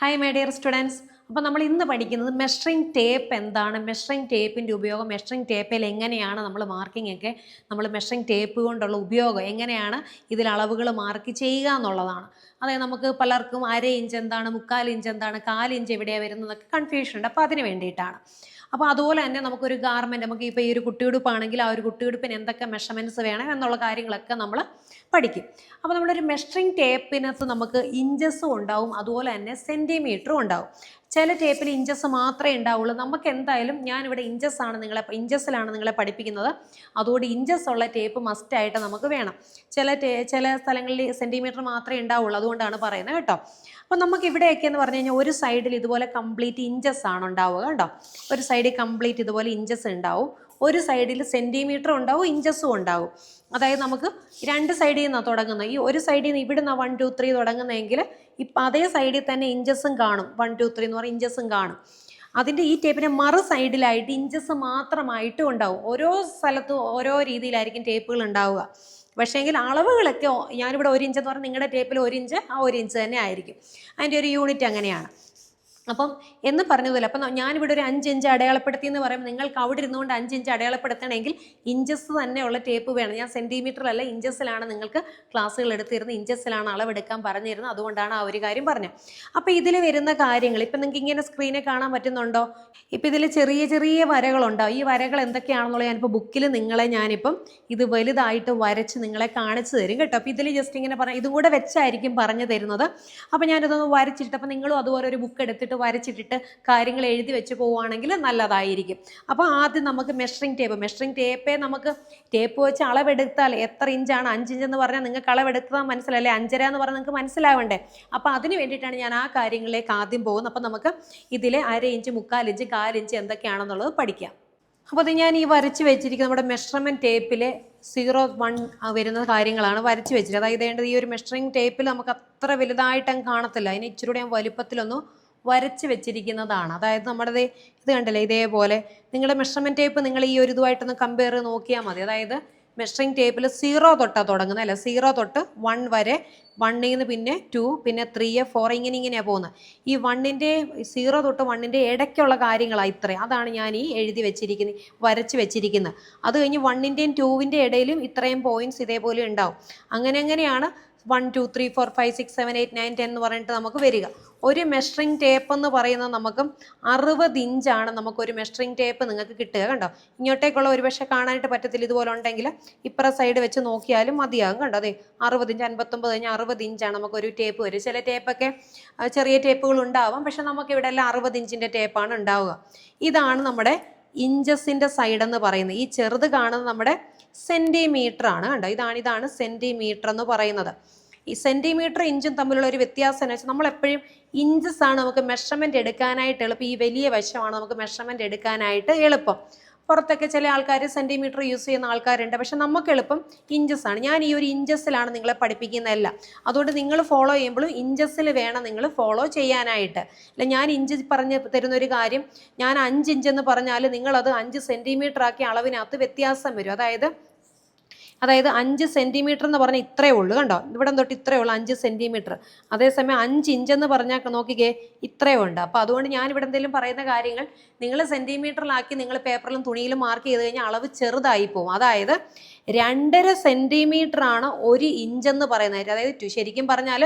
Hi my dear students. അപ്പോൾ നമ്മൾ ഇന്ന് പഠിക്കുന്നത് മെഷറിംഗ് ടേപ്പ് എന്താണ്, മെഷറിംഗ് ടേപ്പിൻ്റെ ഉപയോഗം, മെഷറിംഗ് ടേപ്പിൽ എങ്ങനെയാണ് നമ്മൾ മാർക്കിംഗ് ഒക്കെ, നമ്മൾ മെഷറിംഗ് ടേപ്പ് കൊണ്ടുള്ള ഉപയോഗം എങ്ങനെയാണ് ഇതിൽ അളവുകൾ മാർക്ക് ചെയ്യുക എന്നുള്ളതാണ്. അതായത് നമുക്ക് പലർക്കും 1/2 ഇഞ്ച് എന്താണ്, 3/4 ഇഞ്ച് എന്താണ്, 1/4 ഇഞ്ച് എവിടെയാണ് വരുന്നതൊക്കെ കൺഫ്യൂഷൻ ഉണ്ട്. അപ്പോൾ അതിന് വേണ്ടിയിട്ടാണ്. അപ്പോൾ അതുപോലെ തന്നെ നമുക്കൊരു ഗാർമെൻറ്റ്, നമുക്ക് ഇപ്പോൾ ഈ ഒരു കുട്ടിയുടുപ്പാണെങ്കിൽ ആ ഒരു കുട്ടിയുടുപ്പിന് എന്തൊക്കെ മെഷർമെൻറ്റ്സ് വേണം എന്നുള്ള കാര്യങ്ങളൊക്കെ നമ്മൾ പഠിക്കും. അപ്പോൾ നമ്മളൊരു മെഷറിംഗ് ടേപ്പിനകത്ത് നമുക്ക് ഇഞ്ചസും ഉണ്ടാവും, അതുപോലെ തന്നെ സെൻറ്റിമീറ്ററും ഉണ്ടാവും. ചില ടേപ്പിൽ ഇഞ്ചസ് മാത്രമേ ഉണ്ടാവുള്ളൂ. നമുക്ക് എന്തായാലും ഞാനിവിടെ ഇഞ്ചസിലാണ് നിങ്ങളെ പഠിപ്പിക്കുന്നത്. അതുകൊണ്ട് ഇഞ്ചസ് ഉള്ള ടേപ്പ് മസ്റ്റായിട്ട് നമുക്ക് വേണം. ചില സ്ഥലങ്ങളിൽ സെൻറ്റിമീറ്റർ മാത്രമേ ഉണ്ടാവുള്ളൂ, അതുകൊണ്ടാണ് പറയുന്നത് കേട്ടോ. അപ്പോൾ നമുക്ക് ഇവിടെയൊക്കെ എന്ന് പറഞ്ഞു കഴിഞ്ഞാൽ ഒരു സൈഡിൽ ഇതുപോലെ കംപ്ലീറ്റ് ഇഞ്ചസ് ആണ് ഉണ്ടാവുക കേട്ടോ. ഒരു സൈഡിൽ കംപ്ലീറ്റ് ഇതുപോലെ ഇഞ്ചസ് ഉണ്ടാവും, ഒരു സൈഡിൽ സെൻറ്റിമീറ്റർ ഉണ്ടാവും, ഇഞ്ചസും ഉണ്ടാവും. അതായത് നമുക്ക് രണ്ട് സൈഡിൽ നിന്നാണ് തുടങ്ങുന്നത്. ഈ ഒരു സൈഡിൽ നിന്ന് ഇവിടുന്ന് 1 2 3 തുടങ്ങുന്നതെങ്കിൽ ഇപ്പം അതേ സൈഡിൽ തന്നെ ഇഞ്ചസും കാണും. 1 2 3 എന്ന് പറഞ്ഞാൽ ഇഞ്ചസും കാണും. അതിൻ്റെ ഈ ടേപ്പിൻ്റെ മറു സൈഡിലായിട്ട് ഇഞ്ചസ് മാത്രമായിട്ടും ഉണ്ടാവും. ഓരോ സ്ഥലത്തും ഓരോ രീതിയിലായിരിക്കും ടേപ്പുകൾ ഉണ്ടാവുക. പക്ഷേങ്കിൽ അളവുകളൊക്കെ ഞാനിവിടെ 1 ഇഞ്ച് എന്ന് പറഞ്ഞാൽ നിങ്ങളുടെ ടേപ്പിൽ 1 ഇഞ്ച് ആ 1 ഇഞ്ച് തന്നെ ആയിരിക്കും. അതിൻ്റെ ഒരു യൂണിറ്റ് അങ്ങനെയാണ്. അപ്പം എന്ന് പറഞ്ഞതുപോലെ അപ്പം ഞാനിവിടെ ഒരു 5 ഇഞ്ച് അടയാളപ്പെടുത്തി എന്ന് പറയുമ്പോൾ നിങ്ങൾക്ക് അവിടെ ഇരുന്നുകൊണ്ട് 5 ഇഞ്ച് അടയാളപ്പെടുത്തണമെങ്കിൽ ഇഞ്ചസ് തന്നെയുള്ള ടേപ്പ് വേണം. ഞാൻ സെൻറ്റിമീറ്ററിലല്ല ഇഞ്ചസിലാണ് നിങ്ങൾക്ക് ക്ലാസ്സുകൾ എടുത്തിരുന്നത്, ഇഞ്ചസിലാണ് അളവെടുക്കാൻ പറഞ്ഞിരുന്നത്. അതുകൊണ്ടാണ് ആ ഒരു കാര്യം പറഞ്ഞത്. അപ്പോൾ ഇതിൽ വരുന്ന കാര്യങ്ങൾ ഇപ്പം നിങ്ങൾക്ക് ഇങ്ങനെ സ്ക്രീനിൽ കാണാൻ പറ്റുന്നുണ്ടോ? ഇപ്പം ഇതിൽ ചെറിയ ചെറിയ വരകളുണ്ടാവും. ഈ വരകൾ എന്തൊക്കെയാണെന്നുള്ളത് ഞാനിപ്പോൾ ബുക്കിൽ ഞാനിപ്പം ഇത് വലുതായിട്ട് വരച്ച് നിങ്ങളെ കാണിച്ചു തരും കേട്ടോ. അപ്പോൾ ഇതിൽ ജസ്റ്റ് ഇങ്ങനെ പറഞ്ഞാൽ ഇതും കൂടെ വെച്ചായിരിക്കും പറഞ്ഞു തരുന്നത്. അപ്പോൾ ഞാനിതൊന്ന് വരച്ചിട്ട്, അപ്പോൾ നിങ്ങളും അതുപോലെ ഒരു ബുക്ക് എടുത്തിട്ട് വരച്ചിട്ടിട്ട് കാര്യങ്ങൾ എഴുതി വെച്ച് പോവുകയാണെങ്കിൽ നല്ലതായിരിക്കും. അപ്പോൾ ആദ്യം നമുക്ക് മെഷറിംഗ് ടേപ്പേ നമുക്ക് ടേപ്പ് വെച്ച് അളവെടുത്താൽ എത്ര ഇഞ്ചാണ്, 5 ഇഞ്ച് എന്ന് പറഞ്ഞാൽ നിങ്ങൾക്ക് അളവെടുത്താൽ മനസ്സിലല്ലേ, 5.5 എന്ന് പറഞ്ഞാൽ നിങ്ങൾക്ക് മനസ്സിലാവണ്ടേ. അപ്പോൾ അതിന് വേണ്ടിയിട്ടാണ് ഞാൻ ആ കാര്യങ്ങളിലേക്ക് ആദ്യം പോകുന്നത്. അപ്പോൾ നമുക്ക് ഇതിൽ 1/2 ഇഞ്ച്, 3/4 ഇഞ്ച്, 1/4 ഇഞ്ച് എന്തൊക്കെയാണെന്നുള്ളത് പഠിക്കാം. അപ്പോൾ അത് ഞാൻ ഈ വരച്ച് വെച്ചിരിക്കുന്ന നമ്മുടെ മെഷർമെൻറ്റ് ടേപ്പിൽ 0-1 വരുന്ന കാര്യങ്ങളാണ് വരച്ച് വെച്ചിട്ട്. അതായത് ഈ ഒരു മെഷറിംഗ് ടേപ്പിൽ നമുക്ക് അത്ര വലുതായിട്ടങ്ങ് കാണത്തില്ല, അതിന് ഇച്ചിരി കൂടെ ഞാൻ വലുപ്പത്തിലൊന്ന് വരച്ച് വെച്ചിരിക്കുന്നതാണ്. അതായത് നമ്മുടെ ഇത് കണ്ടില്ലേ, ഇതേപോലെ നിങ്ങളുടെ മെഷർമെൻറ്റ് ടേപ്പ് നിങ്ങൾ ഈ ഒരു ഇതുമായിട്ടൊന്ന് കമ്പയർ നോക്കിയാൽ മതി. അതായത് മെഷറിംഗ് ടേപ്പിൽ 0 തൊട്ടാണ് തുടങ്ങുന്നത് അല്ലേ, 0 തൊട്ട് 1 വരെ, 1 നിന്ന് പിന്നെ 2, പിന്നെ 3, 4 ഇങ്ങനെയാണ് പോകുന്നത്. ഈ 0 തൊട്ട് 1 ഇടയ്ക്കുള്ള കാര്യങ്ങളാണ് ഇത്രയും. അതാണ് ഞാൻ ഈ എഴുതി വെച്ചിരിക്കുന്നത്, വരച്ച് വെച്ചിരിക്കുന്നത്. അത് കഴിഞ്ഞ് 1 2 ഇടയിലും ഇത്രയും പോയിന്റ്സ് ഇതേപോലെ ഉണ്ടാവും. അങ്ങനെയാണ് 1 2 3 4 5 6 7 8 9 10 എന്ന് പറഞ്ഞിട്ട് നമുക്ക് വരിക. ഒരു മെഷറിംഗ് ടേപ്പ് എന്ന് പറയുന്നത് നമുക്ക് 60 ഇഞ്ചാണ് നമുക്കൊരു മെഷറിംഗ് ടേപ്പ് നിങ്ങൾക്ക് കിട്ടുക കണ്ടോ. ഇങ്ങോട്ടേക്കുള്ള ഒരു പക്ഷേ കാണാനായിട്ട് പറ്റത്തില്ല, ഇതുപോലെ ഉണ്ടെങ്കിൽ ഇപ്പുറ സൈഡ് വെച്ച് നോക്കിയാലും മതിയാകും കണ്ടോ. അതെ 60 ഇഞ്ച്, 59 കഴിഞ്ഞാൽ 60 ഇഞ്ചാണ് നമുക്കൊരു ടേപ്പ് വരും. ചില ടേപ്പൊക്കെ ചെറിയ ടേപ്പുകൾ ഉണ്ടാവാം, പക്ഷെ നമുക്ക് ഇവിടെ എല്ലാം 60 ഇഞ്ചിൻ്റെ ടേപ്പാണ് ഉണ്ടാവുക. ഇതാണ് നമ്മുടെ ഇഞ്ചസിൻ്റെ സൈഡ് എന്ന് പറയുന്നത്. ഈ ചെറുത് കാണുന്നത് നമ്മുടെ സെൻറ്റിമീറ്റർ ആണ് കണ്ടോ. ഇതാണ് സെൻറ്റിമീറ്റർ എന്ന് പറയുന്നത്. ഈ സെൻറ്റിമീറ്റർ ഇഞ്ചും തമ്മിലുള്ള ഒരു വ്യത്യാസം എന്ന് വെച്ചാൽ നമ്മളെപ്പോഴും ഇഞ്ചസ് ആണ് നമുക്ക് മെഷർമെൻറ്റ് എടുക്കാനായിട്ട് എളുപ്പം. ഈ വലിയ വശമാണ് നമുക്ക് മെഷർമെൻറ്റ് എടുക്കാനായിട്ട് എളുപ്പം. പുറത്തൊക്കെ ചില ആൾക്കാർ സെൻറ്റിമീറ്റർ യൂസ് ചെയ്യുന്ന ആൾക്കാരുണ്ട്, പക്ഷെ നമുക്ക് എളുപ്പം ഇഞ്ചസ് ആണ്. ഞാൻ ഈ ഒരു ഇഞ്ചസിലാണ് നിങ്ങളെ പഠിപ്പിക്കുന്നതല്ല. അതുകൊണ്ട് നിങ്ങൾ ഫോളോ ചെയ്യുമ്പോഴും ഇഞ്ചസിൽ വേണം നിങ്ങൾ ഫോളോ ചെയ്യാനായിട്ട്. അല്ല ഞാൻ ഇഞ്ച് പറഞ്ഞ് തരുന്നൊരു കാര്യം, ഞാൻ 5 ഇഞ്ചെന്ന് പറഞ്ഞാൽ നിങ്ങളത് 5 സെൻറ്റിമീറ്റർ ആക്കി അളവിനകത്ത് വ്യത്യാസം വരും. അതായത് 5 സെൻറ്റിമീറ്റർ എന്ന് പറഞ്ഞാൽ ഇത്രയേ ഉള്ളൂ കണ്ടോ, ഇവിടെ തൊട്ട് ഇത്രയേ ഉള്ളൂ 5 സെൻറ്റിമീറ്റർ. അതേസമയം 5 ഇഞ്ചെന്ന് പറഞ്ഞാൽ നോക്കിക്കേ ഇത്രയും ഉണ്ട്. അപ്പോൾ അതുകൊണ്ട് ഞാനിവിടെ എന്തെങ്കിലും പറയുന്ന കാര്യങ്ങൾ നിങ്ങൾ സെൻറ്റിമീറ്ററിലാക്കി നിങ്ങൾ പേപ്പറിലും തുണിയിലും മാർക്ക് ചെയ്ത് കഴിഞ്ഞാൽ അളവ് ചെറുതായി പോകും. അതായത് 2.5 സെൻറ്റിമീറ്റർ ആണ് 1 ഇഞ്ചെന്ന് പറയുന്നത്. അതായത് ശരിക്കും പറഞ്ഞാൽ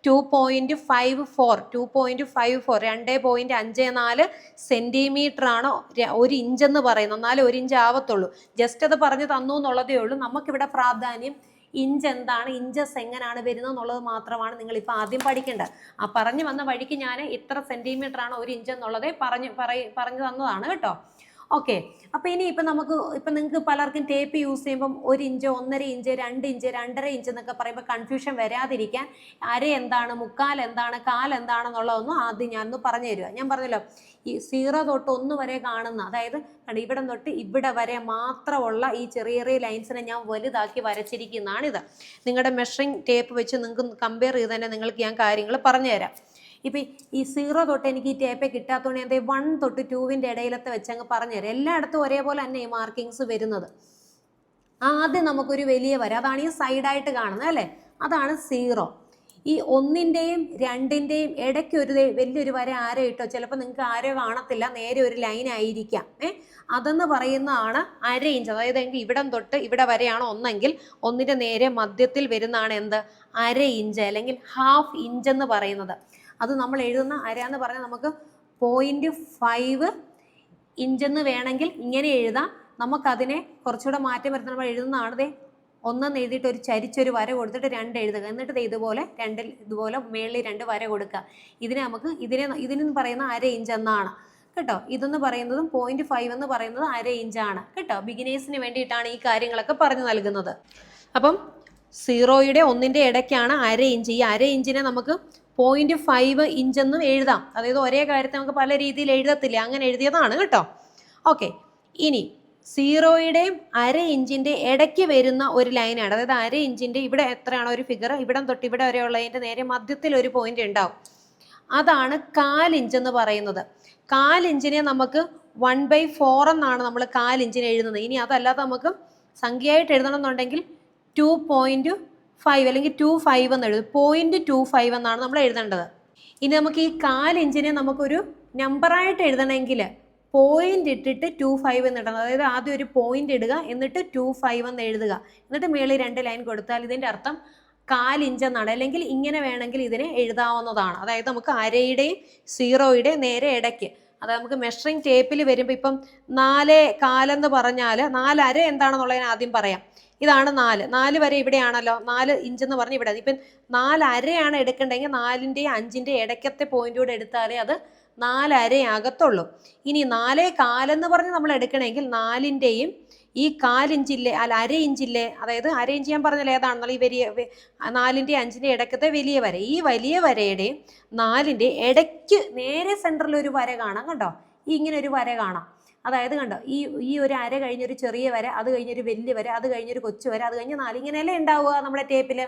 2.54 2.54 സെൻറ്റിമീറ്റർ ആണ് 1 ഇഞ്ചെന്ന് പറയുന്നത്. എന്നാലും 1 ഇഞ്ച് ആവത്തുള്ളൂ. ജസ്റ്റ് അത് പറഞ്ഞു തന്നു എന്നുള്ളതേ ഉള്ളൂ. നമുക്കിവിടെ പ്രാധാന്യം ഇഞ്ച് എന്താണ്, ഇഞ്ചസ് എങ്ങനെയാണ് വരുന്നത് എന്നുള്ളത് മാത്രമാണ് നിങ്ങളിപ്പോൾ ആദ്യം പഠിക്കേണ്ടത്. ആ പറഞ്ഞു വന്ന വഴിക്ക് ഞാൻ ഇത്ര സെൻറ്റിമീറ്റർ ആണ് 1 ഇഞ്ച് എന്നുള്ളത് പറഞ്ഞു തന്നതാണ് കേട്ടോ. ഓക്കെ. അപ്പോൾ ഇനി ഇപ്പം നിങ്ങൾക്ക് പലർക്കും ടേപ്പ് യൂസ് ചെയ്യുമ്പം 1 ഇഞ്ച്, 1.5 ഇഞ്ച്, 2 ഇഞ്ച്, 2.5 ഇഞ്ച് എന്നൊക്കെ പറയുമ്പോൾ കൺഫ്യൂഷൻ വരാതിരിക്കാൻ 1/2 എന്താണ്, 3/4 എന്താണ്, 1/4 എന്താണെന്നുള്ളതൊന്നും ആദ്യം ഞാനൊന്ന് പറഞ്ഞു തരിക. ഞാൻ പറഞ്ഞല്ലോ ഈ 0 തൊട്ട് 1 വരെ കാണുന്ന, അതായത് ഇവിടെ തൊട്ട് ഇവിടെ വരെ മാത്രമുള്ള ഈ ചെറിയ ചെറിയ ലൈൻസിനെ ഞാൻ വലുതാക്കി വരച്ചിരിക്കുന്നതാണിത്. നിങ്ങളുടെ മെഷറിംഗ് ടേപ്പ് വെച്ച് നിങ്ങൾക്ക് കമ്പയർ ചെയ്ത് തന്നെ നിങ്ങൾക്ക് ഞാൻ കാര്യങ്ങൾ പറഞ്ഞു തരാം. ഇപ്പം ഈ 0 തൊട്ട് എനിക്ക് ഈ ടേപ്പേ കിട്ടാത്തതുകൊണ്ട് ഞാൻ 1 തൊട്ട് 2 ഇടയിലത്തെ വെച്ച് അങ്ങ് പറഞ്ഞുതരാം. എല്ലായിടത്തും ഒരേപോലെ തന്നെ ഈ മാർക്കിങ്സ് വരുന്നത്. ആദ്യം നമുക്കൊരു വലിയ വര, അതാണ് ഈ സൈഡായിട്ട് കാണുന്നത് അല്ലേ, അതാണ് 0. ഈ 1ൻ്റെയും 2ൻ്റെയും ഇടയ്ക്ക് ഒരു വലിയൊരു വര ആരോ ഇട്ടോ, ചിലപ്പോൾ നിങ്ങൾക്ക് ആരോ കാണത്തില്ല, നേരെ ഒരു ലൈൻ ആയിരിക്കാം. അതെന്ന് പറയുന്നതാണ് അര ഇഞ്ച്. അതായത് ഇവിടം തൊട്ട് ഇവിടെ വരെയാണ് ഒന്നെങ്കിൽ 1ൻ്റെ നേരെ മധ്യത്തിൽ വരുന്നതാണ് എന്ത്, അര ഇഞ്ച് അല്ലെങ്കിൽ ഹാഫ് ഇഞ്ച് എന്ന് പറയുന്നത്. അത് നമ്മൾ എഴുതുന്ന അര എന്ന് പറഞ്ഞാൽ നമുക്ക് 0.5 ഇഞ്ചെന്ന് വേണമെങ്കിൽ ഇങ്ങനെ എഴുതാം. നമുക്കതിനെ കുറച്ചുകൂടെ മാറ്റം വരുന്ന നമ്മൾ എഴുതുന്നതാണ് 1 എഴുതിയിട്ട് ഒരു ചരിച്ചൊരു വര കൊടുത്തിട്ട് 2 എഴുതുക. എന്നിട്ട് ഇതുപോലെ ഇതുപോലെ മേളിൽ 2 വര കൊടുക്കുക. ഇതിനെന്ന് പറയുന്ന അര ഇഞ്ച് എന്നാണ് കേട്ടോ. ഇതെന്ന് പറയുന്നതും 0.5 എന്ന് പറയുന്നത് അര ഇഞ്ചാണ് കേട്ടോ. ബിഗിനേഴ്സിന് വേണ്ടിയിട്ടാണ് ഈ കാര്യങ്ങളൊക്കെ പറഞ്ഞു നൽകുന്നത്. അപ്പം 0യുടെ 1ൻ്റെ ഇടയ്ക്കാണ് അര ഇഞ്ച്. ഈ അര ഇഞ്ചിനെ നമുക്ക് 0.5 ഇഞ്ചെന്നും എഴുതാം. അതായത് ഒരേ കാര്യത്തെ നമുക്ക് പല രീതിയിൽ എഴുതത്തില്ല, അങ്ങനെ എഴുതിയതാണ് കേട്ടോ. ഓക്കെ, ഇനി 0യുടെയും അര ഇഞ്ചിൻ്റെ ഇടയ്ക്ക് വരുന്ന ഒരു ലൈനാണ്. അതായത് അര ഇഞ്ചിൻ്റെ ഇവിടെ എത്രയാണോ ഒരു ഫിഗർ, ഇവിടം തൊട്ട് ഇവിടെ വരെ ഉള്ളതിൻ്റെ നേരെ മധ്യത്തിൽ ഒരു പോയിന്റ് ഉണ്ടാവും. അതാണ് 1/4 ഇഞ്ച് എന്ന് പറയുന്നത്. 1/4 ഇഞ്ചിനെ നമുക്ക് 1/4 എന്നാണ് നമ്മൾ 1/4 ഇഞ്ചിനെ എഴുതുന്നത്. ഇനി അതല്ലാതെ നമുക്ക് സംഖ്യയായിട്ട് എഴുതണം എന്നുണ്ടെങ്കിൽ 2.5 അല്ലെങ്കിൽ 25 എന്ന് എഴുതും. 0.25 എന്നാണ് നമ്മൾ എഴുതേണ്ടത്. ഇനി നമുക്ക് ഈ 1/4 ഇഞ്ചിനെ നമുക്കൊരു നമ്പറായിട്ട് എഴുതണമെങ്കിൽ പോയിന്റ് ഇട്ടിട്ട് 25 എന്ന് ഇടണം. അതായത് ആദ്യം ഒരു പോയിന്റ് ഇടുക, എന്നിട്ട് 25 എന്ന് എഴുതുക, എന്നിട്ട് മേളിൽ 2 ലൈൻ കൊടുത്താൽ ഇതിൻ്റെ അർത്ഥം 1/4 ഇഞ്ച് എന്നാണ്. അല്ലെങ്കിൽ ഇങ്ങനെ വേണമെങ്കിൽ ഇതിനെ എഴുതാവുന്നതാണ്. അതായത് നമുക്ക് അരയുടെയും 0യുടെയും നേരെ ഇടയ്ക്ക്, അതായത് നമുക്ക് മെഷറിംഗ് ടേപ്പിൽ വരുമ്പോൾ ഇപ്പം 4/4 എന്ന് പറഞ്ഞാൽ 4 അര എന്താണെന്നുള്ളതിന് ആദ്യം പറയാം. ഇതാണ് 4 വരെ ഇവിടെയാണല്ലോ, 4 ഇഞ്ച് എന്ന് പറഞ്ഞ് ഇവിടെ. ഇപ്പം 4 അരയാണ് എടുക്കേണ്ടെങ്കിൽ 4ൻ്റെയും 5ൻ്റെയും ഇടയ്ക്കത്തെ പോയിന്റ് കൂടെ എടുത്താലേ അത് 4 അരയാകത്തുള്ളൂ. ഇനി 4/4 എന്ന് പറഞ്ഞ് നമ്മൾ എടുക്കണമെങ്കിൽ 4ൻ്റെയും ഈ 1/4 ഇഞ്ചില്ലേ, അല്ല അര ഇഞ്ചില്ലേ, അതായത് അര ഇഞ്ച് ഞാൻ പറഞ്ഞാൽ ഏതാണെന്നുള്ള ഈ വലിയ 4ൻ്റെയും 5ൻ്റെയും ഇടയ്ക്കത്തെ വലിയ വര, ഈ വലിയ വരയുടെയും 4ൻ്റെ ഇടയ്ക്ക് നേരെ സെൻറ്ററിൽ ഒരു വര കാണാം കണ്ടോ. ഈ ഇങ്ങനെ ഒരു വര കാണാം. അതായത് കണ്ടോ, ഈ ഒരു അര കഴിഞ്ഞൊരു ചെറിയ വര, അത് കഴിഞ്ഞൊരു വലിയ വര, അത് കഴിഞ്ഞൊരു കൊച്ചു വര, അത് കഴിഞ്ഞ് 4, ഇങ്ങനെയല്ലേ ഉണ്ടാവുക നമ്മുടെ ടേപ്പിൽ.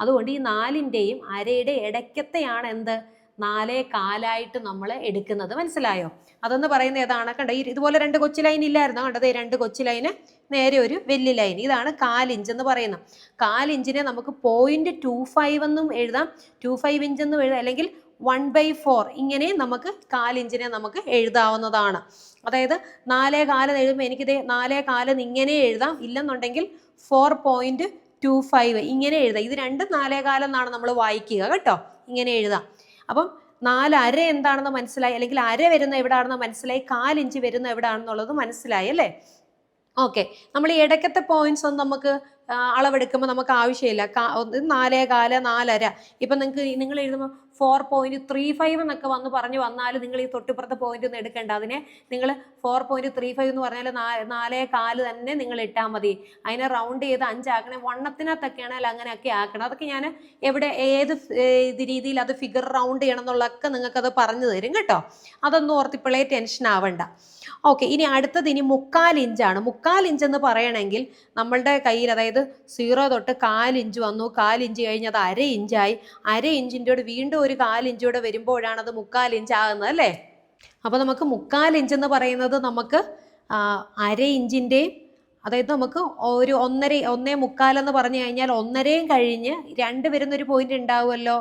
അതുകൊണ്ട് ഈ 4ൻ്റെയും അരയുടെ ഇടയ്ക്കത്തെയാണ് എന്ത്, 4/4 നമ്മൾ എടുക്കുന്നത്. മനസ്സിലായോ? അതെന്ന് പറയുന്നത് ഏതാണ് കണ്ടോ, ഇതുപോലെ 2 കൊച്ചു ലൈൻ ഇല്ലായിരുന്നോ, കണ്ടത് 2 കൊച്ചു ലൈന് നേരെ ഒരു വലിയ ലൈൻ. ഇതാണ് 1/4 ഇഞ്ച് എന്ന് പറയുന്നത്. 1/4 ഇഞ്ചിനെ നമുക്ക് 0.25 എന്നും എഴുതാം, 25 ഇഞ്ച് എന്നും എഴുതാം, അല്ലെങ്കിൽ 1/4 ഇങ്ങനെ നമുക്ക് 1/4 ഇഞ്ചിനെ നമുക്ക് എഴുതാവുന്നതാണ്. അതായത് 4/4 എഴുതുമ്പോൾ എനിക്കിത് 4/4 ഇങ്ങനെ എഴുതാം, ഇല്ലെന്നുണ്ടെങ്കിൽ 4.25 ഇങ്ങനെ എഴുതാം. ഇത് രണ്ടും 4/4 എന്നാണ് നമ്മൾ വായിക്കുക കേട്ടോ, ഇങ്ങനെ എഴുതാം. അപ്പം 4 അര എന്താണെന്ന് മനസ്സിലായി, അല്ലെങ്കിൽ അര വരുന്ന എവിടെയാണെന്ന് മനസ്സിലായി, 1/4 ഇഞ്ച് വരുന്ന എവിടെയാണെന്നുള്ളത് മനസ്സിലായി അല്ലേ? ഓക്കെ, നമ്മൾ ഈ ഇടയ്ക്കത്തെ പോയിന്റ്സ് ഒന്നും നമുക്ക് അളവെടുക്കുമ്പോൾ നമുക്ക് ആവശ്യമില്ല. 4/4, 4 അര. ഇപ്പം നിങ്ങൾ എഴുതുമ്പോൾ 4.35 എന്നൊക്കെ പറഞ്ഞു വന്നാൽ നിങ്ങൾ ഈ തൊട്ടിപ്പുറത്തെ പോയിന്റ് ഒന്നും എടുക്കേണ്ട. അതിനെ നിങ്ങൾ 4.35 എന്ന് പറഞ്ഞാൽ 4/4 തന്നെ നിങ്ങൾ ഇട്ടാൽ മതി. അതിനെ റൗണ്ട് ചെയ്ത് 5 ആക്കണേ, വണ്ണത്തിനകത്തൊക്കെ ആണെങ്കിൽ അങ്ങനെയൊക്കെ ആക്കണം. അതൊക്കെ ഞാൻ ഏത് രീതിയിൽ അത് ഫിഗർ റൗണ്ട് ചെയ്യണം എന്നുള്ളതൊക്കെ നിങ്ങൾക്കത് പറഞ്ഞു തരും കേട്ടോ. അതൊന്നും ഓർത്തിപ്പോഴേ ടെൻഷൻ ആവണ്ട. ഓക്കെ, ഇനി അടുത്തത് 1/4 ഇഞ്ചാണ്. 1/4 ഇഞ്ച് എന്ന് പറയണമെങ്കിൽ നമ്മളുടെ കയ്യിൽ, അതായത് 0 തൊട്ട് 1/4 ഇഞ്ച് വന്നു, 1/4 ഇഞ്ച് കഴിഞ്ഞ് അത് അര ഇഞ്ചായി, അര ഇഞ്ചിൻ്റെ വീണ്ടും ഒരു 1/4 ഇഞ്ചൂടെ വരുമ്പോഴാണ് അത് 1/4 ഇഞ്ച് ആകുന്നത് അല്ലേ? അപ്പോൾ നമുക്ക് 1/4 ഇഞ്ച് എന്ന് പറയുന്നത് നമുക്ക് അര ഇഞ്ചിൻ്റെയും, അതായത് നമുക്ക് ഒരു 1.25 എന്ന് പറഞ്ഞു കഴിഞ്ഞാൽ 1.5 കഴിഞ്ഞ് 2 വരുന്നൊരു പോയിന്റ് ഉണ്ടാവുമല്ലോ,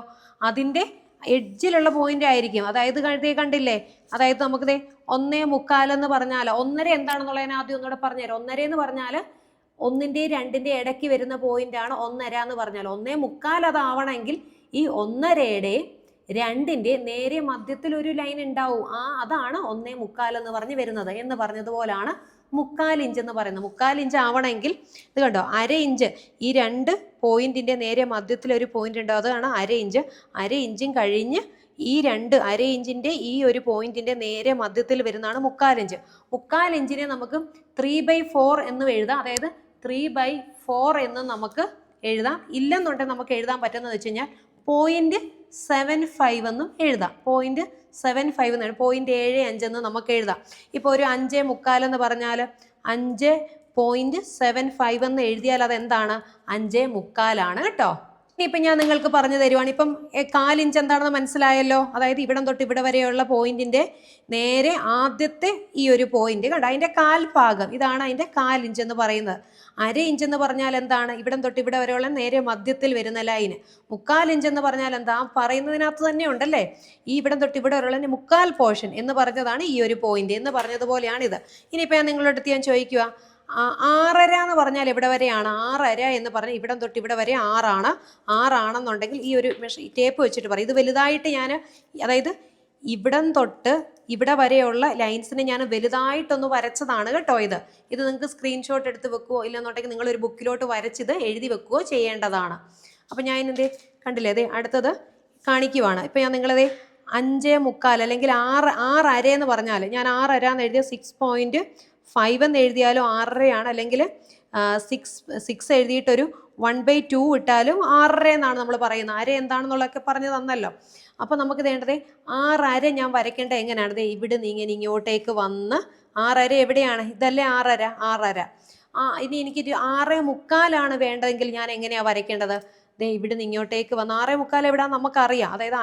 അതിൻ്റെ എഡ്ജിലുള്ള പോയിന്റ് ആയിരിക്കും. അതായത് കണ്ടില്ലേ, അതായത് നമുക്ക് 1.25 എന്ന് പറഞ്ഞാൽ 1.5 എന്താണെന്നുള്ളതിനെ ആദ്യം ഒന്നുകൂടെ പറഞ്ഞുതരാം. 1.5 എന്ന് പറഞ്ഞാൽ 1ൻ്റെയും 2ൻ്റെയും ഇടയ്ക്ക് വരുന്ന പോയിന്റാണ് 1.5 എന്ന് പറഞ്ഞാൽ. 1.25 അതാവണമെങ്കിൽ ഈ 1.5യുടെയും 2ൻ്റെയും നേരെ മധ്യത്തിൽ ഒരു ലൈൻ ഉണ്ടാവും. അതാണ് 1.25 എന്ന് പറഞ്ഞ് വരുന്നത്. എന്ന് പറഞ്ഞതുപോലാണ് 1/4 ഇഞ്ച് എന്ന് പറയുന്നത്. 1/4 ഇഞ്ച് ആവണമെങ്കിൽ ഇത് കണ്ടോ, അര ഇഞ്ച്, ഈ 2 പോയിന്റിന്റെ നേരെ മധ്യത്തിൽ ഒരു പോയിന്റ് ഉണ്ട്, അതാണ് അര ഇഞ്ച്. അര ഇഞ്ചും കഴിഞ്ഞ് ഈ അര ഇഞ്ചിന്റെ ഈ ഒരു പോയിന്റിന്റെ നേരെ മധ്യത്തിൽ വരുന്നതാണ് 1/4 ഇഞ്ച്. 1/4 ഇഞ്ചിനെ നമുക്ക് 3/4 എന്നും എഴുതാം. അതായത് 3/4 എന്ന് നമുക്ക് എഴുതാം. ഇല്ലെന്നുണ്ടെങ്കിൽ നമുക്ക് എഴുതാൻ പറ്റുന്നത് വെച്ച് കഴിഞ്ഞാൽ 0.75 എന്നും എഴുതാം. 0.75 എന്ന് 0.75 എന്ന് നമുക്ക് എഴുതാം. ഇപ്പോൾ ഒരു 5.25 എന്ന് പറഞ്ഞാൽ 5.75 എന്ന് എഴുതിയാൽ അതെന്താണ്, 5.25 കേട്ടോ. ഇനിയിപ്പം ഞാൻ നിങ്ങൾക്ക് പറഞ്ഞു തരുവാണ്. ഇപ്പം 1/4 ഇഞ്ച് എന്താണെന്ന് മനസ്സിലായല്ലോ. അതായത് ഇവിടം തൊട്ട് ഇവിടെ വരെയുള്ള പോയിന്റിന്റെ നേരെ ആദ്യത്തെ ഈ ഒരു പോയിന്റ് കണ്ടോ, അതിന്റെ 1/4 ഭാഗം, ഇതാണ് അതിന്റെ 1/4 ഇഞ്ച് എന്ന് പറയുന്നത്. 1/2 ഇഞ്ച് എന്ന് പറഞ്ഞാൽ എന്താണ്? ഇവിടം തൊട്ട് ഇവിടെ വരെയുള്ള നേരെ മധ്യത്തിൽ വരുന്ന ലൈന്. 1/4 ഇഞ്ച് എന്ന് പറഞ്ഞാൽ എന്താ? പറയുന്നതിനകത്ത് തന്നെ ഉണ്ടല്ലേ, ഈ ഇവിടം തൊട്ട് ഇവിടെ വരെയുള്ള 1/4 പോർഷൻ എന്ന് പറഞ്ഞതാണ് ഈ ഒരു പോയിന്റ് എന്ന് പറഞ്ഞതുപോലെയാണിത്. ഇനിയിപ്പോൾ ഞാൻ നിങ്ങളുടെ അടുത്ത് ഞാൻ ചോദിക്കുക, 6.5 എന്ന് പറഞ്ഞാൽ എവിടെ വരെയാണ്? 6.5 എന്ന് പറഞ്ഞാൽ ഇവിടം തൊട്ട് ഇവിടെ വരെ 6 ആണെന്നുണ്ടെങ്കിൽ ഈ ഒരു ടേപ്പ് വെച്ചിട്ട് പറയും. ഇത് വലുതായിട്ട് ഞാൻ, അതായത് ഇവിടം തൊട്ട് ഇവിടെ വരെയുള്ള ലൈൻസിനെ ഞാൻ വലുതായിട്ടൊന്ന് വരച്ചതാണ് കേട്ടോ. ഇത് നിങ്ങൾക്ക് സ്ക്രീൻഷോട്ട് എടുത്ത് വെക്കുകയോ ഇല്ലെന്നുണ്ടെങ്കിൽ നിങ്ങളൊരു ബുക്കിലോട്ട് വരച്ചിത് എഴുതി വെക്കുകയോ ചെയ്യേണ്ടതാണ്. അപ്പം ഞാൻ ഇതിൻ്റെ കണ്ടില്ലേ, അതെ അടുത്തത് കാണിക്കുവാണ്. ഇപ്പം ഞാൻ നിങ്ങളതേ 5.25 അല്ലെങ്കിൽ 6.5 എന്ന് പറഞ്ഞാൽ ഞാൻ 6.5 എന്ന് എഴുതിയ 6.5 എന്ന് എഴുതിയാലും 6.5 അല്ലെങ്കിൽ 6 എഴുതിയിട്ടൊരു 1/2 ഇട്ടാലും 6.5 എന്നാണ് നമ്മൾ പറയുന്നത്. അര എന്താണെന്നുള്ളതൊക്കെ പറഞ്ഞു തന്നല്ലോ. അപ്പോൾ നമുക്ക് വേണ്ടത് 6.5 ഞാൻ വരയ്ക്കേണ്ടത് എങ്ങനെയാണ്? ഇവിടെ നിന്ന് ഇങ്ങോട്ടേക്ക് വന്ന് 6.5 എവിടെയാണ്? ഇതല്ലേ 6.5. ഇനി എനിക്കൊരു 6.25 വേണ്ടതെങ്കിൽ ഞാൻ എങ്ങനെയാണ് വരയ്ക്കേണ്ടത്? ഇവിടെ നിന്ന് ഇങ്ങോട്ടേക്ക് വന്ന് 6.25 എവിടെയാണെന്ന് നമുക്കറിയാം. അതായത്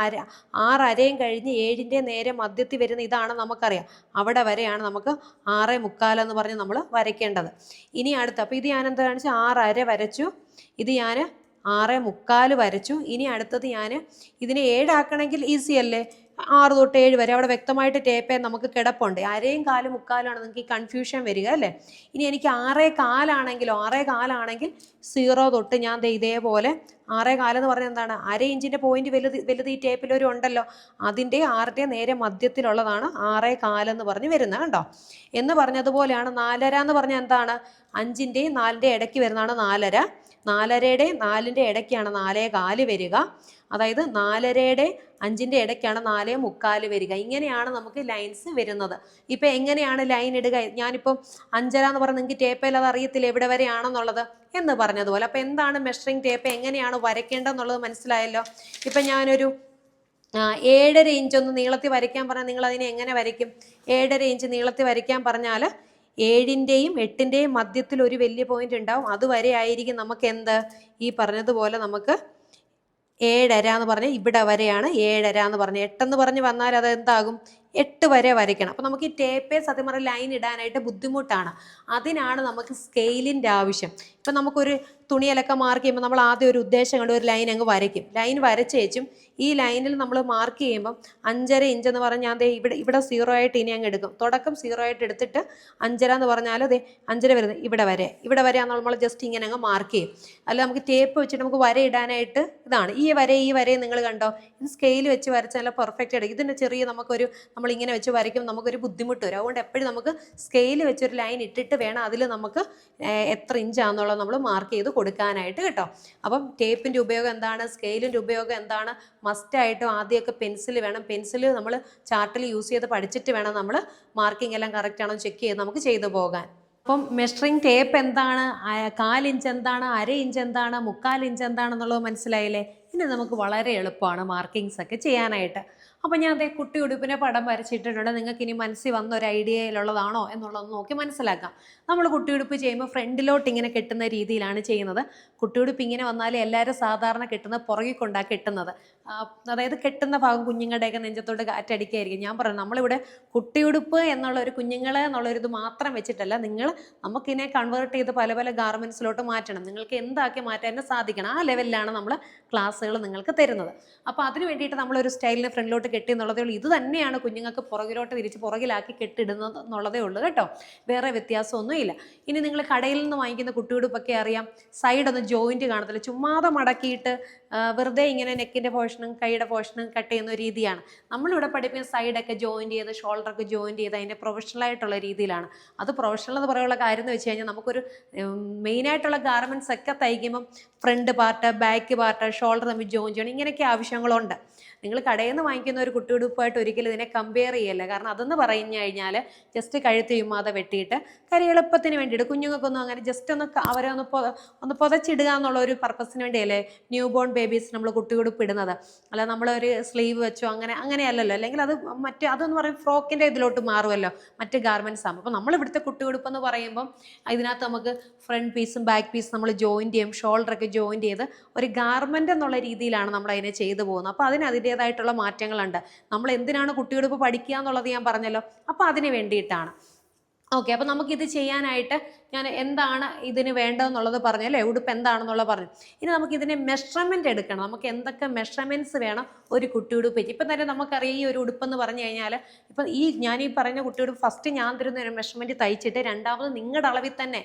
6.5 കഴിഞ്ഞ് 7ൻ്റെ നേരെ മധ്യത്തിൽ വരുന്ന ഇതാണ് നമുക്കറിയാം. അവിടെ വരെയാണ് നമുക്ക് 6.25 എന്ന് പറഞ്ഞ് നമ്മൾ വരയ്ക്കേണ്ടത്. ഇനി അടുത്ത്, അപ്പോൾ ഇത് ഞാൻ എന്താ കാണിച്ചു? 6.5 വരച്ചു. ഇത് ഞാൻ 6.25 വരച്ചു. ഇനി അടുത്തത് ഞാൻ ഇതിനെ 7 ആക്കണമെങ്കിൽ ഈസി അല്ലേ? 6 തൊട്ട് 7 വരെ അവിടെ വ്യക്തമായിട്ട് ടേപ്പ് നമുക്ക് കിടപ്പുണ്ട്. 1/2 1/4 1/4 ആണ് നിങ്ങൾക്ക് ഈ കൺഫ്യൂഷൻ വരിക അല്ലേ. ഇനി എനിക്ക് 6.25 ആണെങ്കിലോ, 6.25 ആണെങ്കിൽ 0 തൊട്ട് ഞാൻ ഇതേപോലെ 6.25 എന്ന് പറഞ്ഞാൽ എന്താണ്? 1/2 ഇഞ്ചിൻ്റെ പോയിന്റ് വലുത് ഈ ടേപ്പിലൊരു ഉണ്ടല്ലോ, അതിൻ്റെ 6ൻ്റെ നേരെ മധ്യത്തിലുള്ളതാണ് 6.25 എന്ന് പറഞ്ഞ് വരുന്നത് കണ്ടോ. എന്ന് പറഞ്ഞതുപോലെയാണ് 4.5 എന്ന് പറഞ്ഞാൽ എന്താണ്? 5ൻ്റെയും 4ൻ്റെ ഇടയ്ക്ക് വരുന്നതാണ് 4.5. 4.5യുടെ 4ൻ്റെ ഇടയ്ക്കാണ് 4.25 വരിക. അതായത് 4.5യുടെ 5ൻ്റെ ഇടയ്ക്കാണ് 4.25 വരിക. ഇങ്ങനെയാണ് നമുക്ക് ലൈൻസ് വരുന്നത്. ഇപ്പം എങ്ങനെയാണ് ലൈൻ ഇടുക? ഞാനിപ്പം 5.5 എന്ന് പറഞ്ഞാൽ നിങ്ങൾക്ക് ടേപ്പയിൽ അത് അറിയത്തില്ല എവിടെ വരെയാണെന്നുള്ളത് എന്ന് പറഞ്ഞതുപോലെ. അപ്പം എന്താണ് മെഷറിംഗ് ടേപ്പ്, എങ്ങനെയാണ് വരയ്ക്കേണ്ടതെന്നുള്ളത് മനസ്സിലായല്ലോ. ഇപ്പം ഞാനൊരു 7.5 ഇഞ്ച് ഒന്ന് നീളത്തിൽ വരയ്ക്കാൻ പറഞ്ഞാൽ നിങ്ങൾ അതിനെ എങ്ങനെ വരയ്ക്കും? 7.5 ഇഞ്ച് നീളത്തിൽ വരയ്ക്കാൻ പറഞ്ഞാൽ 7ൻ്റെയും 8ൻ്റെയും മധ്യത്തിൽ ഒരു വലിയ പോയിന്റ് ഉണ്ടാവും. അതുവരെ ആയിരിക്കും നമുക്ക് എന്ത്, ഈ പറഞ്ഞതുപോലെ നമുക്ക് 7.5 എന്ന് പറഞ്ഞാൽ ഇവിടെ വരെയാണ് 7.5 എന്ന് പറഞ്ഞ് 8 എന്ന് പറഞ്ഞ് വന്നാൽ അത് എന്താകും? 8 വരെ വരയ്ക്കണം. അപ്പോൾ നമുക്ക് ഈ ടേപ്പേ സത്യം പറഞ്ഞാൽ ലൈൻ ഇടാനായിട്ട് ബുദ്ധിമുട്ടാണ്. അതിനാണ് നമുക്ക് സ്കെയിലിൻ്റെ ആവശ്യം. ഇപ്പം നമുക്കൊരു തുണിയിലൊക്കെ മാർക്ക് ചെയ്യുമ്പോൾ നമ്മൾ ആദ്യം ഒരു ഉദ്ദേശം കണ്ട് ഒരു ലൈൻ അങ്ങ് വരയ്ക്കും. ലൈൻ വരച്ചേച്ചും ഈ ലൈനിൽ നമ്മൾ മാർക്ക് ചെയ്യുമ്പം 5.5 ഇഞ്ച് എന്ന് പറഞ്ഞാൽ ഞാൻ ഇവിടെ 0 ആയിട്ട് ഇനി അങ്ങ് എടുക്കും. തുടക്കം 0 ആയിട്ട് എടുത്തിട്ട് 5.5 എന്ന് പറഞ്ഞാൽ അതെ 5.5 വരുന്നത് ഇവിടെ വരെ നമ്മൾ ജസ്റ്റ് ഇങ്ങനെ അങ്ങ് മാർക്ക് ചെയ്യും. അല്ല നമുക്ക് ടേപ്പ് വെച്ചിട്ട് നമുക്ക് വര ഇടാനായിട്ട് ഇതാണ് ഈ വരെ നിങ്ങൾ കണ്ടോ, ഇത് സ്കെയിൽ വെച്ച് വരച്ചാൽ നല്ല പെർഫെക്റ്റ് ആയിട്ട്. ഇതിൻ്റെ ചെറിയ നമ്മളിങ്ങനെ വെച്ച് വരയ്ക്കുമ്പോൾ നമുക്കൊരു ബുദ്ധിമുട്ട് വരും. അതുകൊണ്ട് എപ്പോഴും നമുക്ക് സ്കെയിൽ വെച്ചൊരു ലൈൻ ഇട്ടിട്ട് വേണം അതിൽ നമുക്ക് എത്ര ഇഞ്ചാണെന്നുള്ളത് നമ്മൾ മാർക്ക് ചെയ്ത് കൊടുക്കാനായിട്ട് കേട്ടോ. അപ്പം ടേപ്പിൻ്റെ ഉപയോഗം എന്താണ്, സ്കെയിലിൻ്റെ ഉപയോഗം എന്താണ്, മസ്റ്റായിട്ടും ആദ്യമൊക്കെ പെൻസിൽ വേണം. പെൻസിൽ നമ്മൾ ചാർട്ടിൽ യൂസ് ചെയ്ത് പഠിച്ചിട്ട് വേണം നമ്മൾ മാർക്കിംഗ് എല്ലാം കറക്റ്റ് ആണോ ചെക്ക് ചെയ്ത് നമുക്ക് ചെയ്തു പോകാൻ. അപ്പം മെഷറിംഗ് ടേപ്പ് എന്താണ്, 1/4 ഇഞ്ച് എന്താണ്, 1/2 ഇഞ്ച് എന്താണ്, 3/4 ഇഞ്ച് എന്താണെന്നുള്ളത് മനസ്സിലായില്ലേ. ഇനി നമുക്ക് വളരെ എളുപ്പമാണ് മാർക്കിങ്സ് ഒക്കെ ചെയ്യാനായിട്ട്. അപ്പോൾ ഞാൻ അതേ കുട്ടി ഉടുപ്പിനെ പടം വരച്ചിട്ടിട്ടുണ്ട്. നിങ്ങൾക്ക് ഇനി മനസ്സിൽ വന്ന ഒരു ഐഡിയയിലുള്ളതാണോ എന്നുള്ളത് നോക്കി മനസ്സിലാക്കാം. നമ്മൾ കുട്ടിയുടുപ്പ് ചെയ്യുമ്പോൾ ഫ്രണ്ടിലോട്ട് ഇങ്ങനെ കെട്ടുന്ന രീതിയിലാണ് ചെയ്യുന്നത്. കുട്ടിയുടുപ്പ് ഇങ്ങനെ വന്നാൽ എല്ലാവരും സാധാരണ കെട്ടുന്നത് പുറകിൽ കൊണ്ടാണ് കെട്ടുന്നത്. അതായത് കെട്ടുന്ന ഭാഗം കുഞ്ഞുങ്ങളുടെയൊക്കെ നെഞ്ചത്തോട്ട് കാറ്റടിക്കായിരിക്കും. ഞാൻ പറഞ്ഞു നമ്മളിവിടെ കുട്ടിയുടുപ്പ് എന്നുള്ളൊരു കുഞ്ഞുങ്ങളെ എന്നുള്ളൊരിത് മാത്രം വെച്ചിട്ടല്ല, നമുക്കിതിനെ കൺവേർട്ട് ചെയ്ത് പല പല ഗാർമെൻറ്റ്സിലോട്ട് മാറ്റണം. നിങ്ങൾക്ക് എന്താക്കി മാറ്റാൻ സാധിക്കണം, ആ ലെവലിലാണ് നമ്മൾ ക്ലാസ്സുകൾ നിങ്ങൾക്ക് തരുന്നത്. അപ്പോൾ അതിന് വേണ്ടിയിട്ട് നമ്മളൊരു സ്റ്റൈലിന് ഫ്രണ്ടിലോട്ട് കെട്ടി എന്നുള്ളതേ ഉള്ളൂ. ഇത് തന്നെയാണ് കുഞ്ഞുങ്ങൾക്ക് പുറകിലോട്ട് തിരിച്ച് പുറകിലാക്കി കെട്ടിടുന്നത് എന്നുള്ളതേ ഉള്ളൂ കേട്ടോ, വേറെ വ്യത്യാസമൊന്നുമില്ല. ഇനി നിങ്ങൾ കടയിൽ നിന്ന് വാങ്ങിക്കുന്ന കുട്ടിയുടുപ്പൊക്കെ അറിയാം, സൈഡൊന്നും ജോയിൻറ്റ് കാണത്തില്ല, ചുമ്മാതെ മടക്കിയിട്ട് വെറുതെ ഇങ്ങനെ നെക്കിൻ്റെ പോർഷനും കൈയുടെ പോർഷനും കട്ട് ചെയ്യുന്ന രീതിയാണ്. നമ്മളിവിടെ പഠിപ്പിക്കുന്ന സൈഡൊക്കെ ജോയിൻറ്റ് ചെയ്ത് ഷോൾഡറൊക്കെ ജോയിൻറ്റ് ചെയ്ത് അതിൻ്റെ പ്രൊഫഷണലായിട്ടുള്ള രീതിയിലാണ്. അത് പ്രൊഫഷണൽ എന്ന് പറയാനുള്ള കാര്യം എന്ന് വെച്ച് കഴിഞ്ഞാൽ നമുക്കൊരു മെയിനായിട്ടുള്ള ഗാർമെൻറ്റ്സ് ഒക്കെ തയ്ക്കുമ്പം front part, back part, shoulder shoulder തമ്മിൽ ജോയിൻ ചെയ്യണം, ഇങ്ങനെയൊക്കെ ആവശ്യങ്ങളുണ്ട്. നിങ്ങൾ കടയിൽ നിന്ന് വാങ്ങിക്കുന്ന ഒരു കുട്ടിയുടുപ്പായിട്ട് ഒരിക്കലും ഇതിനെ കമ്പയർ ചെയ്യല്ല. കാരണം അതെന്ന് പറഞ്ഞു കഴിഞ്ഞാൽ ജസ്റ്റ് കഴുത്ത് ചുമ്മാതെ വെട്ടിയിട്ട് കാര്യം എളുപ്പത്തിന് വേണ്ടിയിട്ട് കുഞ്ഞുങ്ങൾക്കൊന്നും അങ്ങനെ ജസ്റ്റ് അവരെ ഒന്ന് പുതച്ചിടുക എന്നുള്ള ഒരു പർപ്പസിന് വേണ്ടിയല്ലേ ന്യൂ ബോൺ ബേബീസ് നമ്മൾ കുട്ടിയുടുപ്പ് ഇടുന്നത്. അല്ല നമ്മളൊരു സ്ലീവ് വെച്ചോ അങ്ങനെയല്ലല്ലോ. അല്ലെങ്കിൽ അത് അതെന്ന് പറയും ഫ്രോക്കിൻ്റെ ഇതിലോട്ട് മാറുമല്ലോ, മറ്റ് ഗാർമെൻറ്റ്സ് ആകുമ്പോൾ. അപ്പോൾ നമ്മൾ ഇവിടുത്തെ കുട്ടിയുടുപ്പ് എന്ന് പറയുമ്പം ഇതിനകത്ത് നമുക്ക് ഫ്രണ്ട് പീസും ബാക്ക് പീസും നമ്മൾ ജോയിൻറ്റ് ചെയ്യും, ഷോൾഡറൊക്കെ ജോയിൻറ്റ് ചെയ്ത് ഒരു ഗാർമെൻ്റ് എന്നുള്ള രീതിയിലാണ് നമ്മൾ അതിനെ ചെയ്തു പോകുന്നത്. അപ്പോൾ അതിൻ്റേതായിട്ടുള്ള മാറ്റങ്ങളുണ്ട്. നമ്മൾ എന്തിനാണ് കുട്ടിയുടുപ്പ് പഠിക്കുക എന്നുള്ളത് ഞാൻ പറഞ്ഞല്ലോ, അപ്പോൾ അതിന് വേണ്ടിയിട്ടാണ്. ഓക്കെ, അപ്പോൾ നമുക്കിത് ചെയ്യാനായിട്ട് ഞാൻ എന്താണ് ഇതിന് വേണ്ടതെന്നുള്ളത് പറഞ്ഞു അല്ലേ, ഉടുപ്പ് എന്താണെന്നുള്ളത് പറഞ്ഞു. ഇനി നമുക്ക് ഇതിനെ മെഷർമെൻറ്റ് എടുക്കണം. നമുക്ക് എന്തൊക്കെ മെഷർമെൻറ്റ്സ് വേണം ഒരു കുട്ടിയുടുപ്പ്. ഇപ്പം തന്നെ നമുക്കറിയാം ഈ ഒരു ഉടുപ്പെന്ന് പറഞ്ഞു കഴിഞ്ഞാൽ ഇപ്പം ഞാൻ ഈ പറഞ്ഞ കുട്ടിയുടുപ്പ് ഫസ്റ്റ് ഞാൻ തരുന്ന ഒരു മെഷർമെൻറ്റ് തയ്ച്ചിട്ട് രണ്ടാമത് നിങ്ങളുടെ അളവിൽ തന്നെ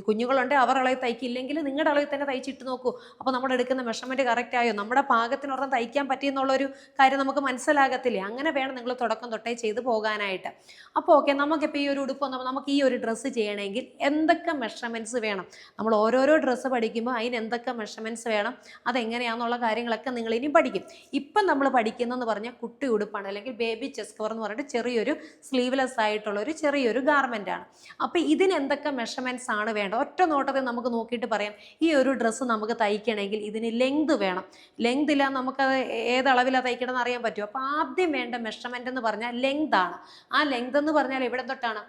കുഞ്ഞുങ്ങളുണ്ട് അവർ അളവിൽ തയ്ക്കില്ലെങ്കിൽ നിങ്ങളുടെ അളവിൽ തന്നെ തയ്ച്ചിട്ട് നോക്കൂ. അപ്പോൾ നമ്മൾ എടുക്കുന്ന മെഷർമെൻറ്റ് കറക്റ്റ് ആയോ, നമ്മുടെ പാകത്തിനൊപ്പം തയ്ക്കാൻ പറ്റിയെന്നുള്ളൊരു കാര്യം നമുക്ക് മനസ്സിലാകത്തില്ലേ. അങ്ങനെ വേണം നിങ്ങൾ തുടക്കം തൊട്ടേ ചെയ്ത് പോകാനായിട്ട്. അപ്പോൾ ഓക്കെ, നമുക്കിപ്പോൾ ഈ ഒരു ഉടുപ്പ് നമുക്ക് ഈ ഒരു ഡ്രസ്സ് ചെയ്യണമെങ്കിൽ എന്തൊക്കെ മെഷർമെൻറ്റ്സ് വേണം, നമ്മൾ ഓരോരോ ഡ്രസ്സ് പഠിക്കുമ്പോൾ അതിന് എന്തൊക്കെ മെഷർമെൻറ്റ്സ് വേണം, അതെങ്ങനെയാണെന്നുള്ള കാര്യങ്ങളൊക്കെ നിങ്ങൾ ഇനി പഠിക്കും. ഇപ്പം നമ്മൾ പഠിക്കുന്നതെന്ന് പറഞ്ഞാൽ കുട്ടി ഉടുപ്പാണ്, അല്ലെങ്കിൽ ബേബി ചെസ്റ്റ് കവർ എന്ന് പറഞ്ഞിട്ട് ചെറിയൊരു സ്ലീവ്ലെസ് ആയിട്ടുള്ള ചെറിയൊരു ഗാർമെൻ്റാണ്. അപ്പോൾ ഇതിന് എന്തൊക്കെ മെഷർമെൻറ്റ്സ് ആണ് വേണ്ടത് ഒറ്റ നോട്ടത്തിൽ നമുക്ക് നോക്കിയിട്ട് പറയാം. ഈ ഒരു ഡ്രസ്സ് നമുക്ക് തയ്ക്കണമെങ്കിൽ ഇതിന് ലെങ്ത് വേണം. ലെങ്ത് ഇല്ല നമുക്കത് ഏതളവിലാണ് തയ്ക്കണമെന്ന് അറിയാൻ പറ്റും. അപ്പോൾ ആദ്യം വേണ്ട മെഷർമെൻറ്റ് എന്ന് പറഞ്ഞാൽ ലെങ്ത് ആണ്. ആ ലെങ്ത് എന്ന് പറഞ്ഞാൽ എവിടെ തൊട്ടാണ്,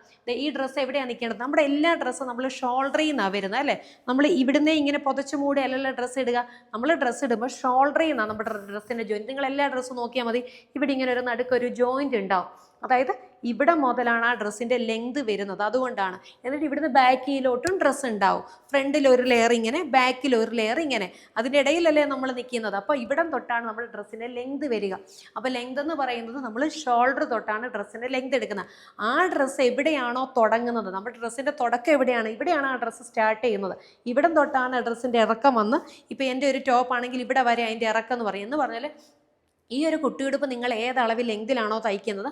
ഈ ഡ്രസ്സ് എവിടെയാണ് നിൽക്കേണ്ടത്, നമ്മുടെ എല്ലാ ഡ്രസ്സും നമ്മൾ ഷോൾഡറിൽ നിന്നാണ് വരുന്നത് അല്ലേ. നമ്മൾ ഇവിടുന്ന് ഇങ്ങനെ പുതച്ചു മൂടി അല്ലല്ലോ ഡ്രസ്സ് ഇടുക. നമ്മൾ ഡ്രസ്സ് ഇടുമ്പോൾ ഷോൾഡറിൽ നിന്നാണ് നമ്മുടെ ഡ്രസ്സിൻ്റെ ജോയിൻറ്റ്. നിങ്ങൾ എല്ലാ ഡ്രസ്സും നോക്കിയാൽ മതി, ഇവിടെ ഇങ്ങനെ ഒരു നടുക്കൊരു ജോയിൻറ്റ് ഉണ്ടാവും. അതായത് ഇവിടെ മുതലാണ് ആ ഡ്രസ്സിൻ്റെ ലെങ്ത് വരുന്നത്, അതുകൊണ്ടാണ്. എന്നിട്ട് ഇവിടുന്ന് ബാക്കിലോട്ടും ഡ്രസ്സ് ഉണ്ടാവും. ഫ്രണ്ടിൽ ഒരു ലെയർ ഇങ്ങനെ, ബാക്കിൽ ഒരു ലെയർ ഇങ്ങനെ, അതിൻ്റെ ഇടയിലല്ലേ നമ്മൾ നിൽക്കുന്നത്. അപ്പോൾ ഇവിടം തൊട്ടാണ് നമ്മുടെ ഡ്രസ്സിൻ്റെ ലെങ്ത് വരിക. അപ്പോൾ ലെങ്ത് എന്ന് പറയുന്നത് നമ്മൾ ഷോൾഡർ തൊട്ടാണ് ഡ്രസ്സിൻ്റെ ലെങ്ത് എടുക്കുന്നത്. ആ ഡ്രസ്സ് എവിടെയാണോ തുടങ്ങുന്നത്, നമ്മുടെ ഡ്രസ്സിൻ്റെ തുടക്കം എവിടെയാണ്, ഇവിടെയാണ് ആ ഡ്രസ്സ് സ്റ്റാർട്ട് ചെയ്യുന്നത്. ഇവിടം തൊട്ടാണ് ഡ്രസ്സിൻ്റെ ഇറക്കം വന്ന്, ഇപ്പോൾ എൻ്റെ ഒരു ടോപ്പ് ആണെങ്കിൽ ഇവിടെ വരെ അതിൻ്റെ ഇറക്കം എന്ന് പറയും. എന്ന് പറഞ്ഞാൽ ഈ ഒരു കുട്ടിയുടുപ്പ് നിങ്ങൾ ഏതളവിൽ ലെങ്തിലാണോ തയ്ക്കുന്നത്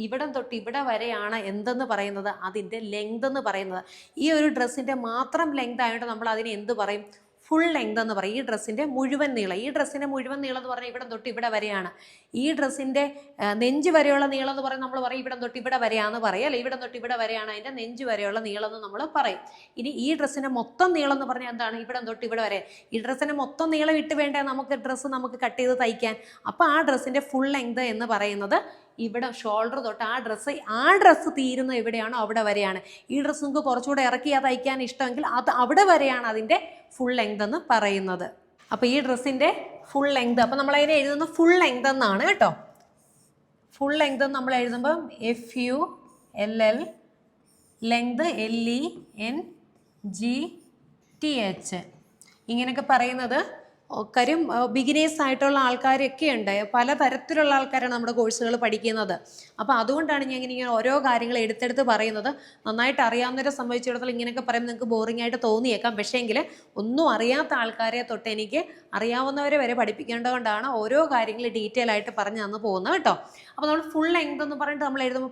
ഇവിടം തൊട്ട് ഇവിടെ വരെയാണ് എന്തെന്ന് പറയുന്നത്, അതിൻ്റെ ലെങ്ത് എന്ന് പറയുന്നത്. ഈ ഒരു ഡ്രസ്സിൻ്റെ മാത്രം ലെങ്ത് ആയതുകൊണ്ട് നമ്മൾ അതിനെ എന്ത് പറയും, ഫുൾ ലെങ്ത് എന്ന് പറയും. ഈ ഡ്രസ്സിൻ്റെ മുഴുവൻ നീളം, ഈ ഡ്രസ്സിൻ്റെ മുഴുവൻ നീളം എന്ന് പറഞ്ഞാൽ ഇവിടം തൊട്ട് ഇവിടെ വരെയാണ്. ഈ ഡ്രസ്സിൻ്റെ നെഞ്ച് വരെയുള്ള നീളം എന്ന് പറഞ്ഞാൽ നമ്മൾ പറയും ഇവിടം തൊട്ട് ഇവിടെ വരെയാണെന്ന് പറയും അല്ലേ. ഇവിടം തൊട്ട് ഇവിടെ വരെയാണ് അതിൻ്റെ നെഞ്ച് വരെയുള്ള നീളം എന്ന് നമ്മൾ പറയും. ഇനി ഈ ഡ്രസ്സിൻ്റെ മൊത്തം നീളം എന്ന് പറഞ്ഞാൽ എന്താണ്, ഇവിടം തൊട്ട് ഇവിടെ വരെ. ഈ ഡ്രസ്സിൻ്റെ മൊത്തം നീളം ഇട്ട് വേണ്ടേ നമുക്ക് ഡ്രസ്സ് നമുക്ക് കട്ട് ചെയ്ത് തയ്ക്കാൻ. അപ്പോൾ ആ ഡ്രസ്സിൻ്റെ ഫുൾ ലെങ്ത് എന്ന് പറയുന്നത് ഇവിടെ ഷോൾഡർ തൊട്ട് ആ ഡ്രസ്സ് തീരുന്ന എവിടെയാണോ അവിടെ വരെയാണ്. ഈ ഡ്രസ്സ് നിങ്ങൾക്ക് കുറച്ചുകൂടെ ഇറക്കിയാ തയ്ക്കാൻ ഇഷ്ടമെങ്കിൽ അത് അവിടെ വരെയാണ് അതിൻ്റെ ഫുൾ ലെങ്ത് എന്ന് പറയുന്നത്. അപ്പോൾ ഈ ഡ്രസ്സിൻ്റെ ഫുൾ ലെങ്ത്, അപ്പോൾ നമ്മളതിനെ എഴുതുന്നത് ഫുൾ ലെങ്ത് എന്നാണ് കേട്ടോ. ഫുൾ ലെങ്ത് നമ്മൾ എഴുതുമ്പം FULL, ലെങ്ത് LENGTH ഇങ്ങനെയൊക്കെ പറയുന്നത്. കാര്യം ബിഗിനേഴ്സ് ആയിട്ടുള്ള ആൾക്കാരൊക്കെ ഉണ്ട്, പല തരത്തിലുള്ള ആൾക്കാരാണ് നമ്മുടെ കോഴ്സുകൾ പഠിക്കുന്നത്. അപ്പോൾ അതുകൊണ്ടാണ് ഞാൻ ഇങ്ങനെ ഓരോ കാര്യങ്ങൾ എടുത്തെടുത്ത് പറയുന്നത്. നന്നായിട്ട് അറിയാവുന്നവരെ സംബന്ധിച്ചിടത്തോളം ഇങ്ങനെയൊക്കെ പറയുമ്പോൾ നിങ്ങൾക്ക് ബോറിംഗ് ആയിട്ട് തോന്നിയേക്കാം. പക്ഷേങ്കിൽ ഒന്നും അറിയാത്ത ആൾക്കാരെ തൊട്ട് എനിക്ക് അറിയാവുന്നവരെ വരെ പഠിപ്പിക്കേണ്ടതുകൊണ്ടാണ് ഓരോ കാര്യങ്ങൾ ഡീറ്റെയിൽ ആയിട്ട് പറഞ്ഞു തന്നു പോകുന്നത് കേട്ടോ. അപ്പോൾ നമ്മൾ ഫുൾ ലെങ്ത് എന്ന് പറഞ്ഞിട്ട് നമ്മൾ എഴുതുമ്പോൾ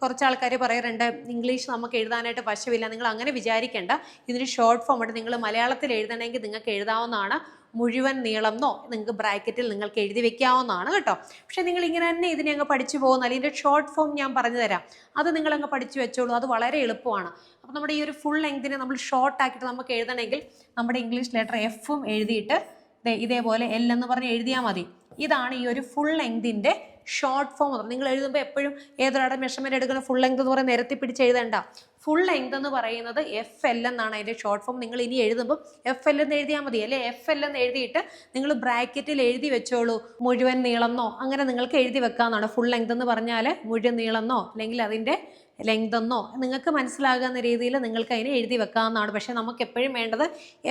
കുറച്ച് ആൾക്കാർ പറയാറുണ്ട് ഇംഗ്ലീഷ് നമുക്ക് എഴുതാനായിട്ട് വശമില്ല. നിങ്ങൾ അങ്ങനെ വിചാരിക്കേണ്ട. ഇതിന് ഷോർട്ട് ഫോം ഉണ്ട്. നിങ്ങൾ മലയാളത്തിൽ എഴുതണമെങ്കിൽ നിങ്ങൾക്ക് എഴുതാവുന്നതാണ്. മുഴുവൻ നീളം എന്നോ നിങ്ങൾക്ക് ബ്രാക്കറ്റിൽ നിങ്ങൾക്ക് എഴുതി വെക്കാവുന്നതാണ് കേട്ടോ. പക്ഷെ നിങ്ങൾ ഇങ്ങനെ തന്നെ ഇതിനെ അങ്ങ് പഠിച്ചു പോകുന്ന, അല്ലെങ്കിൽ ഇതിൻ്റെ ഷോർട്ട് ഫോം ഞാൻ പറഞ്ഞു തരാം, അത് നിങ്ങളങ്ങ് പഠിച്ചു വെച്ചോളൂ. അത് വളരെ എളുപ്പമാണ്. അപ്പോൾ നമ്മുടെ ഈ ഒരു ഫുൾ ലെങ്തിനെ നമ്മൾ ഷോർട്ട് ആക്കിയിട്ട് നമുക്ക് എഴുതണമെങ്കിൽ നമ്മുടെ ഇംഗ്ലീഷ് ലെറ്റർ എഫും എഴുതിയിട്ട് ഇതേപോലെ L എന്ന് പറഞ്ഞ് എഴുതിയാൽ മതി. ഇതാണ് ഈ ഒരു ഫുൾ ലെങ്തിൻ്റെ ഷോർട്ട് ഫോം. നിങ്ങൾ എഴുതുമ്പോൾ എപ്പോഴും ഏതൊരാളുടെ മെഷർമെൻറ്റ് എടുക്കുന്ന ഫുൾ ലെങ്ത് എന്ന് പറയുന്നത് നിരത്തി പിടിച്ച് എഴുതേണ്ട. ഫുൾ ലെങ്ത് എന്ന് പറയുന്നത് FL എന്നാണ് അതിൻ്റെ ഷോർട്ട് ഫോം. നിങ്ങൾ ഇനി എഴുതുമ്പോൾ FL എന്ന് എഴുതിയാൽ മതി അല്ലേ. FL എന്ന് എഴുതിയിട്ട് നിങ്ങൾ ബ്രാക്കറ്റിൽ എഴുതി വെച്ചോളൂ മുഴുവൻ നീളമെന്നോ അങ്ങനെ നിങ്ങൾക്ക് എഴുതി വെക്കാവുന്നതാണ്. ഫുൾ ലെങ്ത് എന്ന് പറഞ്ഞാൽ മുഴുവൻ നീളമെന്നോ അല്ലെങ്കിൽ അതിൻ്റെ ലെങ്ത് എന്നോ നിങ്ങൾക്ക് മനസ്സിലാകുന്ന രീതിയിൽ നിങ്ങൾക്ക് അതിനെ എഴുതി വെക്കാവുന്നതാണ്. പക്ഷേ നമുക്ക് എപ്പോഴും വേണ്ടത്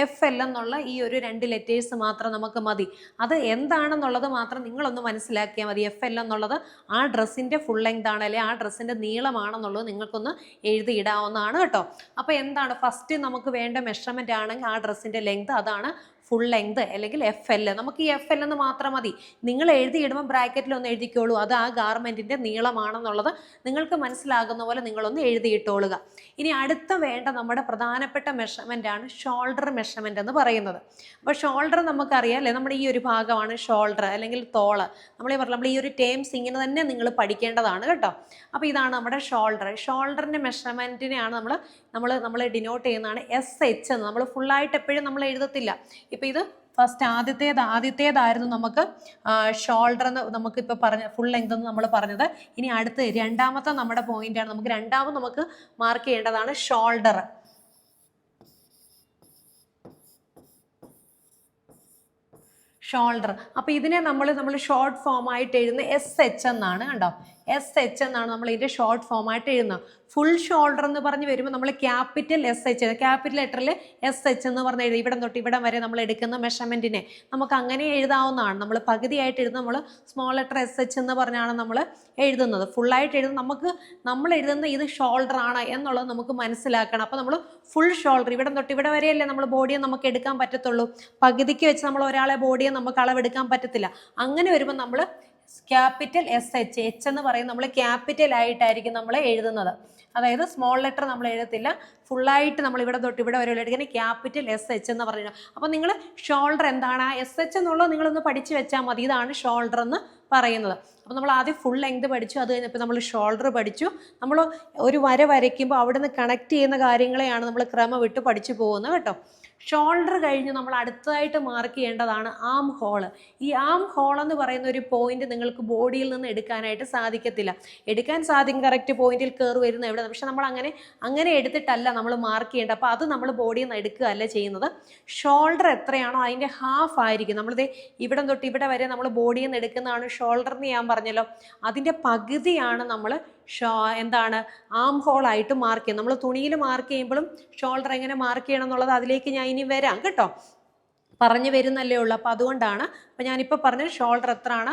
FL എന്നുള്ള ഈ ഒരു 2 ലെറ്റേഴ്സ് മാത്രം നമുക്ക് മതി. അത് എന്താണെന്നുള്ളത് മാത്രം നിങ്ങളൊന്ന് മനസ്സിലാക്കിയാൽ മതി. FL എന്നുള്ളത് ആ ഡ്രസ്സിൻ്റെ ഫുൾ ലെങ്ത് ആണ്, അല്ലെങ്കിൽ ആ ഡ്രസ്സിൻ്റെ നീളമാണെന്നുള്ളത് നിങ്ങൾക്കൊന്ന് എഴുതിയിടാവുന്നതാണ് കേട്ടോ. അപ്പോൾ എന്താണ് ഫസ്റ്റ് നമുക്ക് വേണ്ട മെഷർമെൻ്റ് ആണെങ്കിൽ ആ ഡ്രസ്സിൻ്റെ ലെങ്ത്, അതാണ് ഫുൾ ലെങ്ത് അല്ലെങ്കിൽ FL. നമുക്ക് ഈ FL എന്ന് മാത്രം മതി. നിങ്ങൾ എഴുതിയിടുമ്പോൾ ബ്രാക്കറ്റിൽ ഒന്ന് എഴുതിക്കോളൂ, അത് ആ ഗാർമെൻറ്റിൻ്റെ നീളമാണെന്നുള്ളത് നിങ്ങൾക്ക് മനസ്സിലാകുന്ന പോലെ നിങ്ങളൊന്ന് എഴുതിയിട്ടോളുക. ഇനി അടുത്ത വേണ്ട നമ്മുടെ പ്രധാനപ്പെട്ട മെഷർമെൻ്റ് ആണ് ഷോൾഡർ മെഷർമെൻ്റ് എന്ന് പറയുന്നത്. അപ്പോൾ ഷോൾഡർ നമുക്കറിയാം അല്ലേ, നമ്മുടെ ഈ ഒരു ഭാഗമാണ് ഷോൾഡർ അല്ലെങ്കിൽ തോള്. നമ്മൾ ഈ ഒരു ടേംസ് ഇങ്ങനെ തന്നെ നിങ്ങൾ പഠിക്കേണ്ടതാണ് കേട്ടോ. അപ്പോൾ ഇതാണ് നമ്മുടെ ഷോൾഡർ. ഷോൾഡറിൻ്റെ മെഷർമെൻറ്റിനെയാണ് നമ്മൾ ഡിനോട്ട് ചെയ്യുന്നതാണ് SH എന്ന്. നമ്മൾ ഫുള്ളായിട്ട് എപ്പോഴും നമ്മൾ എഴുതത്തില്ല. ഇപ്പോൾ ഇത് ഫസ്റ്റ് ആദ്യത്തേതായിരുന്നു നമുക്ക് ഷോൾഡർ എന്ന് നമുക്കിപ്പോൾ പറഞ്ഞ ഫുൾ ലെങ്ത് എന്ന് നമ്മൾ പറഞ്ഞത്. ഇനി അടുത്ത് രണ്ടാമത്തെ നമ്മുടെ പോയിന്റാണ്, നമുക്ക് മാർക്ക് ചെയ്യേണ്ടതാണ് ഷോൾഡർ. അപ്പോൾ ഇതിനെ നമ്മൾ ഷോർട്ട് ഫോം ആയിട്ട് എഴുതുന്ന SH എന്നാണ്. കണ്ടോ, SH എന്നാണ് നമ്മൾ ഇതിൻ്റെ ഷോർട്ട് ഫോം ആയിട്ട് എഴുതുന്നത്. ഫുൾ ഷോൾഡർ എന്ന് പറഞ്ഞ് വരുമ്പോൾ നമ്മൾ ക്യാപിറ്റൽ SH, ക്യാപിറ്റൽ ലെറ്ററിൽ SH എന്ന് പറഞ്ഞ് എഴുതി ഇവിടം തൊട്ട് ഇവിടം വരെ നമ്മൾ എടുക്കുന്ന മെഷർമെൻറ്റിനെ നമുക്ക് അങ്ങനെ എഴുതാവുന്നതാണ്. നമ്മൾ പകുതിയായിട്ട് എഴുതുന്ന നമ്മൾ സ്മോൾ ലെറ്റർ SH എന്ന് പറഞ്ഞാണ് നമ്മൾ എഴുതുന്നത്. ഫുള്ളായിട്ട് എഴുതുന്നത് നമ്മൾ എഴുതുന്ന ഇത് ഷോൾഡർ ആണ് എന്നുള്ളത് നമുക്ക് മനസ്സിലാക്കണം. അപ്പോൾ നമ്മൾ ഫുൾ ഷോൾഡർ ഇവിടം തൊട്ട് ഇവിടെ വരെയല്ലേ നമ്മൾ ബോഡിയെ നമുക്ക് എടുക്കാൻ പറ്റത്തുള്ളൂ. പകുതിക്ക് വെച്ച് നമ്മൾ ഒരാളെ ബോഡിയെ നമുക്ക് അളവെടുക്കാൻ പറ്റത്തില്ല. അങ്ങനെ വരുമ്പോൾ നമ്മൾ ക്യാപിറ്റൽ SH എന്ന് പറയും, നമ്മൾ ക്യാപിറ്റൽ ആയിട്ടായിരിക്കും നമ്മൾ എഴുതുന്നത്. അതായത് സ്മോൾ ലെറ്റർ നമ്മൾ എഴുതത്തില്ല, ഫുള്ളായിട്ട് നമ്മൾ ഇവിടെ തൊട്ട് ഇവിടെ വരെ എടുക്കുന്നത് ക്യാപിറ്റൽ SH എന്ന് പറഞ്ഞു. അപ്പോൾ നിങ്ങൾ ഷോൾഡർ എന്താണ്, SH എന്നുള്ളത് നിങ്ങളൊന്ന് പഠിച്ചു വെച്ചാൽ മതി. ഇതാണ് ഷോൾഡർ എന്ന് പറയുന്നത്. അപ്പോൾ നമ്മൾ ആദ്യം ഫുൾ ലെങ്ത് പഠിച്ചു, അത് കഴിഞ്ഞപ്പോൾ നമ്മൾ ഷോൾഡർ പഠിച്ചു. നമ്മൾ ഒരു വര വരയ്ക്കുമ്പോൾ അവിടെ നിന്ന് കണക്ട് ചെയ്യുന്ന കാര്യങ്ങളെയാണ് നമ്മൾ ക്രമം വിട്ട് പഠിച്ചു പോകുന്നത് കേട്ടോ. ഷോൾഡർ കഴിഞ്ഞ് നമ്മൾ അടുത്തതായിട്ട് മാർക്ക് ചെയ്യേണ്ടതാണ് ആം ഹോള്. ഈ ആം ഹോൾ എന്ന് പറയുന്ന ഒരു പോയിന്റ് നിങ്ങൾക്ക് ബോഡിയിൽ നിന്ന് എടുക്കാനായിട്ട് സാധിക്കത്തില്ല. എടുക്കാൻ സാധിക്കും, കറക്റ്റ് പോയിന്റിൽ കയറി വരുന്ന എവിടെ, പക്ഷെ നമ്മൾ അങ്ങനെ എടുത്തിട്ടല്ല നമ്മൾ മാർക്ക് ചെയ്യേണ്ടത്. അപ്പോൾ അത് നമ്മൾ ബോഡിയിൽ നിന്ന് എടുക്കുകയല്ല ചെയ്യുന്നത്. ഷോൾഡർ എത്രയാണോ അതിൻ്റെ ഹാഫ് ആയിരിക്കും. നമ്മളിത് ഇവിടം തൊട്ട് ഇവിടെ വരെ നമ്മൾ ബോഡിയിൽ നിന്ന് എടുക്കുന്നതാണ് ഷോൾഡർ എന്ന് ഞാൻ പറഞ്ഞല്ലോ. അതിൻ്റെ പകുതിയാണ് നമ്മൾ എന്താണ് ആം ഹോൾ ആയിട്ട് മാർക്ക് ചെയ്യുന്നത്. നമ്മൾ തുണിയിൽ മാർക്ക് ചെയ്യുമ്പോഴും ഷോൾഡർ എങ്ങനെ മാർക്ക് ചെയ്യണം എന്നുള്ളത് അതിലേക്ക് ഞാൻ ഇനി വരാം കേട്ടോ, പറഞ്ഞു വരുന്നല്ലേ ഉള്ളൂ. അപ്പോൾ അതുകൊണ്ടാണ് അപ്പോൾ ഞാനിപ്പോൾ പറഞ്ഞ ഷോൾഡർ എത്രയാണ്,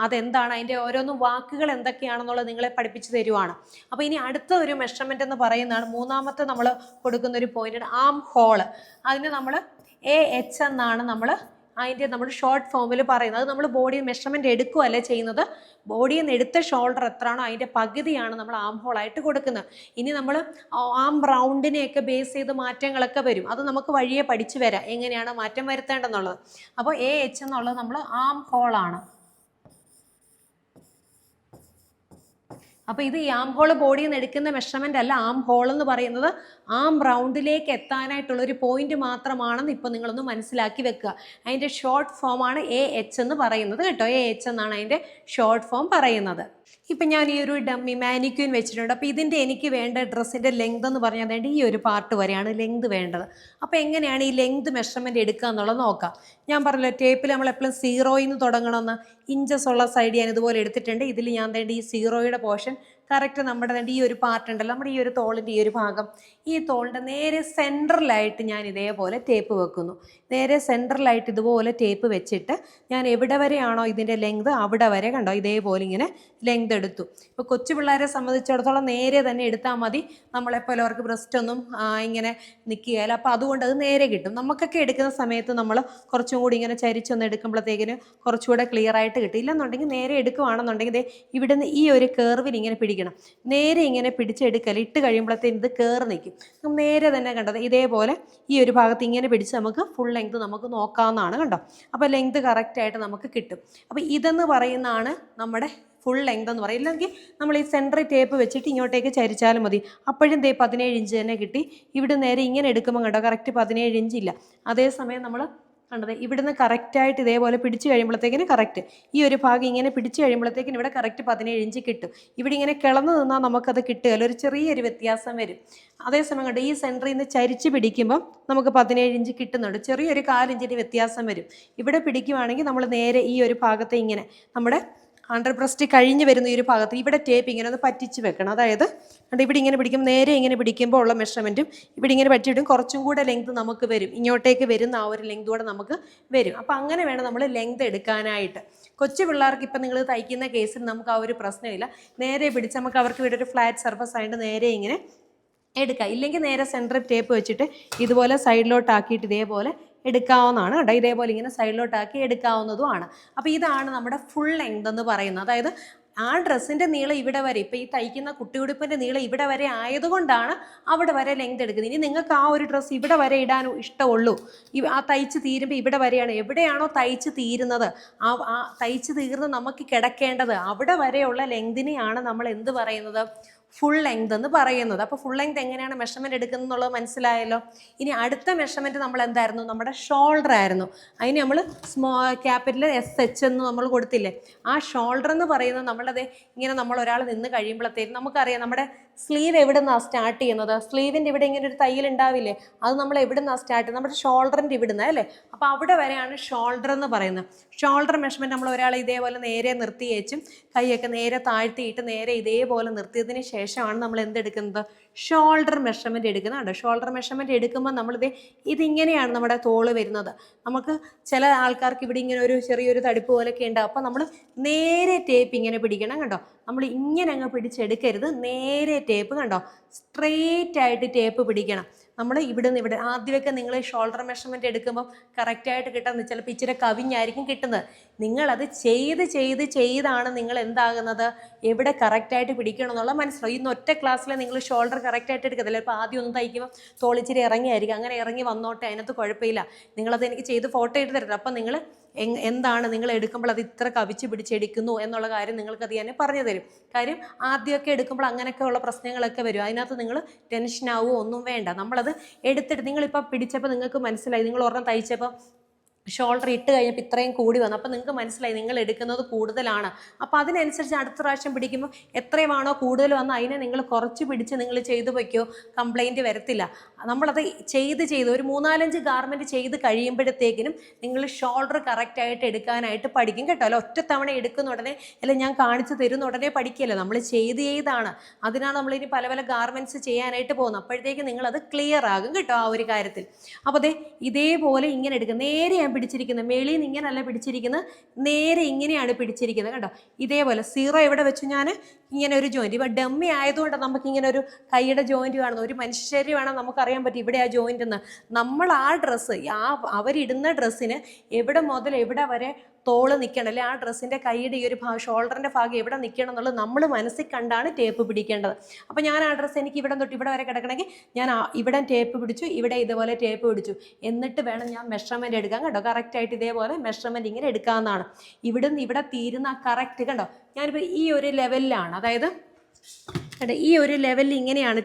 അതെന്താണ്, അതിൻ്റെ ഓരോന്നും വാക്കുകൾ എന്തൊക്കെയാണെന്നുള്ളത് നിങ്ങളെ പഠിപ്പിച്ച് തരുവാണ്. അപ്പോൾ ഇനി അടുത്ത ഒരു മെഷർമെൻ്റ് എന്ന് പറയുന്നതാണ് മൂന്നാമത്തെ നമ്മൾ കൊടുക്കുന്ന ഒരു പോയിന്റ്, ആം ഹോള്. അതിന് നമ്മൾ AH എന്നാണ് നമ്മൾ ഷോർട്ട് ഫോമിൽ പറയുന്നത്. അത് നമ്മൾ ബോഡി മെഷർമെൻറ്റ് എടുക്കുകയല്ലേ ചെയ്യുന്നത്. ബോഡിയിൽ നിന്ന് എടുത്ത ഷോൾഡർ എത്രയാണോ അതിൻ്റെ പകുതിയാണ് നമ്മൾ ആം ഹോളായിട്ട് കൊടുക്കുന്നത്. ഇനി നമ്മൾ ആം റൗണ്ടിനെയൊക്കെ ബേസ് ചെയ്ത് മാറ്റങ്ങളൊക്കെ വരും. അത് നമുക്ക് വഴിയെ പഠിച്ചു വരാം എങ്ങനെയാണ് മാറ്റം വരുത്തേണ്ടതെന്നുള്ളത്. അപ്പോൾ AH എന്നുള്ളത് നമ്മൾ ആം ഹോളാണ്. അപ്പോൾ ഇത് ഈ ആം ഹോൾ ബോഡിയിൽ നിന്ന് എടുക്കുന്ന മെഷർമെൻ്റ് അല്ല. ആം ഹോൾ എന്ന് പറയുന്നത് ആം റൗണ്ടിലേക്ക് എത്താനായിട്ടുള്ളൊരു പോയിന്റ് മാത്രമാണെന്ന് ഇപ്പോൾ നിങ്ങളൊന്ന് മനസ്സിലാക്കി വെക്കുക. അതിൻ്റെ ഷോർട്ട് ഫോമാണ് AH എന്ന് പറയുന്നത് കേട്ടോ. AH എന്നാണ് അതിൻ്റെ ഷോർട്ട് ഫോം പറയുന്നത്. ഇപ്പം ഞാൻ ഈ ഒരു ഡമ്മി മാനിക്യൂൻ വെച്ചിട്ടുണ്ട്. അപ്പോൾ ഇതിൻ്റെ എനിക്ക് വേണ്ട ഡ്രസ്സിൻ്റെ ലെങ്ത് എന്ന് പറഞ്ഞാൽ വേണ്ടി ഈ ഒരു പാർട്ട് വരെയാണ് ലെങ്ത് വേണ്ടത്. അപ്പോൾ എങ്ങനെയാണ് ഈ ലെങ്ത് മെഷർമെൻറ്റ് എടുക്കുക എന്നുള്ളത് നോക്കാം. ഞാൻ പറഞ്ഞല്ലോ ടേപ്പിൽ നമ്മൾ എപ്പോഴും 0യിൽ നിന്ന് തുടങ്ങണമെന്ന്. ഇഞ്ചസ് ഉള്ള സൈഡ് ഞാൻ ഇതുപോലെ എടുത്തിട്ടുണ്ട്. ഇതിൽ ഞാൻ വേണ്ടി ഈ 0യുടെ പോർഷൻ കറക്റ്റ് നമ്മുടെ ഈ ഒരു പാർട്ട് ഉണ്ടല്ലോ, നമ്മുടെ ഈ ഒരു തോളിൻ്റെ ഈ ഒരു ഭാഗം, ഈ തോളിൻ്റെ നേരെ സെൻട്രലായിട്ട് ഞാൻ ഇതേപോലെ ടേപ്പ് വെക്കുന്നു. നേരെ സെൻട്രലായിട്ട് ഇതുപോലെ ടേപ്പ് വെച്ചിട്ട് ഞാൻ എവിടെ വരെയാണോ ഇതിൻ്റെ ലെങ്ത് അവിടെ വരെ കണ്ടോ ഇതേപോലെ ഇങ്ങനെ ലെങ്ത് എടുത്തു. ഇപ്പോൾ കൊച്ചു പിള്ളേരെ സംബന്ധിച്ചിടത്തോളം നേരെ തന്നെ എടുത്താൽ മതി. നമ്മളെപ്പോലെ അവർക്ക് ബ്രസ്റ്റ് ഒന്നും ഇങ്ങനെ നിൽക്കുകയില്ല. അപ്പോൾ അതുകൊണ്ട് അത് നേരെ കിട്ടും. നമുക്കൊക്കെ എടുക്കുന്ന സമയത്ത് നമ്മൾ കുറച്ചും കൂടി ഇങ്ങനെ ചരിച്ചൊന്ന് എടുക്കുമ്പോഴത്തേക്കിന് കുറച്ചുകൂടെ ക്ലിയർ ആയിട്ട് കിട്ടും. ഇല്ലെന്നുണ്ടെങ്കിൽ നേരെ എടുക്കുകയാണെന്നുണ്ടെങ്കിൽ ഇവിടുന്ന് ഈ ഒരു കേർവിൽ ഇങ്ങനെ പിടിക്കണം. നേരെ ഇങ്ങനെ പിടിച്ചെടുക്കൽ ഇട്ട് കഴിയുമ്പോഴത്തേന് ഇത് കയറി നിൽക്കും. നേരെ തന്നെ കണ്ടത് ഇതേപോലെ ഈ ഒരു ഭാഗത്ത് ഇങ്ങനെ പിടിച്ച് നമുക്ക് ഫുൾ ലെങ്ത് നമുക്ക് നോക്കാവുന്നതാണ് കണ്ടോ. അപ്പോൾ ലെങ്ത് കറക്റ്റായിട്ട് നമുക്ക് കിട്ടും. അപ്പോൾ ഇതെന്ന് പറയുന്നതാണ് നമ്മുടെ ഫുൾ ലെങ്ത് എന്ന് പറയും. ഇല്ലെങ്കിൽ നമ്മൾ ഈ സെൻട്രൽ ടേപ്പ് വെച്ചിട്ട് ഇങ്ങോട്ടേക്ക് ചരിച്ചാലും മതി. അപ്പോഴും 17 ഇഞ്ച് തന്നെ കിട്ടി. ഇവിടെ നേരെ ഇങ്ങനെ എടുക്കുമ്പോൾ കണ്ടോ കറക്റ്റ് 17 ഇഞ്ച് ഇല്ല. അതേസമയം നമ്മൾ കണ്ടത് ഇവിടുന്ന് കറക്റ്റായിട്ട് ഇതേപോലെ പിടിച്ച് കഴിയുമ്പോഴത്തേക്കിന് കറക്റ്റ് ഈ ഒരു ഭാഗം ഇങ്ങനെ പിടിച്ച് കഴിയുമ്പോഴത്തേക്കിന് ഇവിടെ കറക്റ്റ് 17 ഇഞ്ച് കിട്ടും. ഇവിടെ ഇങ്ങനെ കിളന്ന് നിന്നാൽ നമുക്കത് കിട്ടുകയില്ല, ഒരു ചെറിയൊരു വ്യത്യാസം വരും. അതേസമയം കണ്ട് ഈ സെൻറ്ററിൽ നിന്ന് ചരിച്ച് പിടിക്കുമ്പം നമുക്ക് 17 ഇഞ്ച് കിട്ടുന്നുണ്ട്, ചെറിയൊരു 1/4 ഇഞ്ചിൻ്റെ വ്യത്യാസം വരും. ഇവിടെ പിടിക്കുവാണെങ്കിൽ നമ്മൾ നേരെ ഈ ഒരു ഭാഗത്തെ ഇങ്ങനെ നമ്മുടെ അണ്ടർ ബ്രസ്റ്റ് കഴിഞ്ഞ് വരുന്ന ഈ ഒരു ഭാഗത്ത് ഇവിടെ ടേപ്പ് ഇങ്ങനെ ഒന്ന് പറ്റിച്ച് വെക്കണം. അതായത് ഇവിടെ ഇങ്ങനെ പിടിക്കും, നേരെ ഇങ്ങനെ പിടിക്കുമ്പോൾ ഉള്ള മെഷർമെൻറ്റും ഇവിടെ ഇങ്ങനെ പറ്റിയിട്ടും കുറച്ചും കൂടെ ലെങ്ത് നമുക്ക് വരും. ഇങ്ങോട്ടേക്ക് വരുന്ന ആ ഒരു ലെങ്ത് കൂടെ നമുക്ക് വരും. അപ്പോൾ അങ്ങനെ വേണം നമ്മൾ ലെങ്ത് എടുക്കാനായിട്ട്. കൊച്ചു പിള്ളേർക്ക് ഇപ്പം നിങ്ങൾ തയ്ക്കുന്ന കേസിൽ നമുക്ക് ആ ഒരു പ്രശ്നമില്ല. നേരെ പിടിച്ച് നമുക്ക് അവർക്ക് ഇവിടെ ഒരു ഫ്ലാറ്റ് സർഫസ് ആയിട്ട് നേരെ ഇങ്ങനെ എടുക്കാം. ഇല്ലെങ്കിൽ നേരെ സെൻറ്റർ ടേപ്പ് വെച്ചിട്ട് ഇതുപോലെ സൈഡിലോട്ടാക്കിയിട്ട് ഇതേപോലെ എടുക്കാവുന്നതാണ് കേട്ടോ. ഇതേപോലെ ഇങ്ങനെ സൈഡിലോട്ടാക്കി എടുക്കാവുന്നതുമാണ്. അപ്പോൾ ഇതാണ് നമ്മുടെ ഫുൾ ലെങ്ത് എന്ന് പറയുന്നത്. അതായത് ആ ഡ്രസ്സിൻ്റെ നീളം ഇവിടെ വരെ, ഇപ്പോൾ ഈ തയ്ക്കുന്ന കുട്ടിയുടുപ്പിൻ്റെ നീളം ഇവിടെ വരെ ആയതുകൊണ്ടാണ് അവിടെ വരെ ലെങ്ത് എടുക്കുന്നത്. ഇനി നിങ്ങൾക്ക് ആ ഒരു ഡ്രസ്സ് ഇവിടെ വരെ ഇടാൻ ഇഷ്ടമുള്ളൂ, ആ തയ്ച്ച് തീരുമ്പോൾ ഇവിടെ വരെയാണ്, എവിടെയാണോ തയ്ച്ച് തീരുന്നത് ആ തയ്ച്ച് തീർന്ന് നമുക്ക് കിടക്കേണ്ടത് അവിടെ വരെയുള്ള ലെങ്തിനെയാണ് നമ്മൾ എന്ത് പറയുന്നത്, ഫുൾ ലെങ്ത് എന്ന് പറയുന്നത്. അപ്പോൾ ഫുൾ ലെങ്ത് എങ്ങനെയാണ് മെഷർമെൻറ്റ് എടുക്കുന്നത് എന്നുള്ളത് മനസ്സിലായല്ലോ. ഇനി അടുത്ത മെഷർമെൻറ്റ് നമ്മൾ എന്തായിരുന്നു, നമ്മുടെ ഷോൾഡർ ആയിരുന്നു. അതിന് നമ്മൾ ക്യാപിറ്റൽ SH എന്ന് നമ്മൾ കൊടുത്തില്ലേ. ആ ഷോൾഡർ എന്ന് പറയുന്നത് നമ്മളത് ഇങ്ങനെ നമ്മൾ ഒരാൾ നിന്ന് കഴിയുമ്പോഴത്തേക്കും നമുക്കറിയാം നമ്മുടെ സ്ലീവ് എവിടെ നിന്നാണ് സ്റ്റാർട്ട് ചെയ്യുന്നത്. സ്ലീവിൻ്റെ ഇവിടെ ഇങ്ങനെ ഒരു തയ്യൽ ഉണ്ടാവില്ലേ, അത് നമ്മൾ എവിടെ നിന്നാണ് സ്റ്റാർട്ട് ചെയ്യുന്നത്, നമ്മുടെ ഷോൾഡറിൻ്റെ ഇവിടെ നിന്ന് അല്ലേ. അപ്പോൾ അവിടെ വരെയാണ് ഷോൾഡർ എന്ന് പറയുന്നത്. ഷോൾഡർ മെഷർമെൻറ്റ് നമ്മൾ ഒരാളെ ഇതേപോലെ നേരെ നിർത്തി വെച്ചും കൈയൊക്കെ നേരെ താഴ്ത്തിയിട്ട് നേരെ ഇതേപോലെ നിർത്തിയതിന് ശേഷമാണ് നമ്മൾ എന്തെടുക്കുന്നത്, ഷോൾഡർ മെഷർമെൻറ്റ് എടുക്കുന്നത്. കണ്ടോ, ഷോൾഡർ മെഷർമെൻറ്റ് എടുക്കുമ്പോൾ നമ്മളിത് ഇതിങ്ങനെയാണ് നമ്മുടെ തോള് വരുന്നത്. നമുക്ക് ചില ആൾക്കാർക്ക് ഇവിടെ ഇങ്ങനെ ഒരു ചെറിയൊരു തടിപ്പ് പോലെയൊക്കെ ഉണ്ടാവും. അപ്പോൾ നമ്മൾ നേരെ ടേപ്പ് ഇങ്ങനെ പിടിക്കണം. കണ്ടോ, നമ്മൾ ഇങ്ങനെ അങ്ങ് പിടിച്ചെടുക്കരുത്, നേരെ ടേപ്പ് കണ്ടോ സ്ട്രെയിറ്റ് ആയിട്ട് ടേപ്പ് പിടിക്കണം. നമ്മൾ ഇവിടെ നിന്ന് ഇവിടെ ആദ്യമൊക്കെ നിങ്ങൾ ഷോൾഡർ മെഷർമെൻറ്റ് എടുക്കുമ്പോൾ കറക്റ്റായിട്ട് കിട്ടുന്നത് ചിലപ്പോൾ ഇച്ചിരി കവിഞ്ഞായിരിക്കും കിട്ടുന്നത്. നിങ്ങളത് ചെയ്താണ് നിങ്ങൾ എന്താകുന്നത്, എവിടെ കറക്റ്റായിട്ട് പിടിക്കണം എന്നുള്ള മനസ്സിലാവും. ഇന്ന് ഒറ്റ ക്ലാസ്സിൽ നിങ്ങൾ ഷോൾഡർ കറക്റ്റായിട്ട് എടുക്കത്തില്ല. ഇപ്പോൾ ആദ്യം ഒന്നും തയ്ക്കുമ്പോൾ തോളിച്ചിരി ഇറങ്ങിയായിരിക്കും, അങ്ങനെ ഇറങ്ങി വന്നോട്ടെ, അതിനകത്ത് കുഴപ്പമില്ല. നിങ്ങളത് എനിക്ക് ചെയ്ത് ഫോട്ടോ എടുത്ത് തരുന്നത്. അപ്പം നിങ്ങൾ എന്താണ് നിങ്ങൾ എടുക്കുമ്പോൾ അത് ഇത്ര കവിച്ച് പിടിച്ചെടുക്കുന്നു എന്നുള്ള കാര്യം നിങ്ങൾക്കത് ഞാൻ പറഞ്ഞു തരും. കാര്യം ആദ്യമൊക്കെ എടുക്കുമ്പോൾ അങ്ങനെയൊക്കെ ഉള്ള പ്രശ്നങ്ങളൊക്കെ വരും. അതിനകത്ത് നിങ്ങൾ ടെൻഷനാവുമോ ഒന്നും വേണ്ട. നമ്മളത് എടുത്തിട്ട് നിങ്ങളിപ്പോൾ പിടിച്ചപ്പോൾ നിങ്ങൾക്ക് മനസ്സിലായി, നിങ്ങൾ ഒരെണ്ണം തയ്ച്ചപ്പോൾ ഷോൾഡർ ഇട്ട് കഴിഞ്ഞപ്പോൾ ഇത്രയും കൂടി വന്നു. അപ്പോൾ നിങ്ങൾക്ക് മനസ്സിലായി നിങ്ങൾ എടുക്കുന്നത് കൂടുതലാണ്. അപ്പോൾ അതിനനുസരിച്ച് അടുത്ത പ്രാവശ്യം പിടിക്കുമ്പോൾ എത്രയുമാണോ കൂടുതൽ വന്ന് അതിനെ നിങ്ങൾ കുറച്ച് പിടിച്ച് നിങ്ങൾ ചെയ്തു വയ്ക്കോ, കംപ്ലൈൻറ്റ് വരത്തില്ല. നമ്മളത് ചെയ്ത് ഒരു 3-4 ഗാർമെൻറ്റ് ചെയ്ത് കഴിയുമ്പോഴത്തേക്കിനും നിങ്ങൾ ഷോൾഡർ കറക്റ്റായിട്ട് എടുക്കാനായിട്ട് പഠിക്കും കേട്ടോ. അല്ല ഒറ്റത്തവണ എടുക്കുന്ന ഉടനെ അല്ല ഞാൻ കാണിച്ചു തരുന്ന ഉടനെ പഠിക്കില്ല, നമ്മൾ ചെയ്താണ്. അതിനാണ് നമ്മളിനി പല പല ഗാർമെൻറ്റ്സ് ചെയ്യാനായിട്ട് പോകുന്നത്. അപ്പോഴത്തേക്ക് നിങ്ങളത് ക്ലിയർ ആകും കേട്ടോ ആ ഒരു കാര്യത്തിൽ. അപ്പോൾ ഇതേപോലെ ഇങ്ങനെ എടുക്കുക. നേരെ ഞാൻ പിടിച്ചിരിക്കുന്നത്, മേളിൽ നിന്ന് ഇങ്ങനെയല്ല പിടിച്ചിരിക്കുന്നത്, നേരെ ഇങ്ങനെയാണ് പിടിച്ചിരിക്കുന്നത് കേട്ടോ. ഇതേപോലെ 0 എവിടെ വെച്ചു ഞാൻ ഇങ്ങനെ ഒരു ജോയിൻറ്റ്. ഇപ്പോൾ ഡമ്മി ആയതുകൊണ്ട് നമുക്കിങ്ങനെ ഒരു കൈയുടെ ജോയിൻറ്റ് കാണുന്നു. ഒരു മനുഷ്യർ വേണം നമുക്കറിയാൻ പറ്റും ഇവിടെ ആ ജോയിൻ്റ് എന്ന്. നമ്മൾ ആ ഡ്രസ്സ് അവരിടുന്ന ഡ്രസ്സിന് എവിടെ മുതൽ എവിടെ വരെ തോള് നിൽക്കണം, അല്ലെ ആ ഡ്രസ്സിൻ്റെ കൈയുടെ ഈ ഒരു ഷോൾഡറിൻ്റെ ഭാഗം എവിടെ നിൽക്കണം എന്നുള്ളത് നമ്മൾ മനസ്സിൽ കണ്ടാണ് ടേപ്പ് പിടിക്കേണ്ടത്. അപ്പോൾ ഞാൻ ആ ഡ്രസ്സ് എനിക്ക് ഇവിടെ തൊട്ട് ഇവിടെ വരെ കിടക്കണമെങ്കിൽ ഞാൻ ഇവിടെ ടേപ്പ് പിടിച്ചു, ഇവിടെ ഇതുപോലെ ടേപ്പ് പിടിച്ചു, എന്നിട്ട് വേണം ഞാൻ മെഷർമെൻറ്റ് എടുക്കാൻ കേട്ടോ. കറക്റ്റായിട്ട് ഇതേപോലെ മെഷർമെൻറ്റ് ഇങ്ങനെ എടുക്കാവുന്നതാണ്. ഇവിടുന്ന് ഇവിടെ തീരുന്ന കറക്റ്റ് കണ്ടോ. ഞാനിപ്പോൾ ഈ ഒരു ലെവലിലാണ്, അതായത് ഈ ഒരു ലെവലിൽ ഇങ്ങനെയാണ്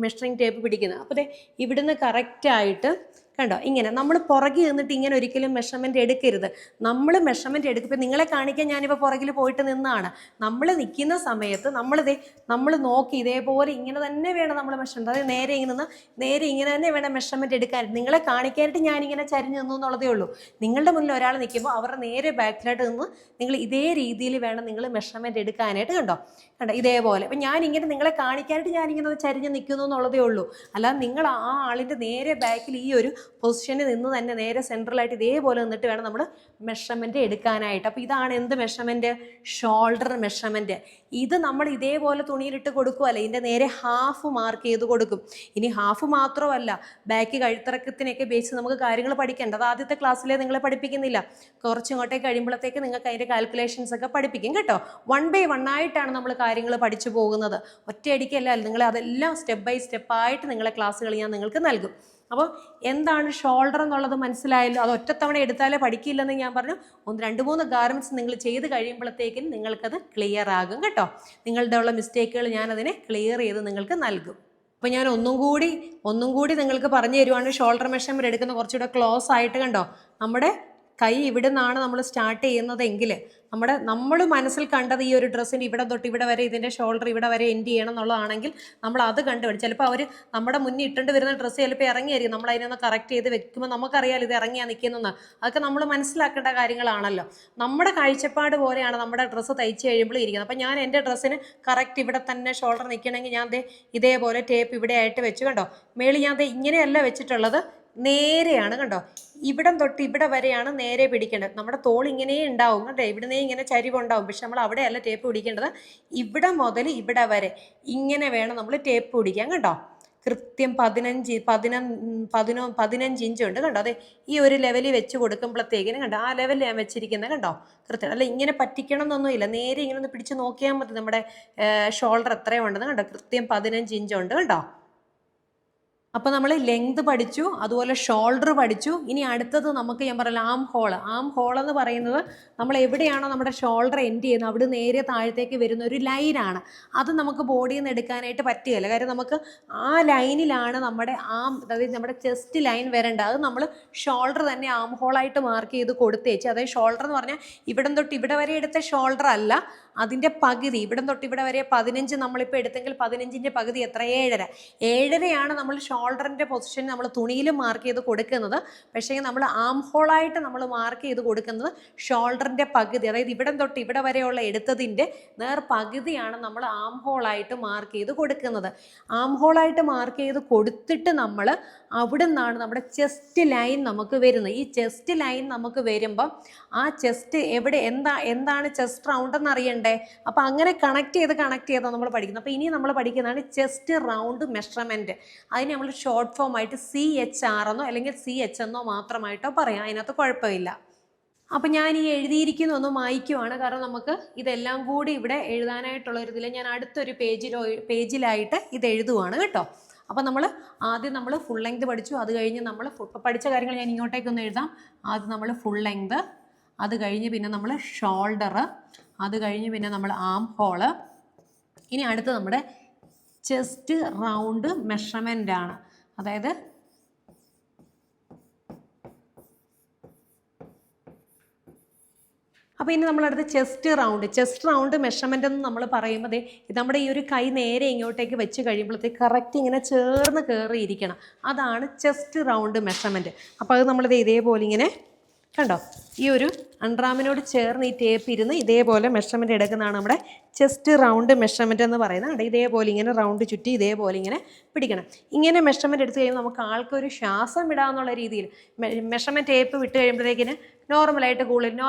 മെഷറിങ് ടേപ്പ് പിടിക്കുന്നത്. അപ്പോൾ ഇവിടുന്ന് കറക്റ്റായിട്ട് കണ്ടോ ഇങ്ങനെ നമ്മൾ പുറകിൽ നിന്നിട്ട് ഇങ്ങനെ ഒരിക്കലും മെഷർമെൻറ്റ് എടുക്കരുത്. നമ്മൾ മെഷർമെൻറ്റ് എടുക്കുമ്പോൾ നിങ്ങളെ കാണിക്കാൻ ഞാനിപ്പോൾ പുറകിൽ പോയിട്ട് നിന്നാണ്. നമ്മൾ നിൽക്കുന്ന സമയത്ത് നമ്മൾ നോക്കി ഇതേപോലെ ഇങ്ങനെ തന്നെ വേണം നമ്മൾ മെഷർമെൻറ്റ്, അതായത് നേരെ ഇങ്ങനെ തന്നെ വേണം മെഷർമെൻറ്റ് എടുക്കാൻ. നിങ്ങളെ കാണിക്കാനായിട്ട് ഞാനിങ്ങനെ ചരിഞ്ഞ് നിന്നു എന്നുള്ളതേ ഉള്ളൂ. നിങ്ങളുടെ മുന്നിൽ ഒരാൾ നിൽക്കുമ്പോൾ അവരുടെ നേരെ ബാക്കിലായിട്ട് നിന്ന് നിങ്ങൾ ഇതേ രീതിയിൽ വേണം നിങ്ങൾ മെഷർമെൻറ്റ് എടുക്കാനായിട്ട്. കണ്ടോ ഇതേപോലെ. അപ്പം ഞാനിങ്ങനെ നിങ്ങളെ കാണിക്കാനായിട്ട് ഞാനിങ്ങനെ ചരിഞ്ഞ് നിൽക്കുന്നു എന്നുള്ളതേ ഉള്ളൂ. അല്ലാതെ നിങ്ങൾ ആ ആളിൻ്റെ നേരെ ബാക്കിൽ ഈ ഒരു പൊസിഷനിൽ നിന്ന് തന്നെ നേരെ സെൻട്രലായിട്ട് ഇതേപോലെ നിന്നിട്ട് വേണം നമ്മൾ മെഷർമെൻറ്റ് എടുക്കാനായിട്ട്. അപ്പോൾ ഇതാണ് എന്ത് മെഷർമെൻറ്റ്, ഷോൾഡർ മെഷർമെൻറ്റ്. ഇത് നമ്മൾ ഇതേപോലെ തുണിയിലിട്ട് കൊടുക്കുമല്ല, ഇതിൻ്റെ നേരെ ഹാഫ് മാർക്ക് ചെയ്ത് കൊടുക്കും. ഇനി ഹാഫ് മാത്രമല്ല, ബാക്ക് കഴുത്തിറക്കത്തിനൊക്കെ ബേസ് നമുക്ക് കാര്യങ്ങൾ പഠിക്കേണ്ടത് ആദ്യത്തെ ക്ലാസ്സിലേ നിങ്ങളെ പഠിപ്പിക്കുന്നില്ല. കുറച്ചിങ്ങോട്ടേക്ക് കഴിയുമ്പോഴത്തേക്ക് നിങ്ങൾക്ക് അതിൻ്റെ കാൽക്കുലേഷൻസ് ഒക്കെ പഠിപ്പിക്കും കേട്ടോ. 1 by 1 ആയിട്ടാണ് നമ്മൾ കാര്യങ്ങൾ പഠിച്ചു പോകുന്നത്. ഒറ്റയടിക്കല്ല, നിങ്ങൾ അതെല്ലാം സ്റ്റെപ്പ് ബൈ സ്റ്റെപ്പായിട്ട് നിങ്ങളെ ക്ലാസ്സുകൾ ഞാൻ നിങ്ങൾക്ക് നൽകും. അപ്പോൾ എന്താണ് ഷോൾഡർ എന്നുള്ളത് മനസ്സിലായല്ലോ. അത് ഒറ്റത്തവണ എടുത്താലേ പഠിക്കില്ലെന്ന് ഞാൻ പറഞ്ഞു. 2-3 ഗാർമെൻറ്റ്സ് നിങ്ങൾ ചെയ്ത് കഴിയുമ്പോഴത്തേക്കും നിങ്ങൾക്കത് ക്ലിയർ ആകും കേട്ടോ. നിങ്ങളുടെ ഉള്ള മിസ്റ്റേക്കുകൾ ഞാനതിനെ ക്ലിയർ ചെയ്ത് നിങ്ങൾക്ക് നൽകും. അപ്പോൾ ഞാൻ ഒന്നും കൂടി നിങ്ങൾക്ക് പറഞ്ഞു തരുവാണ്. ഷോൾഡർ മെഷർമെൻറ്റ് എടുക്കുന്ന കുറച്ചുകൂടെ ക്ലോസ് ആയിട്ട് കണ്ടോ. നമ്മുടെ കൈ ഇവിടെ നിന്നാണ് നമ്മൾ സ്റ്റാർട്ട് ചെയ്യുന്നതെങ്കിൽ നമ്മൾ മനസ്സിൽ കണ്ടത് ഈ ഒരു ഡ്രസ്സിൻ്റെ ഇവിടെ തൊട്ട് ഇവിടെ വരെ ഇതിൻ്റെ ഷോൾഡർ ഇവിടെ വരെ എൻഡ് ചെയ്യണം എന്നുള്ളതാണെങ്കിൽ നമ്മൾ അത് കണ്ടുപിടിച്ച് ചിലപ്പോൾ അവർ നമ്മുടെ മുന്നിൽ ഇട്ടുകൊണ്ട് വരുന്ന ഡ്രസ്സ് ചിലപ്പോൾ ഇറങ്ങിയായിരിക്കും. നമ്മൾ അതിനൊന്ന് കറക്റ്റ് ചെയ്ത് വെക്കുമ്പോൾ നമുക്കറിയാം ഇത് ഇറങ്ങിയാണ് നിൽക്കുന്നതെന്ന്. അതൊക്കെ നമ്മൾ മനസ്സിലാക്കേണ്ട കാര്യങ്ങളാണല്ലോ. നമ്മുടെ കാഴ്ചപ്പാട് പോലെയാണ് നമ്മുടെ ഡ്രസ്സ് തയ്ച്ച് കഴിയുമ്പോൾ ഇരിക്കുന്നത്. അപ്പോൾ ഞാൻ എൻ്റെ ഡ്രസ്സിന് കറക്റ്റ് ഇവിടെ തന്നെ ഷോൾഡർ നിൽക്കണമെങ്കിൽ ഞാൻ ഇതേപോലെ ടേപ്പ് ഇവിടെ ആയിട്ട് വെച്ച് കണ്ടോ. മേളിൽ ഞാൻ ഇങ്ങനെയല്ല വെച്ചിട്ടുള്ളത്, നേരെയാണ് കണ്ടോ. ഇവിടം തൊട്ട് ഇവിടെ വരെയാണ് നേരെ പിടിക്കേണ്ടത്. നമ്മുടെ തോൾ ഇങ്ങനെ ഉണ്ടാവും കേട്ടോ, ഇവിടുന്നേ ഇങ്ങനെ ചരിവുണ്ടാവും. പക്ഷെ നമ്മൾ അവിടെയല്ല ടേപ്പ് പിടിക്കേണ്ടത്, ഇവിടെ മുതൽ ഇവിടെ വരെ ഇങ്ങനെ വേണം നമ്മൾ ടേപ്പ് പിടിക്കാൻ കേട്ടോ. കൃത്യം 15 ഇഞ്ച് ഉണ്ട് കണ്ടോ. അതെ ഈ ഒരു ലെവലിൽ വെച്ച് കൊടുക്കുമ്പോഴത്തേക്കിനും കണ്ടോ ആ ലെവലിൽ ഞാൻ വെച്ചിരിക്കുന്നത് കണ്ടോ കൃത്യം. അല്ല ഇങ്ങനെ പറ്റിക്കണം എന്നൊന്നുമില്ല, നേരെ ഇങ്ങനെ ഒന്ന് പിടിച്ച് നോക്കിയാൽ മതി നമ്മുടെ ഷോൾഡർ എത്രയും ഉണ്ടെന്ന് കണ്ടോ. കൃത്യം 15 ഇഞ്ച് ഉണ്ട് കണ്ടോ. അപ്പോൾ നമ്മൾ ലെങ്ത് പഠിച്ചു, അതുപോലെ ഷോൾഡർ പഠിച്ചു. ഇനി അടുത്തത് നമുക്ക് ഞാൻ പറയില്ല ആം ഹോൾ എന്ന് പറയുന്നത് നമ്മൾ എവിടെയാണോ നമ്മുടെ ഷോൾഡർ എൻഡ് ചെയ്യുന്നത് അവിടെ നേരെ താഴത്തേക്ക് വരുന്ന ഒരു ലൈനാണ്. അത് നമുക്ക് ബോഡിയിൽ നിന്ന് എടുക്കാനായിട്ട് പറ്റുകയില്ല, കാര്യം നമുക്ക് ആ ലൈനിലാണ് നമ്മുടെ അതായത് നമ്മുടെ ചെസ്റ്റ് ലൈൻ വരേണ്ടത്. അത് നമ്മൾ ഷോൾഡർ തന്നെ ആം ഹോളായിട്ട് മാർക്ക് ചെയ്ത് കൊടുത്തേച്ച്, അതായത് ഷോൾഡർ എന്ന് പറഞ്ഞാൽ ഇവിടം തൊട്ട് ഇവിടെ വരെ എടുത്ത ഷോൾഡർ അല്ല, അതിൻ്റെ പകുതി ഇവിടം തൊട്ട് ഇവിടെ വരെ 15 നമ്മളിപ്പോൾ എടുത്തെങ്കിൽ 15ൻ്റെ പകുതി എത്ര 7.5 നമ്മൾ ഷോൾഡറിൻ്റെ പൊസിഷൻ നമ്മൾ തുണിയിൽ മാർക്ക് ചെയ്ത് കൊടുക്കുന്നത്. പക്ഷേ നമ്മൾ ആം ഹോളായിട്ട് നമ്മൾ മാർക്ക് ചെയ്ത് കൊടുക്കുന്നത് ഷോൾഡറിൻ്റെ പകുതി, അതായത് ഇവിടം തൊട്ട് ഇവിടെ വരെയുള്ള എടുത്തതിൻ്റെ നേർ പകുതിയാണ് നമ്മൾ ആം ഹോളായിട്ട് മാർക്ക് ചെയ്ത് കൊടുക്കുന്നത്. ആം ഹോളായിട്ട് മാർക്ക് ചെയ്ത് കൊടുത്തിട്ട് നമ്മൾ അവിടെ നിന്നാണ് നമ്മുടെ ചെസ്റ്റ് ലൈൻ നമുക്ക് വരുന്നത്. ഈ ചെസ്റ്റ് ലൈൻ നമുക്ക് വരുമ്പം ആ ചെസ്റ്റ് എന്താണ് ചെസ്റ്റ് റൗണ്ട് എന്ന് അറിയണ്ടേ. അപ്പോൾ അങ്ങനെ കണക്ട് ചെയ്താണ് നമ്മൾ പഠിക്കുന്നത്. അപ്പോൾ ഇനി നമ്മൾ പഠിക്കുന്നതാണ് ചെസ്റ്റ് റൗണ്ട് മെഷർമെൻറ്റ്. അതിന് നമ്മൾ ഷോർട്ട് ഫോം ആയിട്ട് CHR എന്നോ അല്ലെങ്കിൽ CH എന്നോ മാത്രമായിട്ടോ പറയാം, അതിനകത്ത് കുഴപ്പമില്ല. അപ്പം ഞാൻ ഈ എഴുതിയിരിക്കുന്നൊന്ന് മായ്ക്കുവാണ്, കാരണം നമുക്ക് ഇതെല്ലാം കൂടി ഇവിടെ എഴുതാനായിട്ടുള്ളൊരിതിൽ ഞാൻ അടുത്തൊരു പേജിലായിട്ട് ഇത് എഴുതുവാണ് കേട്ടോ. അപ്പം ആദ്യം നമ്മൾ ഫുൾ ലെങ്ത് പഠിച്ചു, അത് കഴിഞ്ഞ് നമ്മൾ പഠിച്ച കാര്യങ്ങൾ ഞാൻ ഇങ്ങോട്ടേക്കൊന്ന് എഴുതാം. ആദ്യം നമ്മൾ ഫുൾ ലെങ്ത്, അത് കഴിഞ്ഞ് പിന്നെ നമ്മൾ ഷോൾഡർ, അത് കഴിഞ്ഞ് പിന്നെ നമ്മൾ ആം ഹോള്. ഇനി അടുത്ത് നമ്മുടെ ചെസ്റ്റ് റൗണ്ട് മെഷർമെൻ്റ് ആണ്. അതായത് അപ്പോൾ ഇനി നമ്മളടുത്ത് ചെസ്റ്റ് റൗണ്ട് മെഷർമെൻ്റ് എന്ന് നമ്മൾ പറയുമ്പോൾ നമ്മുടെ ഈ ഒരു കൈ നേരെ ഇങ്ങോട്ടേക്ക് വെച്ച് കഴിയുമ്പോഴത്തേക്ക് കറക്റ്റ് ഇങ്ങനെ ചേർന്ന് കയറിയിരിക്കണം, അതാണ് ചെസ്റ്റ് റൗണ്ട് മെഷർമെൻറ്റ്. അപ്പോൾ അത് നമ്മളിത് ഇതേപോലെ ഇങ്ങനെ കണ്ടോ ഈ ഒരു അണ്ടർആമിനോട് ചേർന്ന് ഈ ടേപ്പ് ഇരുന്ന് ഇതേപോലെ മെഷർമെൻറ്റ് എടുക്കുന്നതാണ് നമ്മുടെ ചെസ്റ്റ് റൗണ്ട് മെഷർമെൻറ്റ് എന്ന് പറയുന്നത്. കണ്ടോ ഇതേപോലെ ഇങ്ങനെ റൗണ്ട് ചുറ്റി ഇതേപോലെ ഇങ്ങനെ പിടിക്കണം. ഇങ്ങനെ മെഷർമെൻറ്റ് എടുത്ത് കഴിയുമ്പോൾ നമുക്ക് ആൾക്കൊരു ശ്വാസം വിടാമെന്നുള്ള രീതിയിൽ മെഷർമെൻറ്റ് ടേപ്പ് വിട്ട് കഴിയുമ്പോഴത്തേക്കിന് നോർമലായിട്ട്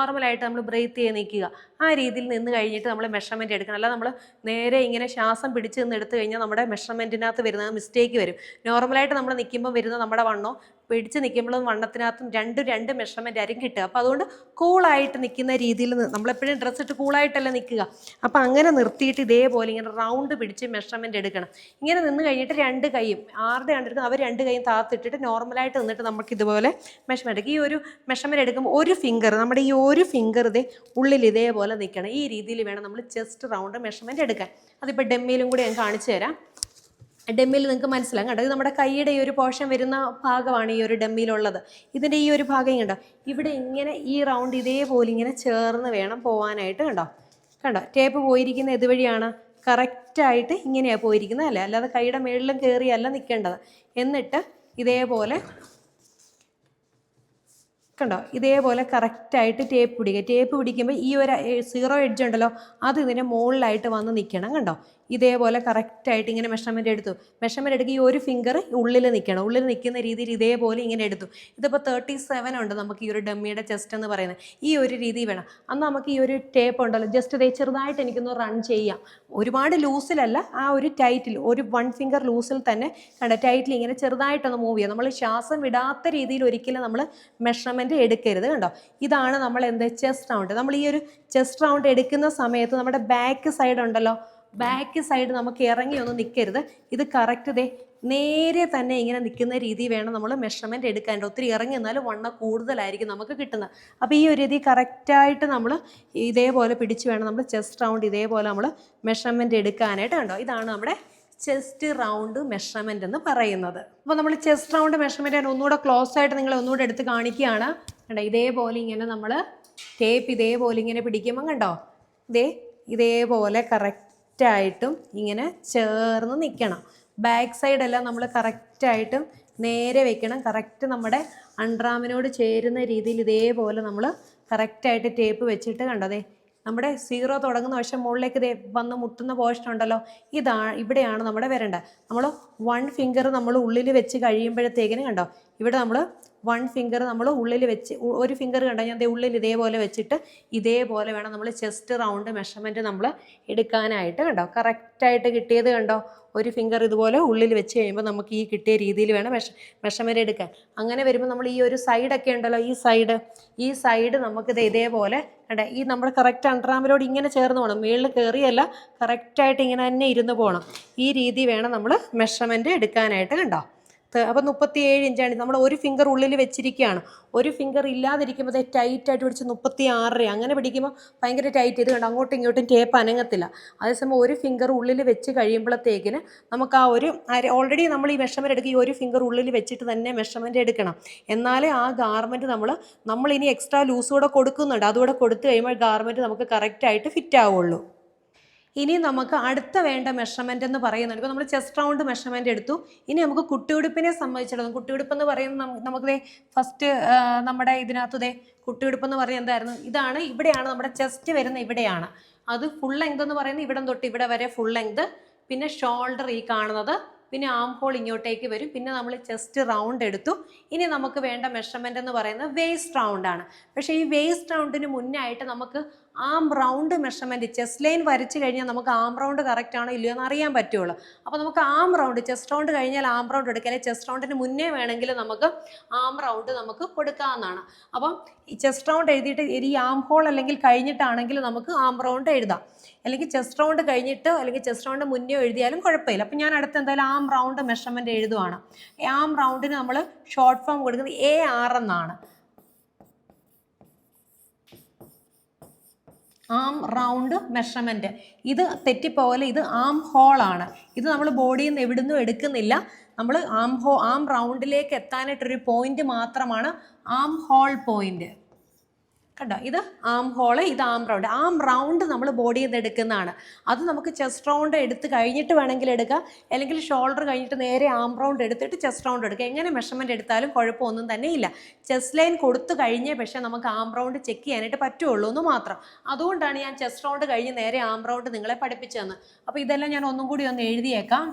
നമ്മൾ ബ്രീത്ത് ചെയ്ത് നിൽക്കുക. ആ രീതിയിൽ നിന്ന് കഴിഞ്ഞിട്ട് നമ്മൾ മെഷർമെൻറ്റ് എടുക്കണം. അല്ല നമ്മൾ നേരെ ഇങ്ങനെ ശ്വാസം പിടിച്ച് നിന്ന് എടുത്തു കഴിഞ്ഞാൽ നമ്മുടെ മെഷർമെൻറ്റിനകത്ത് വരുന്ന മിസ്റ്റേക്ക് വരും. നോർമലായിട്ട് നമ്മൾ നിൽക്കുമ്പോൾ വരുന്ന നമ്മുടെ വണ്ണോ പിടിച്ച് നിൽക്കുമ്പോഴും വണ്ണത്തിനകത്തും രണ്ട് മെഷർമെൻറ്റ് ആയിരിക്കും കിട്ടുക. അപ്പോൾ അതുകൊണ്ട് കൂളായിട്ട് നിൽക്കുന്ന രീതിയിൽ നമ്മളെപ്പോഴും ഡ്രസ്സ് ഇട്ട് കൂളായിട്ടല്ല നിൽക്കുക. അപ്പോൾ അങ്ങനെ നിർത്തിയിട്ട് ഇതേപോലെ ഇങ്ങനെ റൗണ്ട് പിടിച്ച് മെഷർമെൻറ്റ് എടുക്കണം. ഇങ്ങനെ നിന്ന് കഴിഞ്ഞിട്ട് രണ്ട് കൈയും ആരുടെ കണ്ടിരിക്കും അവർ രണ്ട് കൈയും താത്തിട്ടിട്ട് നോർമലായിട്ട് നിന്നിട്ട് നമുക്ക് ഇതുപോലെ മെഷർമെൻറ്റ് എടുക്കും. ഈ ഒരു മെഷർമെൻറ്റ് എടുക്കുമ്പോൾ ഒരു ഫിംഗർ നമ്മുടെ ഈ ഒരു ഫിംഗർ ഉള്ളിൽ ഇതേപോലെ നിൽക്കണം. ഈ രീതിയിൽ വേണം നമ്മൾ ചെസ്റ്റ് റൗണ്ട് മെഷർമെൻറ്റ് എടുക്കാൻ. അതിപ്പോൾ ഡെമ്മിയിലും കൂടി ഞാൻ കാണിച്ചു തരാം. ഡെമ്മിൽ നിങ്ങൾക്ക് മനസ്സിലാകും കണ്ടോ, ഇത് നമ്മുടെ കൈയുടെ ഈ ഒരു പോർഷൻ വരുന്ന ഭാഗമാണ് ഈ ഒരു ഡെമ്മിയിലുള്ളത്. ഇതിൻ്റെ ഈ ഒരു ഭാഗം കണ്ടോ ഇവിടെ ഇങ്ങനെ ഈ റൗണ്ട് ഇതേപോലെ ഇങ്ങനെ ചേർന്ന് വേണം പോകാനായിട്ട്. കണ്ടോ ടേപ്പ് പോയിരിക്കുന്ന ഇതുവഴിയാണ്, കറക്റ്റായിട്ട് ഇങ്ങനെയാണ് പോയിരിക്കുന്നത് അല്ലേ, അല്ലാതെ കൈയുടെ മേളിലും കയറിയല്ല നിൽക്കേണ്ടത്. എന്നിട്ട് ഇതേപോലെ കണ്ടോ ഇതേപോലെ കറക്റ്റായിട്ട് ടേപ്പ് പിടിക്കുമ്പോൾ ഈ ഒരു 0 എഡ്ജ് ഉണ്ടല്ലോ അത് ഇതിൻ്റെ മുകളിലായിട്ട് വന്ന് നിൽക്കണം. കണ്ടോ ഇതേപോലെ കറക്റ്റായിട്ട് ഇങ്ങനെ മെഷർമെൻറ്റ് എടുക്കുക. ഈ ഒരു ഫിംഗർ ഉള്ളിൽ നിൽക്കുന്ന രീതിയിൽ ഇതേപോലെ ഇങ്ങനെ എടുത്തു. ഇതിപ്പോൾ 37 ഉണ്ട് നമുക്ക് ഈ ഒരു ഡമ്മിയുടെ ചെസ്റ്റ് എന്ന് പറയുന്നത്. ഈ ഒരു രീതി വേണം. അന്ന് നമുക്ക് ഈ ഒരു ടേപ്പ് ഉണ്ടല്ലോ ജസ്റ്റ് ചെറുതായിട്ട് എനിക്കൊന്ന് റൺ ചെയ്യാം, ഒരുപാട് ലൂസിലല്ല, ആ ഒരു ടൈറ്റിൽ ഒരു 1 ഫിംഗർ ലൂസിൽ തന്നെ കണ്ടോ ടൈറ്റിൽ ഇങ്ങനെ ചെറുതായിട്ടൊന്ന് മൂവ് ചെയ്യാം. നമ്മൾ ശ്വാസം വിടാത്ത രീതിയിൽ ഒരിക്കലും നമ്മൾ മെഷർമെൻറ്റ് എടുക്കരുത്. കണ്ടോ ഇതാണ് നമ്മൾ ചെസ്റ്റ് റൗണ്ട്. നമ്മൾ ഈ ഒരു ചെസ്റ്റ് റൗണ്ട് എടുക്കുന്ന സമയത്ത് നമ്മുടെ ബാക്ക് സൈഡ് ഉണ്ടല്ലോ, ബാക്ക് സൈഡ് നമുക്ക് ഇറങ്ങി ഒന്നും നിൽക്കരുത്. ഇത് കറക്റ്റ് നേരെ തന്നെ ഇങ്ങനെ നിൽക്കുന്ന രീതി വേണം നമ്മൾ മെഷർമെൻറ്റ് എടുക്കാൻ. ഒത്തിരി ഇറങ്ങി നിന്നാലും വണ്ണം കൂടുതലായിരിക്കും നമുക്ക് കിട്ടുന്നത്. അപ്പോൾ ഈ ഒരു രീതി കറക്റ്റായിട്ട് നമ്മൾ ഇതേപോലെ പിടിച്ച് വേണം നമ്മൾ ചെസ്റ്റ് റൗണ്ട് ഇതേപോലെ നമ്മൾ മെഷർമെൻറ്റ് എടുക്കാനായിട്ട്. കണ്ടോ ഇതാണ് നമ്മുടെ ചെസ്റ്റ് റൗണ്ട് മെഷർമെൻറ്റ് എന്ന് പറയുന്നത്. അപ്പോൾ നമ്മൾ ചെസ്റ്റ് റൗണ്ട് മെഷർമെൻറ്റ് ഞാൻ ഒന്നുകൂടെ ക്ലോസ് ആയിട്ട് നിങ്ങളെ ഒന്നുകൂടെ എടുത്ത് കാണിക്കുകയാണ്. കണ്ടോ ഇതേപോലെ ഇങ്ങനെ നമ്മൾ ടേപ്പ് ഇതേപോലെ ഇങ്ങനെ പിടിക്കുമ്പം കണ്ടോ ഇതേപോലെ കറക്റ്റായിട്ടും ഇങ്ങനെ ചേർന്ന് നിൽക്കണം. ബാക്ക് സൈഡെല്ലാം നമ്മൾ കറക്റ്റായിട്ടും നേരെ വെക്കണം. കറക്റ്റ് നമ്മുടെ അണ്ടർആമിനോട് ചേരുന്ന രീതിയിൽ ഇതേപോലെ നമ്മൾ കറക്റ്റായിട്ട് ടേപ്പ് വെച്ചിട്ട് കണ്ടോ നമ്മുടെ 0 തുടങ്ങുന്ന വശം മുകളിലേക്ക് വന്ന് മുട്ടുന്ന പോർഷൻ ഉണ്ടല്ലോ ഇവിടെയാണ് നമ്മുടെ വരേണ്ടത്. നമ്മൾ 1 ഫിംഗർ നമ്മൾ ഉള്ളിൽ വെച്ച് കഴിയുമ്പോഴത്തേക്കിന് കണ്ടോ ഇവിടെ നമ്മൾ 1 ഫിംഗർ നമ്മൾ ഉള്ളിൽ വെച്ച്, ഒരു ഫിംഗർ കണ്ടാൽ ഞാൻ ഉള്ളിൽ ഇതേപോലെ വെച്ചിട്ട് ഇതേപോലെ വേണം നമ്മൾ ചെസ്റ്റ് റൗണ്ട് മെഷർമെൻറ്റ് നമ്മൾ എടുക്കാനായിട്ട്. കണ്ടോ, കറക്റ്റായിട്ട് കിട്ടിയത് കണ്ടോ. ഒരു ഫിംഗർ ഇതുപോലെ ഉള്ളിൽ വെച്ച് കഴിയുമ്പോൾ നമുക്ക് ഈ കിട്ടിയ രീതിയിൽ വേണം മെഷർമെൻറ്റ് എടുക്കാൻ. അങ്ങനെ വരുമ്പോൾ നമ്മൾ ഈ ഒരു സൈഡൊക്കെ ഉണ്ടല്ലോ, ഈ സൈഡ് നമുക്കിത് ഇതേപോലെ കണ്ടോ, ഈ നമ്മൾ കറക്റ്റ് അണ്ടർആമിലോട് ഇങ്ങനെ ചേർന്ന് പോകണം, മുകളിൽ കയറിയല്ല, കറക്റ്റായിട്ട് ഇങ്ങനെ തന്നെ ഇരുന്ന് പോകണം. ഈ രീതി വേണം നമ്മൾ മെഷർമെൻറ്റ് എടുക്കാനായിട്ട്. കണ്ടോ, അപ്പോൾ 37 ഇഞ്ചാണ്. നമ്മൾ ഒരു ഫിംഗർ ഉള്ളിൽ വെച്ചിരിക്കുകയാണ്. ഒരു ഫിംഗർ ഇല്ലാതിരിക്കുമ്പോൾ ടൈറ്റായിട്ട് പിടിച്ച് 36 അങ്ങനെ പിടിക്കുമ്പോൾ ഭയങ്കര ടൈറ്റ്. ഇത് കണ്ടോ, അങ്ങോട്ടും ഇങ്ങോട്ടും ടേപ്പ് അനങ്ങത്തില്ല. അതേസമയം ഒരു ഫിംഗർ ഉള്ളിൽ വെച്ച് കഴിയുമ്പോഴത്തേക്കിന് നമുക്ക് ആ ഒരു ഓൾറെഡി നമ്മൾ ഈ മെഷർമെൻറ്റ് എടുക്കുക, ഈ ഒരു ഫിംഗർ ഉള്ളിൽ വെച്ചിട്ട് തന്നെ മെഷർമെൻറ്റ് എടുക്കണം. എന്നാലേ ആ ഗാർമെൻറ്റ് നമ്മൾ ഇനി എക്സ്ട്രാ ലൂസ് കൂടെ കൊടുക്കുന്നുണ്ട്, അതുകൂടെ കൊടുത്തു കഴിയുമ്പോൾ ഗാർമെൻറ്റ് നമുക്ക് കറക്റ്റായിട്ട് ഫിറ്റ് ആവുള്ളൂ. ഇനി നമുക്ക് അടുത്ത വേണ്ട മെഷർമെൻ്റ് എന്ന് പറയുന്നത്, ഇപ്പോൾ നമ്മൾ ചെസ്റ്റ് റൗണ്ട് മെഷർമെൻറ്റ് എടുത്തു. ഇനി നമുക്ക് കുട്ടിയുടുപ്പിനെ സംബന്ധിച്ചിടത്തോളം, കുട്ടിയുടുപ്പ് എന്ന് പറയുന്നത് നമുക്ക് ഫസ്റ്റ് നമ്മുടെ ഇതിനകത്ത് കുട്ടിയുടുപ്പ് എന്ന് പറയുന്നത് എന്തായിരുന്നു, ഇതാണ്. ഇവിടെയാണ് നമ്മുടെ ചെസ്റ്റ് വരുന്നത്, ഇവിടെയാണ്. അത് ഫുൾ ലെങ്ത് എന്ന് പറയുന്നത് ഇവിടം തൊട്ട് ഇവിടെ വരെ ഫുൾ ലെങ്ത്. പിന്നെ ഷോൾഡർ ഈ കാണുന്നത്, പിന്നെ ആം ഹോൾ ഇങ്ങോട്ടേക്ക് വരും. പിന്നെ നമ്മൾ ചെസ്റ്റ് റൗണ്ട് എടുത്തു. ഇനി നമുക്ക് വേണ്ട മെഷർമെൻ്റ് എന്ന് പറയുന്നത് വേസ്റ്റ് റൗണ്ടാണ്. പക്ഷേ ഈ വേസ്റ്റ് റൗണ്ടിന് മുന്നായിട്ട് നമുക്ക് ആം റൗണ്ട് മെഷർമെൻറ്റ്, ചെസ്റ്റ് ലൈൻ വരച്ച് കഴിഞ്ഞാൽ നമുക്ക് ആം റൗണ്ട് കറക്റ്റ് ആണോ ഇല്ലയോ എന്ന് അറിയാൻ പറ്റുള്ളൂ. അപ്പോൾ നമുക്ക് ആം റൗണ്ട്, ചെസ്റ്റ് റൗണ്ട് കഴിഞ്ഞാൽ ആം റൗണ്ട് എടുക്കുക, അല്ലെങ്കിൽ ചെസ്റ്റ് റൗണ്ടിന് മുന്നേ വേണമെങ്കിൽ നമുക്ക് ആം റൗണ്ട് നമുക്ക് കൊടുക്കാവുന്നതാണ്. അപ്പം ഈ ചെസ്റ്റ് റൗണ്ട് എഴുതിയിട്ട് ഈ ആം ഹോൾ അല്ലെങ്കിൽ കഴിഞ്ഞിട്ടാണെങ്കിൽ നമുക്ക് ആം റൗണ്ട് എഴുതാം, അല്ലെങ്കിൽ ചെസ്റ്റ് റൗണ്ട് കഴിഞ്ഞിട്ടോ അല്ലെങ്കിൽ ചെസ്റ്റ് റൗണ്ട് മുന്നേ എഴുതിയാലും കുഴപ്പമില്ല. അപ്പം ഞാൻ അടുത്ത് എന്തായാലും ആം റൗണ്ട് മെഷർമെൻറ്റ് എഴുതുവാണ്. ആം റൗണ്ടിന് നമ്മൾ ഷോർട്ട് ഫോം കൊടുക്കുന്നത് AR എന്നാണ്. ആം റൗണ്ട് മെഷർമെൻറ്റ്. ഇത് തെറ്റിപ്പോലെ, ഇത് ആം ഹോളാണ്. ഇത് നമ്മൾ ബോഡിയിൽ നിന്ന് എവിടുന്നും എടുക്കുന്നില്ല. നമ്മൾ ആം റൗണ്ടിലേക്ക് എത്താനായിട്ടൊരു പോയിന്റ് മാത്രമാണ് ആം ഹോൾ പോയിന്റ്. കണ്ടോ, ഇത് ആം ഹോള്, ഇത് ആം റൗണ്ട്. ആം റൗണ്ട് നമ്മൾ ബോഡിയിൽ നിന്ന് എടുക്കുന്നതാണ്. അത് നമുക്ക് ചെസ്റ്റ് റൗണ്ട് എടുത്ത് കഴിഞ്ഞിട്ട് വേണമെങ്കിൽ എടുക്കാം, അല്ലെങ്കിൽ ഷോൾഡർ കഴിഞ്ഞിട്ട് നേരെ ആം റൗണ്ട് എടുത്തിട്ട് ചെസ്റ്റ് റൗണ്ട് എടുക്കുക. എങ്ങനെ മെഷർമെൻറ്റ് എടുത്താലും കുഴപ്പമൊന്നും തന്നെ ഇല്ല. ചെസ്റ്റ് ലൈൻ കൊടുത്തു കഴിഞ്ഞേ പക്ഷേ നമുക്ക് ആം റൗണ്ട് ചെക്ക് ചെയ്യാനായിട്ട് പറ്റുള്ളൂ എന്ന് മാത്രം. അതുകൊണ്ടാണ് ഞാൻ ചെസ്റ്റ് റൗണ്ട് കഴിഞ്ഞ് നേരെ ആം റൗണ്ട് നിങ്ങളെ പഠിപ്പിച്ചതെന്ന്. അപ്പോൾ ഇതെല്ലാം ഞാൻ ഒന്നും കൂടി ഒന്ന് എഴുതിയേക്കാം.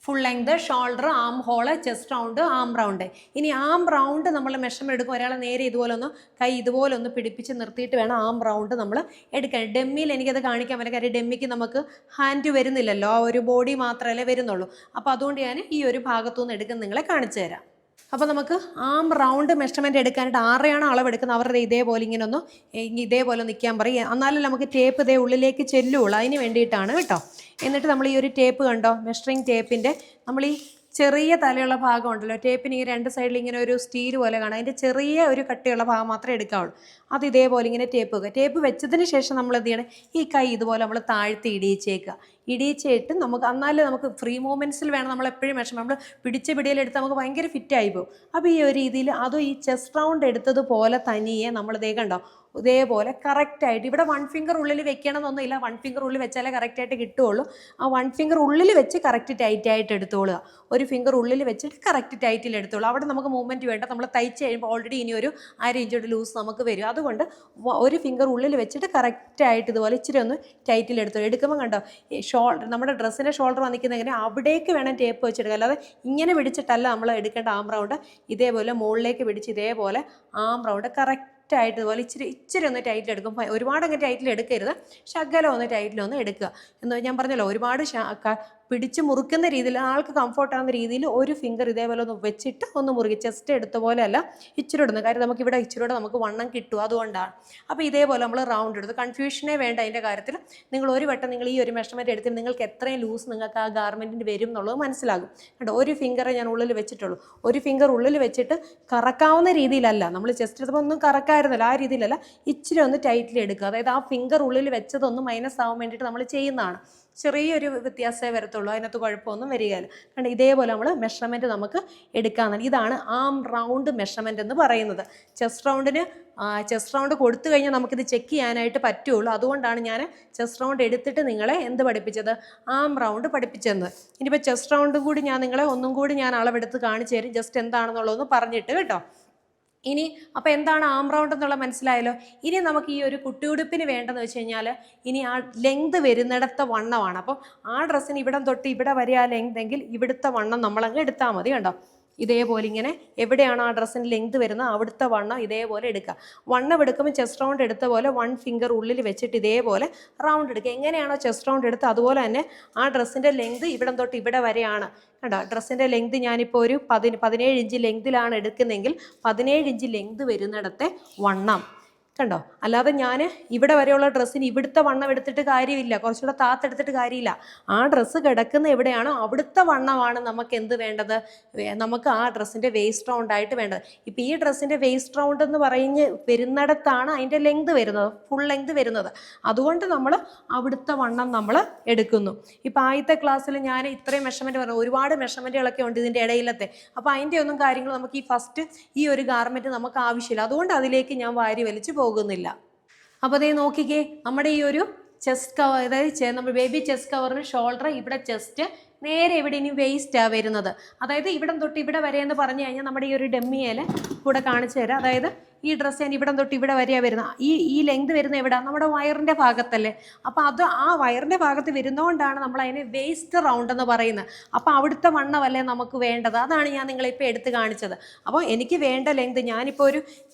Full length, shoulder, arm hole, chest round, arm round. ഇനി ആം റൗണ്ട് നമ്മൾ മെഷർമെൻറ്റ് എടുക്കും. ഒരാളെ നേരെ ഇതുപോലെ ഒന്ന് കൈ ഇതുപോലെ ഒന്ന് പിടിപ്പിച്ച് നിർത്തിയിട്ട് വേണം ആം റൗണ്ട് നമ്മൾ എടുക്കാൻ. ഡെമ്മിയിൽ എനിക്കത് കാണിക്കാൻ പറ്റില്ല, കാര്യം ഡെമ്മിക്ക് നമുക്ക് ഹാൻഡ് വരുന്നില്ലല്ലോ, ആ ഒരു ബോഡി മാത്രമല്ലേ വരുന്നുള്ളൂ. അപ്പോൾ അതുകൊണ്ട് ഞാൻ ഈ ഒരു ഭാഗത്തുനിന്ന് എടുക്കുന്ന നിങ്ങളെ കാണിച്ചു തരാം. അപ്പോൾ നമുക്ക് ആം റൗണ്ട് മെഷർമെൻറ്റ് എടുക്കാനായിട്ട് ആരെയാണോ അളവെടുക്കുന്നത് അവരുടെ ഇതേപോലെ ഇതേപോലെ നിൽക്കാൻ പറയും. എന്നാലും നമുക്ക് ടേപ്പ് ഉള്ളിലേക്ക് ചെല്ലുള്ളൂ, അതിന് വേണ്ടിയിട്ടാണ് കേട്ടോ. എന്നിട്ട് നമ്മൾ ഈ ഒരു ടേപ്പ് കണ്ടോ, മെഷറിങ് ടേപ്പിൻ്റെ നമ്മൾ ഈ ചെറിയ തലയുള്ള ഭാഗം ഉണ്ടല്ലോ, ടേപ്പിന് ഈ 2 സൈഡിൽ ഇങ്ങനെ ഒരു സ്റ്റീൽ പോലെ കാണാം, അതിൻ്റെ ചെറിയ ഒരു കട്ടിയുള്ള ഭാഗം മാത്രമേ എടുക്കാവുള്ളൂ. അത് ഇതേപോലെ ഇങ്ങനെ ടേപ്പ് വെക്കുക. ടേപ്പ് വെച്ചതിന് ശേഷം നമ്മൾ എന്ത് ചെയ്യണം, ഈ കൈ ഇതുപോലെ നമ്മൾ താഴ്ത്തി ഇടിയിച്ചിട്ട് നമുക്ക്, എന്നാലും നമുക്ക് ഫ്രീ മൂവ്മെൻറ്റ്സിൽ വേണം നമ്മൾ എപ്പോഴും നമ്മൾ പിടിച്ച പിടിയിലെടുത്ത് നമുക്ക് ഭയങ്കര ഫിറ്റായി പോകും. അപ്പോൾ ഈ ഒരു രീതിയിൽ അതും ഈ ചെസ്റ്റ് റൗണ്ട് എടുത്തതുപോലെ തനിയെ നമ്മൾ കണ്ടോ ഇതേപോലെ കറക്റ്റായിട്ട്. ഇവിടെ 1 ഫിംഗർ ഉള്ളിൽ വെക്കണമെന്നൊന്നുമില്ല, 1 ഫിംഗർ ഉള്ളിൽ വെച്ചാലേ കറക്റ്റായിട്ട് കിട്ടുകയുള്ളൂ. ആ 1 ഫിംഗർ ഉള്ളിൽ വെച്ച് കറക്റ്റ് ടൈറ്റായിട്ട് എടുത്തോളുക. ഒരു ഫിംഗർ ഉള്ളിൽ വെച്ചിട്ട് കറക്റ്റ് ടൈറ്റിൽ എടുത്തോളൂ. അവിടെ നമുക്ക് മൂവ്മെൻറ്റ് വേണ്ട, നമ്മൾ തയ്ച്ച് കഴിയുമ്പോൾ ഓൾറെഡി ഇനി ഒരു 1/2 ഇഞ്ചോട് ലൂസ് നമുക്ക് വരും. അതുകൊണ്ട് ഒരു ഫിംഗർ ഉള്ളിൽ വെച്ചിട്ട് കറക്റ്റായിട്ട് ഇതുപോലെ ഇച്ചിരി ഒന്ന് ടൈറ്റിൽ എടുത്തോളൂ. എടുക്കുമ്പോൾ കണ്ടോ ഷോൾഡർ, നമ്മുടെ ഡ്രസ്സിൻ്റെ ഷോൾഡർ വന്നിരിക്കുന്നത് എങ്ങനെ അവിടേക്ക് വേണം ടേപ്പ് വെച്ചെടുക്കുക, അല്ലാതെ ഇങ്ങനെ പിടിച്ചിട്ടല്ല നമ്മൾ എടുക്കേണ്ട. ആം റൗണ്ട് ഇതേപോലെ മുകളിലേക്ക് പിടിച്ച് ഇതേപോലെ ആം റൗണ്ട് കറക്റ്റായിട്ട് ഇതുപോലെ ഇച്ചിരി ഒന്ന് ടൈറ്റിൽ എടുക്കും. ഒരുപാട് അങ്ങനെ ടൈറ്റിൽ എടുക്കരുത്, ശകലം ഒന്ന് ടൈറ്റിലൊന്ന് എടുക്കുക. എന്ന് ഞാൻ പറഞ്ഞല്ലോ, ഒരുപാട് പിടിച്ച് മുറുക്കുന്ന രീതിയിൽ, ആൾക്ക് കംഫർട്ടാകുന്ന രീതിയിൽ ഒരു ഫിംഗർ ഇതേപോലെ ഒന്ന് വെച്ചിട്ട് ഒന്ന് മുറുകി. ചെസ്റ്റ് എടുത്ത പോലെ അല്ല, ഇച്ചിരി ഇടുന്നത്, കാര്യം നമുക്കിവിടെ ഇച്ചിരിയോടെ നമുക്ക് വണ്ണം കിട്ടും, അതുകൊണ്ടാണ്. അപ്പോൾ ഇതേപോലെ നമ്മൾ റൗണ്ട് എടുത്ത്, കൺഫ്യൂഷനേ വേണ്ട അതിൻ്റെ കാര്യത്തിൽ. നിങ്ങൾ ഒരു വട്ടം നിങ്ങൾ ഈ ഒരു മെഷർമെൻറ്റ് എടുത്തിട്ട് നിങ്ങൾക്ക് എത്രയും ലൂസ് നിങ്ങൾക്ക് ആ ഗാർമെൻറ്റിന് വരും എന്നുള്ളത് മനസ്സിലാകും. കേട്ടോ, ഒരു ഫിംഗറെ ഞാൻ ഉള്ളിൽ വെച്ചിട്ടുള്ളൂ. ഒരു ഫിംഗർ ഉള്ളിൽ വെച്ചിട്ട് കറക്കാവുന്ന രീതിയിലല്ല, നമ്മൾ ചെസ്റ്റ് എടുത്തപ്പോൾ ഒന്നും കറക്കായിരുന്നല്ലോ, ആ രീതിയിലല്ല, ഇച്ചിരി ഒന്ന് ടൈറ്റിൽ എടുക്കുക. അതായത് ആ ഫിംഗർ ഉള്ളിൽ വെച്ചതൊന്ന് മൈനസ് ആവാൻ വേണ്ടിയിട്ട് നമ്മൾ ചെയ്യുന്നതാണ്. ചെറിയൊരു വ്യത്യാസമേ വരത്തുള്ളൂ, അതിനകത്ത് കുഴപ്പമൊന്നും വരികയില്ല. കാരണം ഇതേപോലെ നമ്മൾ മെഷർമെൻറ്റ് നമുക്ക് എടുക്കാമെന്നാണ്. ഇതാണ് ആം റൗണ്ട് മെഷർമെൻറ്റ് എന്ന് പറയുന്നത്. ചെസ്റ്റ് റൗണ്ട് കൊടുത്തു കഴിഞ്ഞാൽ നമുക്കിത് ചെക്ക് ചെയ്യാനായിട്ട് പറ്റുള്ളൂ. അതുകൊണ്ടാണ് ഞാൻ ചെസ്റ്റ് റൗണ്ട് എടുത്തിട്ട് നിങ്ങളെ എന്ത് പഠിപ്പിച്ചത്, ആം റൗണ്ട് പഠിപ്പിച്ചത്. ഇനിയിപ്പോൾ ചെസ്റ്റ് റൗണ്ടും കൂടി ഞാൻ നിങ്ങളെ ഒന്നും കൂടി ഞാൻ അളവെടുത്ത് കാണിച്ചു തരും, ജസ്റ്റ് എന്താണെന്നുള്ളതൊന്ന് പറഞ്ഞിട്ട് കേട്ടോ. ഇനി അപ്പോൾ എന്താണ് ആം റൗണ്ട് എന്നുള്ള മനസ്സിലായല്ലോ. ഇനി നമുക്ക് ഈ ഒരു കുട്ടിയുടുപ്പിന് വേണ്ടതെന്ന് വെച്ച് കഴിഞ്ഞാൽ ഇനി ആ ലെങ്ത് വരുന്നിടത്ത വണ്ണമാണ്. അപ്പോൾ ആ ഡ്രസ്സിന് ഇവിടം തൊട്ട് ഇവിടെ വരെ ആ ലെങ്ത് എങ്കിൽ ഇവിടുത്തെ വണ്ണം നമ്മളങ്ങ് എടുത്താൽ മതി. കണ്ടോ, ഇതേപോലെ ഇങ്ങനെ എവിടെയാണോ ആ ഡ്രസ്സിന് ലെങ്ത് വരുന്നത് അവിടുത്തെ വണ്ണം ഇതേപോലെ എടുക്കുക. വണ്ണം എടുക്കുമ്പോൾ ചെസ്റ്റ് റൗണ്ട് എടുത്ത പോലെ 1 ഫിംഗർ ഉള്ളിൽ വെച്ചിട്ട് ഇതേപോലെ റൗണ്ട് എടുക്കുക. എങ്ങനെയാണോ ചെസ്റ്റ് റൗണ്ട് എടുത്ത് അതുപോലെ തന്നെ ആ ഡ്രസ്സിൻ്റെ ലെങ്ത് ഇവിടം തൊട്ട് ഇവിടെ വരെയാണ്. കണ്ടോ, ഡ്രസ്സിൻ്റെ ലെങ്ത് ഞാനിപ്പോൾ ഒരു 17 ഇഞ്ച് ലെങ്തിലാണ് എടുക്കുന്നതെങ്കിൽ 17 ഇഞ്ച് ലെങ്ത് വരുന്നിടത്തെ വണ്ണം. കണ്ടോ, അല്ലാതെ ഞാൻ ഇവിടെ വരെയുള്ള ഡ്രസ്സിന് ഇവിടുത്തെ വണ്ണം എടുത്തിട്ട് കാര്യമില്ല, കുറച്ചുകൂടെ താത്തെടുത്തിട്ട് കാര്യമില്ല. ആ ഡ്രസ്സ് കിടക്കുന്ന എവിടെയാണോ അവിടുത്തെ വണ്ണമാണ് നമുക്ക് എന്ത് വേണ്ടത്, നമുക്ക് ആ ഡ്രസ്സിൻ്റെ വേസ്റ്റ് റൗണ്ട് ആയിട്ട് വേണ്ടത്. ഇപ്പോൾ ഈ ഡ്രസ്സിൻ്റെ വേസ്റ്റ് റൗണ്ട് എന്ന് പറഞ്ഞ് വരുന്നിടത്താണ് അതിൻ്റെ ലെങ്ത് വരുന്നത്, ഫുൾ ലെങ്ത് വരുന്നത്. അതുകൊണ്ട് നമ്മൾ അവിടുത്തെ വണ്ണം നമ്മൾ എടുക്കുന്നു. ഇപ്പോൾ ആദ്യത്തെ ക്ലാസ്സിൽ ഞാൻ ഇത്രയും മെഷർമെൻറ്റ് പറഞ്ഞു, ഒരുപാട് മെഷർമെൻറ്റുകളൊക്കെ ഉണ്ട് ഇതിൻ്റെ ഇടയിലത്തെ. അപ്പോൾ അതിൻ്റെ ഒന്നും കാര്യങ്ങൾ നമുക്ക് ഈ ഫസ്റ്റ് ഈ ഒരു ഗാർമെൻറ്റ് നമുക്ക് ആവശ്യമില്ല, അതുകൊണ്ട് അതിലേക്ക് ഞാൻ വാരി വലിച്ച് പോകുന്നില്ല. അപ്പോൾ അതേ നോക്കിക്കേ, നമ്മുടെ ഈ ഒരു ചെസ്റ്റ് കവർ, അതായത് നമ്മൾ ബേബി ചെസ്റ്റ് കവറിന് ഷോൾഡർ ഇവിടെ ചെസ്റ്റ് നേരെ ഇവിടെ ഇനി വേസ്റ്റാണ് വരുന്നത്. അതായത് ഇവിടം തൊട്ട് ഇവിടെ വരെ എന്ന് പറഞ്ഞു കഴിഞ്ഞാൽ നമ്മുടെ ഈ ഒരു ഡെമ്മിയേൽ കൂടെ കാണിച്ചു തരാം. അതായത് ഈ ഡ്രസ്സ് ഞാൻ ഇവിടം തൊട്ട് ഇവിടെ വരെയാണ് വരുന്നത്. ഈ ലെങ്ത് വരുന്നത് എവിടെയാണ്, നമ്മുടെ വയറിൻ്റെ ഭാഗത്തല്ലേ. അപ്പോൾ അത് ആ വയറിൻ്റെ ഭാഗത്ത് വരുന്നതുകൊണ്ടാണ് നമ്മൾ അതിനെ വേസ്റ്റ് റൗണ്ട് എന്ന് പറയുന്നത്. അപ്പോൾ അവിടുത്തെ വണ്ണമല്ലേ നമുക്ക് വേണ്ടത്, അതാണ് ഞാൻ നിങ്ങളിപ്പോൾ എടുത്ത് കാണിച്ചത്. അപ്പോൾ എനിക്ക് വേണ്ട ലെങ്ത് ഞാനിപ്പോൾ ഒരു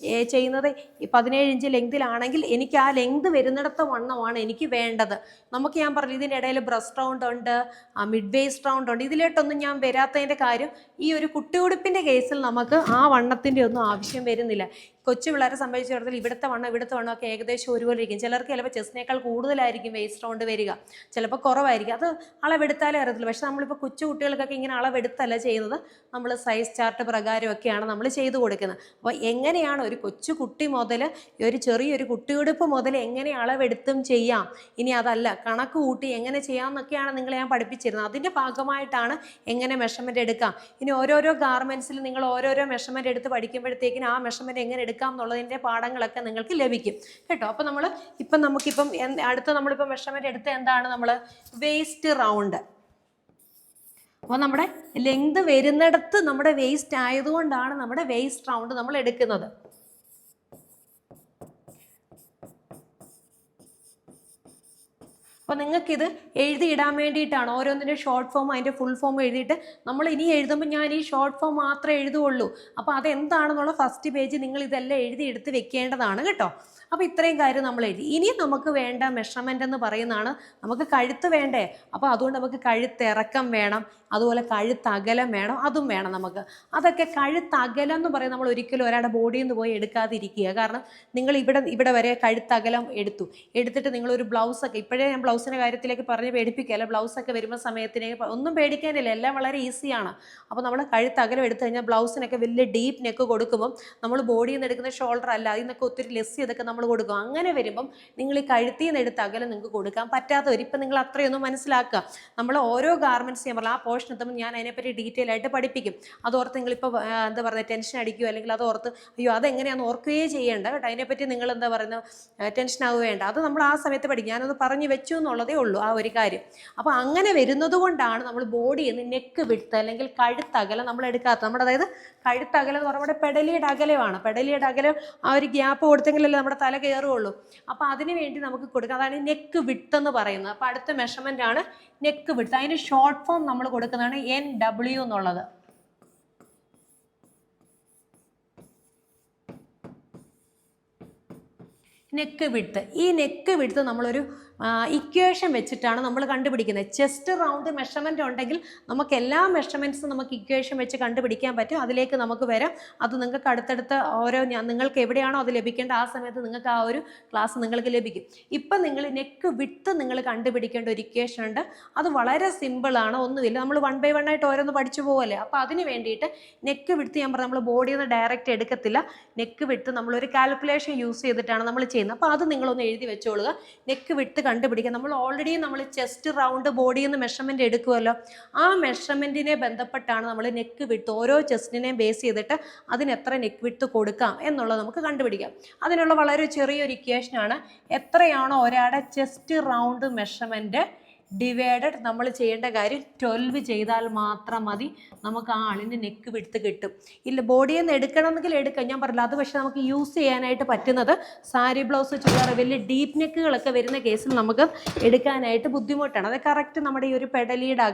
ചെയ്യുന്നത് 17 ഇഞ്ച് ലെങ്തിലാണെങ്കിൽ എനിക്ക് ആ ലെങ്ത് വരുന്നിടത്ത വണ്ണമാണ് എനിക്ക് വേണ്ടത്. നമുക്ക് ഞാൻ പറഞ്ഞു ഇതിൻ്റെ ഇടയിൽ ബ്രസ്റ്റ് റൗണ്ട് ഉണ്ട്, മിഡ് വേസ്റ്റ് റൗണ്ട് ഉണ്ട്. ഇതിലോട്ടൊന്നും ഞാൻ വരാത്തതിൻ്റെ കാര്യം ഈ ഒരു കുട്ടിയുടുപ്പിൻ്റെ കേസിൽ നമുക്ക് ആ വണ്ണത്തിൻ്റെ ഒന്നും ആവശ്യം വരുന്നില്ല. കൊച്ചു പിള്ളേരെ സംബന്ധിച്ചിടത്തോളം ഇവിടുത്തെ വണ്ണം ഒക്കെ ഏകദേശം ഒരുപോലെ ഇരിക്കും. ചിലർക്ക് ചിലപ്പോൾ ചെസ്റ്റിനേക്കാൾ കൂടുതലായിരിക്കും വേസ്റ്റ് റൗണ്ട് വരിക, ചിലപ്പോൾ കുറവായിരിക്കും. അത് അളവെടുത്താലേ അറിയത്തില്ല. പക്ഷെ നമ്മളിപ്പോൾ കൊച്ചു കുട്ടികൾക്കൊക്കെ ഇങ്ങനെ അളവെടുത്തല്ല ചെയ്യുന്നത്, നമ്മൾ സൈസ് ചാർട്ട് പ്രകാരമൊക്കെയാണ് നമ്മൾ ചെയ്തു കൊടുക്കുന്നത്. അപ്പോൾ എങ്ങനെയാണ് ഒരു കൊച്ചു കുട്ടി മുതൽ ഒരു ചെറിയൊരു കുട്ടിയുടുപ്പ് മുതൽ എങ്ങനെ അളവെടുത്തും ചെയ്യാം, ഇനി അതല്ല കണക്ക് കൂട്ടി എങ്ങനെ ചെയ്യാമെന്നൊക്കെയാണ് നിങ്ങളെ ഞാൻ പഠിപ്പിച്ചിരുന്നത്. അതിൻ്റെ ഭാഗമായിട്ടാണ് എങ്ങനെ മെഷർമെൻറ്റ് എടുക്കാം. ഇനി ഓരോരോ ഗാർമെൻറ്റ്സിൽ നിങ്ങൾ ഓരോരോ മെഷർമെൻറ്റ് എടുത്ത് പഠിക്കുമ്പോഴത്തേക്കിന് ആ മെഷർമെൻറ്റ് എങ്ങനെ എടുക്കാം എന്നുള്ളതിൻ്റെ പാഠങ്ങളൊക്കെ നിങ്ങൾക്ക് ലഭിക്കും കേട്ടോ. അപ്പോൾ നമുക്കിപ്പം അടുത്ത നമ്മളിപ്പോൾ മെഷർമെൻറ്റ് എടുത്ത എന്താണ്, നമ്മൾ വേസ്റ്റ് റൗണ്ട്. അപ്പോൾ നമ്മുടെ ലെങ്ത് വരുന്നിടത്ത് നമ്മുടെ വേസ്റ്റ് ആയതുകൊണ്ടാണ് നമ്മുടെ വേസ്റ്റ് റൗണ്ട് നമ്മൾ എടുക്കുന്നത്. അപ്പോൾ നിങ്ങൾക്കിത് എഴുതിയിടാൻ വേണ്ടിയിട്ടാണ് ഓരോന്നിൻ്റെ ഷോർട്ട് ഫോം അതിൻ്റെ ഫുൾ ഫോം എഴുതിയിട്ട് നമ്മൾ ഇനി എഴുതുമ്പോൾ ഞാൻ ഈ ഷോർട്ട് ഫോം മാത്രമേ എഴുതുകയുള്ളൂ. അപ്പോൾ അതെന്താണെന്നുള്ള ഫസ്റ്റ് പേജ് നിങ്ങൾ ഇതെല്ലാം എഴുതി എടുത്ത് വെക്കേണ്ടതാണ് കേട്ടോ. അപ്പോൾ ഇത്രയും കാര്യം നമ്മൾ എഴുതി. ഇനി നമുക്ക് വേണ്ട മെഷർമെൻ്റ് എന്ന് പറയുന്നതാണ്, നമുക്ക് കഴുത്ത് വേണ്ടേ. അപ്പോൾ അതുകൊണ്ട് നമുക്ക് കഴുത്തിറക്കം വേണം, അതുപോലെ കഴുത്തകലം വേണം, അതും വേണം നമുക്ക്. അതൊക്കെ കഴുത്തകലം എന്ന് പറയുന്നത് നമ്മൾ ഒരിക്കലും ഒരാളുടെ ബോഡിയിൽ നിന്ന് പോയി എടുക്കാതിരിക്കുക. കാരണം നിങ്ങൾ ഇവിടെ വരെ കഴുത്തകലം എടുത്തിട്ട് നിങ്ങളൊരു ബ്ലൗസൊക്കെ, ഇപ്പോഴേ ഞാൻ ബ്ലൗസിൻ്റെ കാര്യത്തിലേക്ക് പറഞ്ഞ് പേടിപ്പിക്കുകയല്ല, ബ്ലൗസൊക്കെ വരുമ്പോൾ സമയത്തിന് ഒന്നും പേടിക്കാനില്ല, എല്ലാം വളരെ ഈസിയാണ്. അപ്പോൾ നമ്മൾ കഴുത്തകലം എടുത്തു കഴിഞ്ഞാൽ ബ്ലൗസിനൊക്കെ വലിയ ഡീപ്പ് നെക്ക് കൊടുക്കുമ്പം നമ്മൾ ബോഡിയിൽ നിന്ന് എടുക്കുന്ന ഷോൾഡർ അല്ല, അതിൽ നിന്നൊക്കെ ഒത്തിരി ലെസ് ചെയ്തൊക്കെ നമ്മൾ കൊടുക്കും. അങ്ങനെ വരുമ്പം നിങ്ങൾ ഈ കഴുത്തിൽ നിന്ന് എടുത്ത് അകലം നിങ്ങൾക്ക് കൊടുക്കാൻ പറ്റാത്തവർ, ഇപ്പം നിങ്ങൾ അത്രയൊന്നും മനസ്സിലാക്കുക. നമ്മൾ ഓരോ ഗാർമെൻറ്റ്സ് ഞാൻ പറഞ്ഞു ആ പോർഷൻ എത്തുമ്പോൾ ഞാൻ അതിനെപ്പറ്റി ഡീറ്റെയിൽ ആയിട്ട് പഠിപ്പിക്കും. അതോർത്ത് നിങ്ങളിപ്പോൾ എന്താ പറയുക ടെൻഷൻ അടിക്കുകയോ അല്ലെങ്കിൽ അതോർത്ത് അയ്യോ അതെങ്ങനെയാണെന്ന് ഓർക്കുകയേ ചെയ്യേണ്ട കേട്ടോ. അതിനെപ്പറ്റി നിങ്ങൾ എന്താ പറയുന്നത് ടെൻഷൻ ആവുകയേണ്ട, അത് നമ്മൾ ആ സമയത്ത് പഠിക്കും. ഞാനത് പറഞ്ഞു വെച്ചു എന്നുള്ളതേ ഉള്ളൂ ആ ഒരു കാര്യം. അപ്പോൾ അങ്ങനെ വരുന്നത് കൊണ്ടാണ് നമ്മൾ ബോഡിയിൽ നിന്ന് നെക്ക് വിട്ട് അല്ലെങ്കിൽ കഴുത്തകലം നമ്മൾ എടുക്കാത്തത്. നമ്മുടെ അതായത് കഴുത്തകലം എന്ന് പറഞ്ഞാൽ നമ്മുടെ പെടലിയുടെ അകലമാണ്. പെടലിയുടെ അകലം ആ ഒരു ഗ്യാപ്പ് കൊടുത്തെങ്കിലല്ലേ നമ്മുടെ തല കയറുകയുള്ളൂ. അപ്പോൾ അതിന് വേണ്ടി നമുക്ക് കൊടുക്കാം, അതാണ് നെക്ക് വിട്ട് എന്ന് പറയുന്നത്. അപ്പോൾ അടുത്ത മെഷർമെൻ്റ് ആണ് നെക്ക് വിട്ട്. അതിന് ഷോർട്ട് ഫോം നമ്മൾ കൊടുക്കുന്നതാണ് NW എന്നുള്ളത്. Neck width. ഈ നെക്ക് വിഡ്ത്ത് നമ്മളൊരു ഇക്വേഷൻ വെച്ചിട്ടാണ് നമ്മൾ കണ്ടുപിടിക്കുന്നത്. ചെസ്റ്റ് റൗണ്ട് മെഷർമെൻറ്റ് ഉണ്ടെങ്കിൽ നമുക്ക് എല്ലാ മെഷർമെൻറ്റ്സും നമുക്ക് ഇക്വേഷൻ വെച്ച് കണ്ടുപിടിക്കാൻ പറ്റും. അതിലേക്ക് നമുക്ക് വരാം. അത് നിങ്ങൾക്ക് അടുത്തടുത്ത ഓരോ നിങ്ങൾക്ക് എവിടെയാണോ അത് ലഭിക്കേണ്ട ആ സമയത്ത് നിങ്ങൾക്ക് ആ ഒരു ക്ലാസ് നിങ്ങൾക്ക് ലഭിക്കും. ഇപ്പം നിങ്ങൾ നെക്ക് വിഡ്ത്ത് നിങ്ങൾ കണ്ടുപിടിക്കേണ്ട ഒരു ഇക്വേഷൻ ഉണ്ട്. അത് വളരെ സിമ്പിളാണ്, ഒന്നുമില്ല, നമ്മൾ 1 by 1 ആയിട്ട് ഓരോന്ന് പഠിച്ചു പോകല്ലേ. അപ്പോൾ അതിന് വേണ്ടിയിട്ട് നെക്ക് വിഡ്ത്ത് ഞാൻ പറഞ്ഞു നമ്മൾ ബോഡിയിൽ നിന്ന് ഡയറക്റ്റ് എടുക്കത്തില്ല. നെക്ക് വിഡ്ത്ത് നമ്മളൊരു കാൽക്കുലേഷൻ യൂസ് ചെയ്തിട്ടാണ് നമ്മൾ ചെയ്യുന്നത്. അപ്പോൾ അത് നിങ്ങളൊന്ന് എഴുതി വെച്ചോളുക. നെക്ക് വിഡ്ത്ത് കണ്ടുപിടിക്കുക. നമ്മൾ ഓൾറെഡി നമ്മൾ ചെസ്റ്റ് റൗണ്ട് ബോഡിയിൽ നിന്ന് മെഷർമെൻറ്റ് എടുക്കുമല്ലോ, ആ മെഷർമെൻറ്റിനെ ബന്ധപ്പെട്ടാണ് നമ്മൾ നെക്ക് വിഡ്ത്ത് ഓരോ ചെസ്റ്റിനെയും ബേസ് ചെയ്തിട്ട് അതിന് എത്ര നെക്ക് വിഡ്ത്ത് കൊടുക്കാം എന്നുള്ളത് നമുക്ക് കണ്ടുപിടിക്കാം. അതിനുള്ള വളരെ ചെറിയൊരു ഇക്വേഷനാണ്, എത്രയാണോ ഒരാളുടെ ചെസ്റ്റ് റൗണ്ട് മെഷർമെൻറ്റ് ഡിവൈഡഡ് നമ്മൾ ചെയ്യേണ്ട കാര്യം 12 ചെയ്താൽ മാത്രം മതി, നമുക്ക് ആ ആളിന് നെക്ക് വിടുത്ത് കിട്ടും. ഇല്ല ബോഡിയിൽ നിന്ന് എടുക്കണമെങ്കിൽ എടുക്കാം, ഞാൻ പറഞ്ഞില്ല. അത് പക്ഷേ നമുക്ക് യൂസ് ചെയ്യാനായിട്ട് പറ്റുന്നത് സാരി ബ്ലൗസ് ചുരിദാർ വലിയ ഡീപ്പ് നെക്കുകളൊക്കെ വരുന്ന കേസിൽ നമുക്ക് എടുക്കാനായിട്ട് ബുദ്ധിമുട്ടാണ്. അത് കറക്റ്റ് നമ്മുടെ ഈ ഒരു പെടലിയുടെ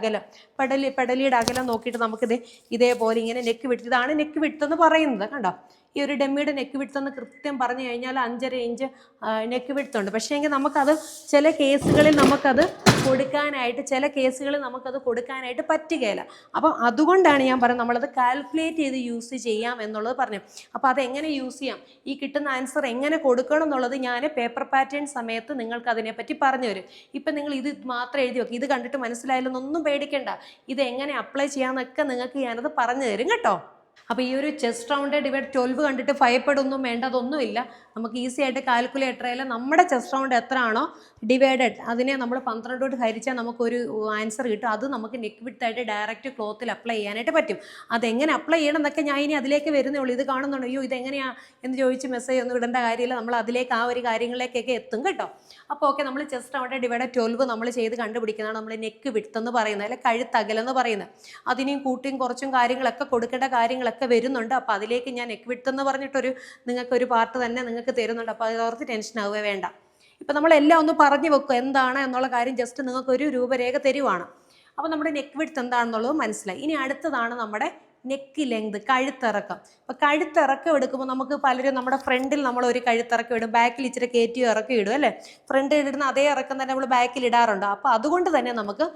അകലം നോക്കിയിട്ട് നമുക്കിത് ഇതേപോലെ ഇങ്ങനെ നെക്ക് വിട്ട്, ഇതാണ് നെക്ക് വിട്ടെന്ന് പറയുന്നത്. കണ്ടോ, ഈ ഒരു ഡെമ്മിയുടെ നെക്ക് വിട്ടെന്ന് കൃത്യം പറഞ്ഞു കഴിഞ്ഞാൽ 5.5 ഇഞ്ച് നെക്ക് വിടുത്തുണ്ട്. പക്ഷേ എങ്കിൽ നമുക്കത് ചില കേസുകളിൽ നമുക്കത് കൊടുക്കാനായിട്ട് പറ്റുകയില്ല. അപ്പം അതുകൊണ്ടാണ് ഞാൻ പറയുന്നത് നമ്മളത് കാൽക്കുലേറ്റ് ചെയ്ത് യൂസ് ചെയ്യാം എന്നുള്ളത് പറഞ്ഞു. അപ്പോൾ അതെങ്ങനെ യൂസ് ചെയ്യാം, ഈ കിട്ടുന്ന ആൻസർ എങ്ങനെ കൊടുക്കണം എന്നുള്ളത് ഞാൻ പേപ്പർ പാറ്റേൺ സമയത്ത് നിങ്ങൾക്ക് അതിനെപ്പറ്റി പറഞ്ഞു തരും. ഇപ്പം നിങ്ങൾ ഇത് മാത്രം എഴുതി വെക്കും, ഇത് കണ്ടിട്ട് മനസ്സിലായില്ലെന്നൊന്നും പേടിക്കേണ്ട, ഇത് എങ്ങനെ അപ്ലൈ ചെയ്യാമെന്നൊക്കെ നിങ്ങൾക്ക് ഞാനത് പറഞ്ഞു തരും കേട്ടോ. അപ്പോൾ ഈ ഒരു ചെസ്റ്റ് റൗണ്ട് ഡിവൈഡ് 12 കണ്ടിട്ട് ഭയപ്പെടുമൊന്നും വേണ്ടതൊന്നുമില്ല. നമുക്ക് ഈസി ആയിട്ട് കാൽക്കുലേറ്ററിൽ നമ്മുടെ ചെസ്റ്റ് റൗണ്ട് എത്ര ആണോ ഡിവൈഡഡ് അതിനെ നമ്മൾ 12 കൊണ്ട് ഹരിച്ചാൽ നമുക്കൊരു ആൻസർ കിട്ടും. അത് നമുക്ക് നെക്ക് വിഡ്ത്തായിട്ട് ഡയറക്റ്റ് ക്ലോത്തിൽ അപ്ലൈ ചെയ്യാനായിട്ട് പറ്റും. അതെങ്ങനെ അപ്ലൈ ചെയ്യണം എന്നൊക്കെ ഞാൻ ഇനി അതിലേക്ക് വരുന്നേ ഉള്ളൂ. ഇത് കാണുന്നുണ്ടോ, അയ്യോ ഇതെങ്ങനെയാണ് എന്ന് ചോദിച്ച് മെസ്സേജ് ഒന്നും ഇടേണ്ട കാര്യമില്ല, നമ്മൾ അതിലേക്ക് ആ ഒരു കാര്യങ്ങളിലേക്കൊക്കെ എത്തും കേട്ടോ. അപ്പോൾ ഓക്കെ, നമ്മൾ ചെസ്റ്റ് റൗണ്ട് ഡിവൈഡ് 12 നമ്മൾ ചെയ്ത് കണ്ടുപിടിക്കുന്നതാണ് നമ്മൾ നെക്ക് വിഡ്ത്ത് എന്ന് പറയുന്നത്, അല്ലെങ്കിൽ കഴുത്തകലെന്ന് പറയുന്നത്. അതിനെയും കൂട്ടിയും കുറച്ചും കാര്യങ്ങളൊക്കെ കൊടുക്കേണ്ട കാര്യങ്ങളൊക്കെ വരുന്നുണ്ട്. അപ്പോൾ അതിലേക്ക് ഞാൻ നെക്ക് വിഡ്ത്ത് എന്ന് പറഞ്ഞിട്ടൊരു നിങ്ങൾക്കൊരു പാർട്ട് തന്നെ നിങ്ങൾക്ക് തരുന്നുണ്ട്. അപ്പോൾ അതോർത്ത് ടെൻഷൻ ആവുക വേണ്ട. ഇപ്പം നമ്മളെല്ലാം ഒന്ന് പറഞ്ഞു വെക്കുക എന്താണ് എന്നുള്ള കാര്യം, ജസ്റ്റ് നിങ്ങൾക്കൊരു രൂപരേഖ തരുവാണ്. അപ്പോൾ നമ്മുടെ നെക്ക് വിഡ്ത്ത് എന്താണെന്നുള്ളത് മനസ്സിലായി. ഇനി അടുത്തതാണ് നമ്മുടെ നെക്ക് ലെങ്ത്, കഴുത്തിറക്കം. അപ്പോൾ കഴുത്തിറക്കം എടുക്കുമ്പോൾ നമുക്ക് പലരും നമ്മുടെ ഫ്രണ്ടിൽ നമ്മൾ ഒരു കഴുത്തിറക്കം ഇടും, ബാക്കിൽ ഇച്ചിരി കയറ്റിയോ ഇറക്കം ഇടും അല്ലേ. ഫ്രണ്ടിൽ ഇടുന്ന അതേ ഇറക്കം തന്നെ നമ്മൾ ബാക്കിൽ ഇടാറുണ്ട്. അപ്പോൾ അതുകൊണ്ട് തന്നെ നമുക്ക്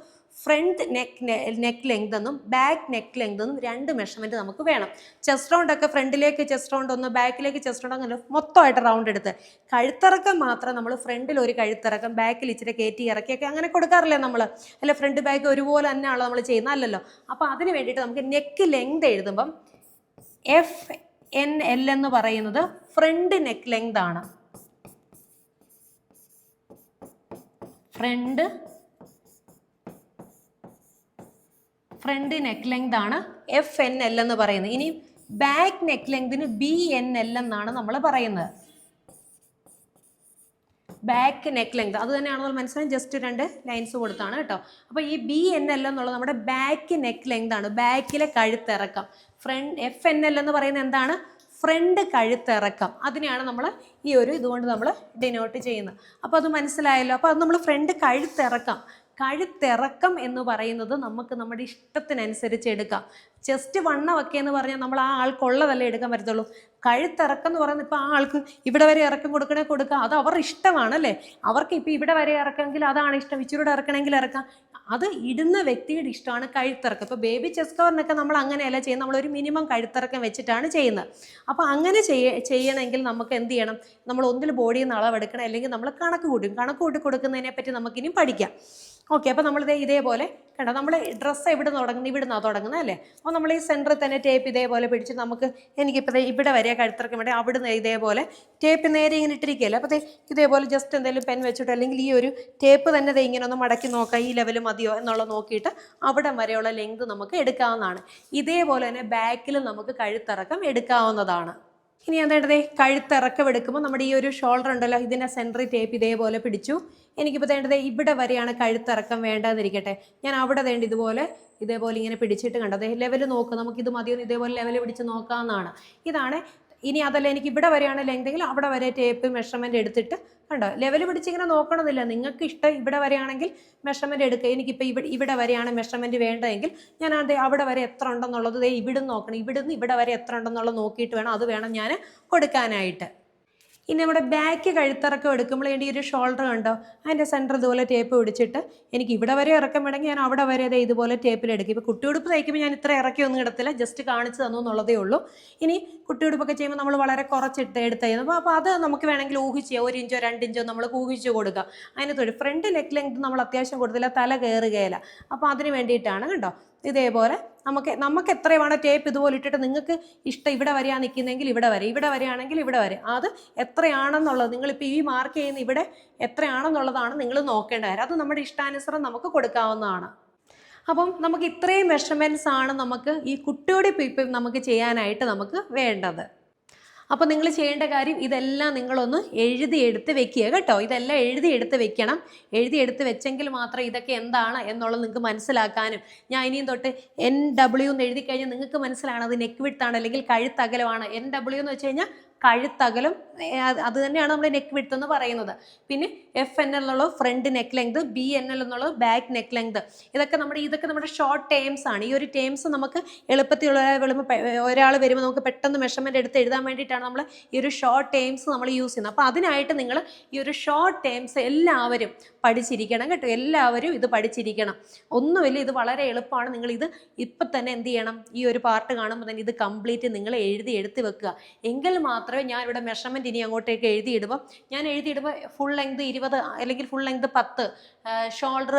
ഫ്രണ്ട് നെക്ക് ലെങ്ത് എന്നും ബാക്ക് നെക്ക് ലെങ്ത് എന്നും 2 മെഷർമെൻറ്റ് നമുക്ക് വേണം. ചെസ്റ്റ് റൗണ്ട് ഒക്കെ ഫ്രണ്ടിലേക്ക് ചെസ്റ്റ് റൗണ്ട് ഒന്ന്, ബാക്കിലേക്ക് ചെസ്റ്റ് റൗണ്ട് അങ്ങനെ മൊത്തമായിട്ട് റൗണ്ട് എടുത്ത്, കഴുത്തിറക്കം മാത്രം നമ്മൾ ഫ്രണ്ടിൽ ഒരു കഴുത്തിറക്കം ബാക്കിൽ ഇച്ചിരി കയറ്റി ഇറക്കിയൊക്കെ അങ്ങനെ കൊടുക്കാറില്ലേ നമ്മൾ, അല്ല ഫ്രണ്ട് ബാക്ക് ഒരുപോലെ തന്നെയാണല്ലോ നമ്മൾ ചെയ്യുന്നത്, അല്ലല്ലോ. അപ്പോൾ അതിന് വേണ്ടിയിട്ട് നമുക്ക് നെക്ക് ലെങ്ത് എഴുതുമ്പം FNL എന്ന് പറയുന്നത് ഫ്രണ്ട് നെക്ക് ലെങ്ത് ആണ്. ഫ്രണ്ട് നെക്ക് ലെങ്ത് ആണ് FNL എന്ന് പറയുന്നത്. ഇനി ബാക്ക് നെക്ക് ലെങ്തിന് BNL എന്നാണ് നമ്മൾ പറയുന്നത്. ബാക്ക് നെക്ക് ലെങ്ത് അത് തന്നെയാണെന്ന് മനസ്സിലായി, ജസ്റ്റ് 2 ലൈൻസ് കൊടുത്താണ് കേട്ടോ. അപ്പോൾ ഈ BNL എന്നുള്ളത് നമ്മുടെ ബാക്ക് നെക്ക് ലെങ്ത് ആണ്, ബാക്കിലെ കഴുത്തിറക്കം. FNL എന്ന് പറയുന്നത് എന്താണ്, ഫ്രണ്ട് കഴുത്തിറക്കം. അതിനെയാണ് നമ്മൾ ഈ ഒരു ഇതുകൊണ്ട് നമ്മൾ ഡിനോട്ട് ചെയ്യുന്നത്. അപ്പോൾ അത് മനസ്സിലായല്ലോ. അപ്പോൾ അത് നമ്മൾ ഫ്രണ്ട് കഴുത്തിറക്കം എന്ന് പറയുന്നത് നമുക്ക് നമ്മുടെ ഇഷ്ടത്തിനനുസരിച്ച് എടുക്കാം. ചെസ്റ്റ് വണ്ണമൊക്കെ എന്ന് പറഞ്ഞാൽ നമ്മൾ ആ ആൾക്കുള്ളതല്ലേ എടുക്കാൻ പറ്റത്തുള്ളൂ. കഴുത്തിറക്കം എന്ന് പറയുന്നത് ഇപ്പോൾ ആ ആൾക്ക് ഇവിടെ വരെ ഇറക്കം കൊടുക്കുക, അത് അവരുടെ ഇഷ്ടമാണ് അല്ലേ. അവർക്ക് ഇപ്പോൾ ഇവിടെ വരെ ഇറക്കമെങ്കിൽ അതാണ് ഇഷ്ടം, ഇച്ചിരൂടെ ഇറക്കണമെങ്കിൽ ഇറക്കാം. അത് ഇടുന്ന വ്യക്തിയുടെ ഇഷ്ടമാണ് കഴുത്തിറക്കം. ഇപ്പോൾ ബേബി ചെസ്റ്റ് കവറിനൊക്കെ നമ്മൾ അങ്ങനെയല്ല ചെയ്യുന്നത്, നമ്മളൊരു മിനിമം കഴുത്തിറക്കം വെച്ചിട്ടാണ് ചെയ്യുന്നത്. അപ്പോൾ അങ്ങനെ ചെയ്യണമെങ്കിൽ നമുക്ക് എന്ത് ചെയ്യണം, നമ്മൾ ഒന്നിൽ ബോഡിയിൽ നിന്ന് അളവെടുക്കണം, അല്ലെങ്കിൽ നമ്മൾ കണക്ക് കൂട്ടി കൊടുക്കുന്നതിനെ പറ്റി നമുക്കിനിയും പഠിക്കാം. ഓക്കെ, അപ്പോൾ നമ്മൾ ഇതേപോലെ കണ്ടോ, നമ്മൾ ഡ്രസ്സ് എവിടെ നിന്ന് ഇവിടുന്നാണ് തുടങ്ങുന്നത് അല്ലേ. അപ്പോൾ നമ്മൾ ഈ സെൻറ്ററിൽ തന്നെ ടേപ്പ് ഇതേപോലെ പിടിച്ച് നമുക്ക് എനിക്കിപ്പോൾ ഇവിടെ വരെ കഴുത്തിറക്കാൻ വേണ്ടി അവിടുന്ന് ഇതേപോലെ ടേപ്പ് നേരെ ഇങ്ങനെ ഇട്ടിരിക്കുകയല്ലേ. അപ്പോൾ ഇതേപോലെ ജസ്റ്റ് എന്തെങ്കിലും പെൻ വെച്ചിട്ടോ അല്ലെങ്കിൽ ഈ ഒരു ടേപ്പ് തന്നെ ഇങ്ങനെ ഒന്ന് മടക്കി നോക്കാം, ഈ ലെവൽ മതിയോ എന്നുള്ളത് നോക്കിയിട്ട് അവിടെ വരെയുള്ള ലെങ്ത് നമുക്ക് എടുക്കാവുന്നതാണ്. ഇതേപോലെ തന്നെ ബാക്കിലും നമുക്ക് കഴുത്തിറക്കം എടുക്കാവുന്നതാണ്. ഇനി അതേണ്ടതേ കഴുത്തിറക്കം എടുക്കുമ്പോൾ നമ്മുടെ ഈ ഒരു ഷോൾഡർ ഉണ്ടല്ലോ, ഇതിനെ സെൻറ്ററിൽ ടേപ്പ് ഇതേപോലെ പിടിച്ചു. എനിക്കിപ്പോൾ വേണ്ടത് ഇവിടെ വരെയാണ് കഴുത്തിറക്കം വേണ്ടതെന്നിരിക്കട്ടെ. ഞാൻ അവിടെ വേണ്ട ഇതേപോലെ ഇങ്ങനെ പിടിച്ചിട്ട് കണ്ടത് ലെവൽ നോക്കുക, നമുക്കിത് മതിയൊന്ന് ഇതേപോലെ ലെവൽ പിടിച്ച് നോക്കാവുന്നതാണ്. ഇതാണ്. ഇനി അതല്ല എനിക്ക് ഇവിടെ വരെയാണ് ലെങ്തെങ്കിൽ അവിടെ വരെ ടേപ്പ് മെഷർമെൻറ്റ് എടുത്തിട്ട് കണ്ടോ ലെവൽ പിടിച്ചിങ്ങനെ നോക്കണമെന്നില്ല, നിങ്ങൾക്ക് ഇഷ്ടം ഇവിടെ വരെയാണെങ്കിൽ മെഷർമെൻറ്റ് എടുക്കുക. എനിക്കിപ്പോൾ ഇവിടെ വരെയാണ് മെഷർമെൻറ്റ് വേണ്ടതെങ്കിൽ ഞാൻ അവിടെ വരെ എത്ര ഉണ്ടെന്നുള്ളത് ഇവിടുന്ന് നോക്കണം, ഇവിടുന്ന് ഇവിടെ വരെ എത്ര ഉണ്ടെന്നുള്ളത് നോക്കിയിട്ട് വേണം ഞാൻ കൊടുക്കാനായിട്ട്. ഇനി നമ്മുടെ ബാക്ക് കഴുത്തിറക്കം എടുക്കുമ്പോൾ വേണ്ടി ഒരു ഷോൾഡർ കണ്ടോ, അതിൻ്റെ സെൻറ്റർ ഇതുപോലെ ടേപ്പ് പിടിച്ചിട്ട് എനിക്ക് ഇവിടെ വരെ ഇറക്കം വേണമെങ്കിൽ ഞാൻ അവിടെ വരെ ഇതുപോലെ ടേപ്പിലെടുക്കും. ഇപ്പോൾ കുട്ടിയുടുപ്പ് തയ്ക്കുമ്പോൾ ഞാൻ ഇത്ര ഇറക്കിയൊന്നും ഇടത്തില്ല, ജസ്റ്റ് കാണിച്ച് തന്നു എന്നുള്ളതേ ഉള്ളൂ. ഇനി കുട്ടിയുടുപ്പൊക്കെ ചെയ്യുമ്പോൾ നമ്മൾ വളരെ കുറച്ചിട്ട് എടുത്തായിരുന്നു. അപ്പോൾ അത് നമുക്ക് വേണമെങ്കിൽ ഊഹിച്ച് 1 ഇഞ്ചോ 2 ഇഞ്ചോ നമ്മൾ ഊഹിച്ച് കൊടുക്കുക. അതിന് തൊഴിൽ ഫ്രണ്ട് നെക്ക് ലെങ്ത് നമ്മൾ അത്യാവശ്യം കൊടുത്തില്ല, തല കയറുകയില്ല. അപ്പോൾ അതിന് വേണ്ടിയിട്ടാണ് കേട്ടോ. ഇതേപോലെ നമുക്ക് എത്ര വേണം ടേപ്പ് ഇതുപോലെ ഇട്ടിട്ട് നിങ്ങൾക്ക് ഇഷ്ടം ഇവിടെ വരെയാണ് നിൽക്കുന്നതെങ്കിൽ ഇവിടെ വരെയാണെങ്കിൽ ഇവിടെ വരെ, അത് എത്രയാണെന്നുള്ളത് നിങ്ങളിപ്പോൾ ഈ മാർക്ക് ചെയ്യുന്ന ഇവിടെ എത്രയാണെന്നുള്ളതാണ് നിങ്ങൾ നോക്കേണ്ട കാര്യം. അത് നമ്മുടെ ഇഷ്ടാനുസരണം നമുക്ക് കൊടുക്കാവുന്നതാണ്. അപ്പം നമുക്ക് ഇത്രയും മെഷർമെൻറ്റ്സ് ആണ് നമുക്ക് ഈ കുട്ടിയോടെ ഇപ്പം നമുക്ക് ചെയ്യാനായിട്ട് നമുക്ക് വേണ്ടത്. അപ്പോൾ നിങ്ങൾ ചെയ്യേണ്ട കാര്യം ഇതെല്ലാം നിങ്ങളൊന്ന് എഴുതിയെടുത്ത് വെക്കുക കേട്ടോ. ഇതെല്ലാം എഴുതിയെടുത്ത് വെക്കണം. എഴുതിയെടുത്ത് വെച്ചെങ്കിൽ മാത്രം ഇതൊക്കെ എന്താണ് എന്നുള്ളത് നിങ്ങൾക്ക് മനസ്സിലാക്കാനും, ഞാൻ ഇനിയും തൊട്ട് NW എന്ന് എഴുതി കഴിഞ്ഞാൽ നിങ്ങൾക്ക് മനസ്സിലാണ് അത് നെക്ക് വിഡ്ത്ത് ആണ് അല്ലെങ്കിൽ കഴുത്തകലമാണ്. NW എന്ന് വെച്ച് കഴിഞ്ഞാൽ കഴുത്തകലം, അത് തന്നെയാണ് നമ്മൾ നെക്ക് വിഡ്ത്ത് എന്ന് പറയുന്നത്. പിന്നെ FN എന്നുള്ളത് ഫ്രണ്ട് നെക്ക് ലെങ്ത്, BNL എന്നുള്ളത് ബാക്ക് നെക്ക് ലെങ്ത്. ഇതൊക്കെ നമ്മുടെ ഷോർട്ട് ടേംസ് ആണ്. ഈ ഒരു ടേംസ് നമുക്ക് എളുപ്പത്തിലുള്ള ഒരാൾ വരുമ്പോൾ നമുക്ക് പെട്ടെന്ന് മെഷർമെൻറ്റ് എടുത്ത് എഴുതാൻ വേണ്ടിയിട്ടാണ് നമ്മൾ ഈ ഒരു ഷോർട്ട് ടേംസ് നമ്മൾ യൂസ് ചെയ്യുന്നത്. അപ്പോൾ അതിനായിട്ട് നിങ്ങൾ ഈ ഒരു ഷോർട്ട് ടേംസ് എല്ലാവരും പഠിച്ചിരിക്കണം കേട്ടോ. എല്ലാവരും ഇത് പഠിച്ചിരിക്കണം. ഒന്നുമില്ല, ഇത് വളരെ എളുപ്പമാണ്. നിങ്ങൾ ഇത് ഇപ്പം തന്നെ എന്ത് ചെയ്യണം, ഈ ഒരു പാർട്ട് കാണുമ്പോൾ തന്നെ ഇത് കംപ്ലീറ്റ് നിങ്ങൾ എടുത്ത് വെക്കുക. എങ്കിൽ മാത്രമേ ഞാൻ ഇവിടെ മെഷർമെൻറ്റ് ഇനി അങ്ങോട്ടേക്ക് എഴുതിയിടുമ്പോൾ ഫുൾ ലെങ്ത് 20 അല്ലെങ്കിൽ ഫുൾ ലെങ്ത് 10, ഷോൾഡർ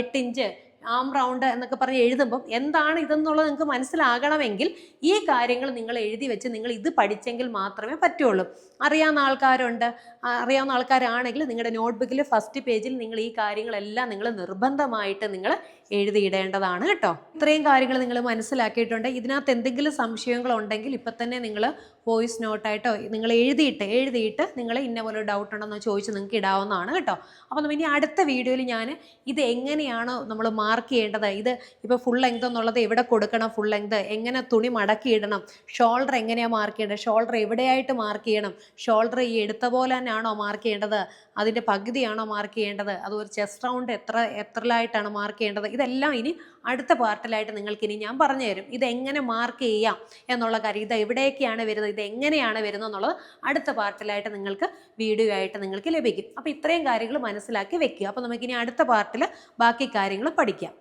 8 ഇഞ്ച്, ആം റൗണ്ട് എന്നൊക്കെ പറഞ്ഞ് എഴുതുമ്പം എന്താണ് ഇതെന്നുള്ളത് നിങ്ങൾക്ക് മനസ്സിലാകണമെങ്കിൽ ഈ കാര്യങ്ങൾ നിങ്ങൾ എഴുതി വെച്ച് നിങ്ങൾ ഇത് പഠിച്ചെങ്കിൽ മാത്രമേ പറ്റുള്ളൂ. അറിയാവുന്ന ആൾക്കാരാണെങ്കിൽ നിങ്ങളുടെ നോട്ട്ബുക്കിൽ ഫസ്റ്റ് പേജിൽ നിങ്ങൾ ഈ കാര്യങ്ങളെല്ലാം നിങ്ങൾ നിർബന്ധമായിട്ട് നിങ്ങൾ എഴുതിയിടേണ്ടതാണ് കേട്ടോ. ഇത്രയും കാര്യങ്ങൾ നിങ്ങൾ മനസ്സിലാക്കിയിട്ടുണ്ട്. ഇതിനകത്ത് എന്തെങ്കിലും സംശയങ്ങളുണ്ടെങ്കിൽ ഇപ്പം തന്നെ നിങ്ങൾ വോയിസ് നോട്ടായിട്ടോ നിങ്ങൾ എഴുതിയിട്ട് നിങ്ങൾ ഇന്ന പോലെ ഡൗട്ട് ഉണ്ടെന്ന് ചോദിച്ച് നിങ്ങൾക്ക് ഇടാവുന്നതാണ് കേട്ടോ. അപ്പോൾ ഇനി അടുത്ത വീഡിയോയിൽ ഞാൻ ഇത് എങ്ങനെയാണ് നമ്മൾ മാർക്ക് ചെയ്യേണ്ടത്, ഇത് ഇപ്പോൾ ഫുൾ ലെങ്ത് എന്നുള്ളത് എവിടെ കൊടുക്കണം, ഫുൾ ലെങ്ത് എങ്ങനെ തുണി മടക്കിയിടണം, ഷോൾഡർ എങ്ങനെയാണ് മാർക്ക് ചെയ്യേണ്ടത്, ഷോൾഡർ എവിടെയായിട്ട് മാർക്ക് ചെയ്യണം, ഷോൾഡർ ഈ എടുത്ത പോലെ തന്നെയാണോ മാർക്ക് ചെയ്യേണ്ടത്, അതിൻ്റെ പകുതിയാണോ മാർക്ക് ചെയ്യേണ്ടത്, അതുപോലെ ചെസ്റ്റ് റൗണ്ട് എത്രയിലായിട്ടാണ് മാർക്ക് ചെയ്യേണ്ടത്, ഇതെല്ലാം ഇനി അടുത്ത പാർട്ടിലായിട്ട് നിങ്ങൾക്കിനി ഞാൻ പറഞ്ഞു തരും. ഇതെങ്ങനെ മാർക്ക് ചെയ്യാം എന്നുള്ള കാര്യം, ഇത് എവിടേക്കാണ് വരുന്നത്, ഇത് എങ്ങനെയാണ് വരുന്നത് എന്നുള്ളത് അടുത്ത പാർട്ടിലായിട്ട് നിങ്ങൾക്ക് വീഡിയോ ആയിട്ട് നിങ്ങൾക്ക് ലഭിക്കും. അപ്പോൾ ഇത്രയും കാര്യങ്ങൾ മനസ്സിലാക്കി വെക്കുക. അപ്പോൾ നമുക്കിനി അടുത്ത പാർട്ടിൽ ബാക്കി കാര്യങ്ങൾ പഠിക്കാം.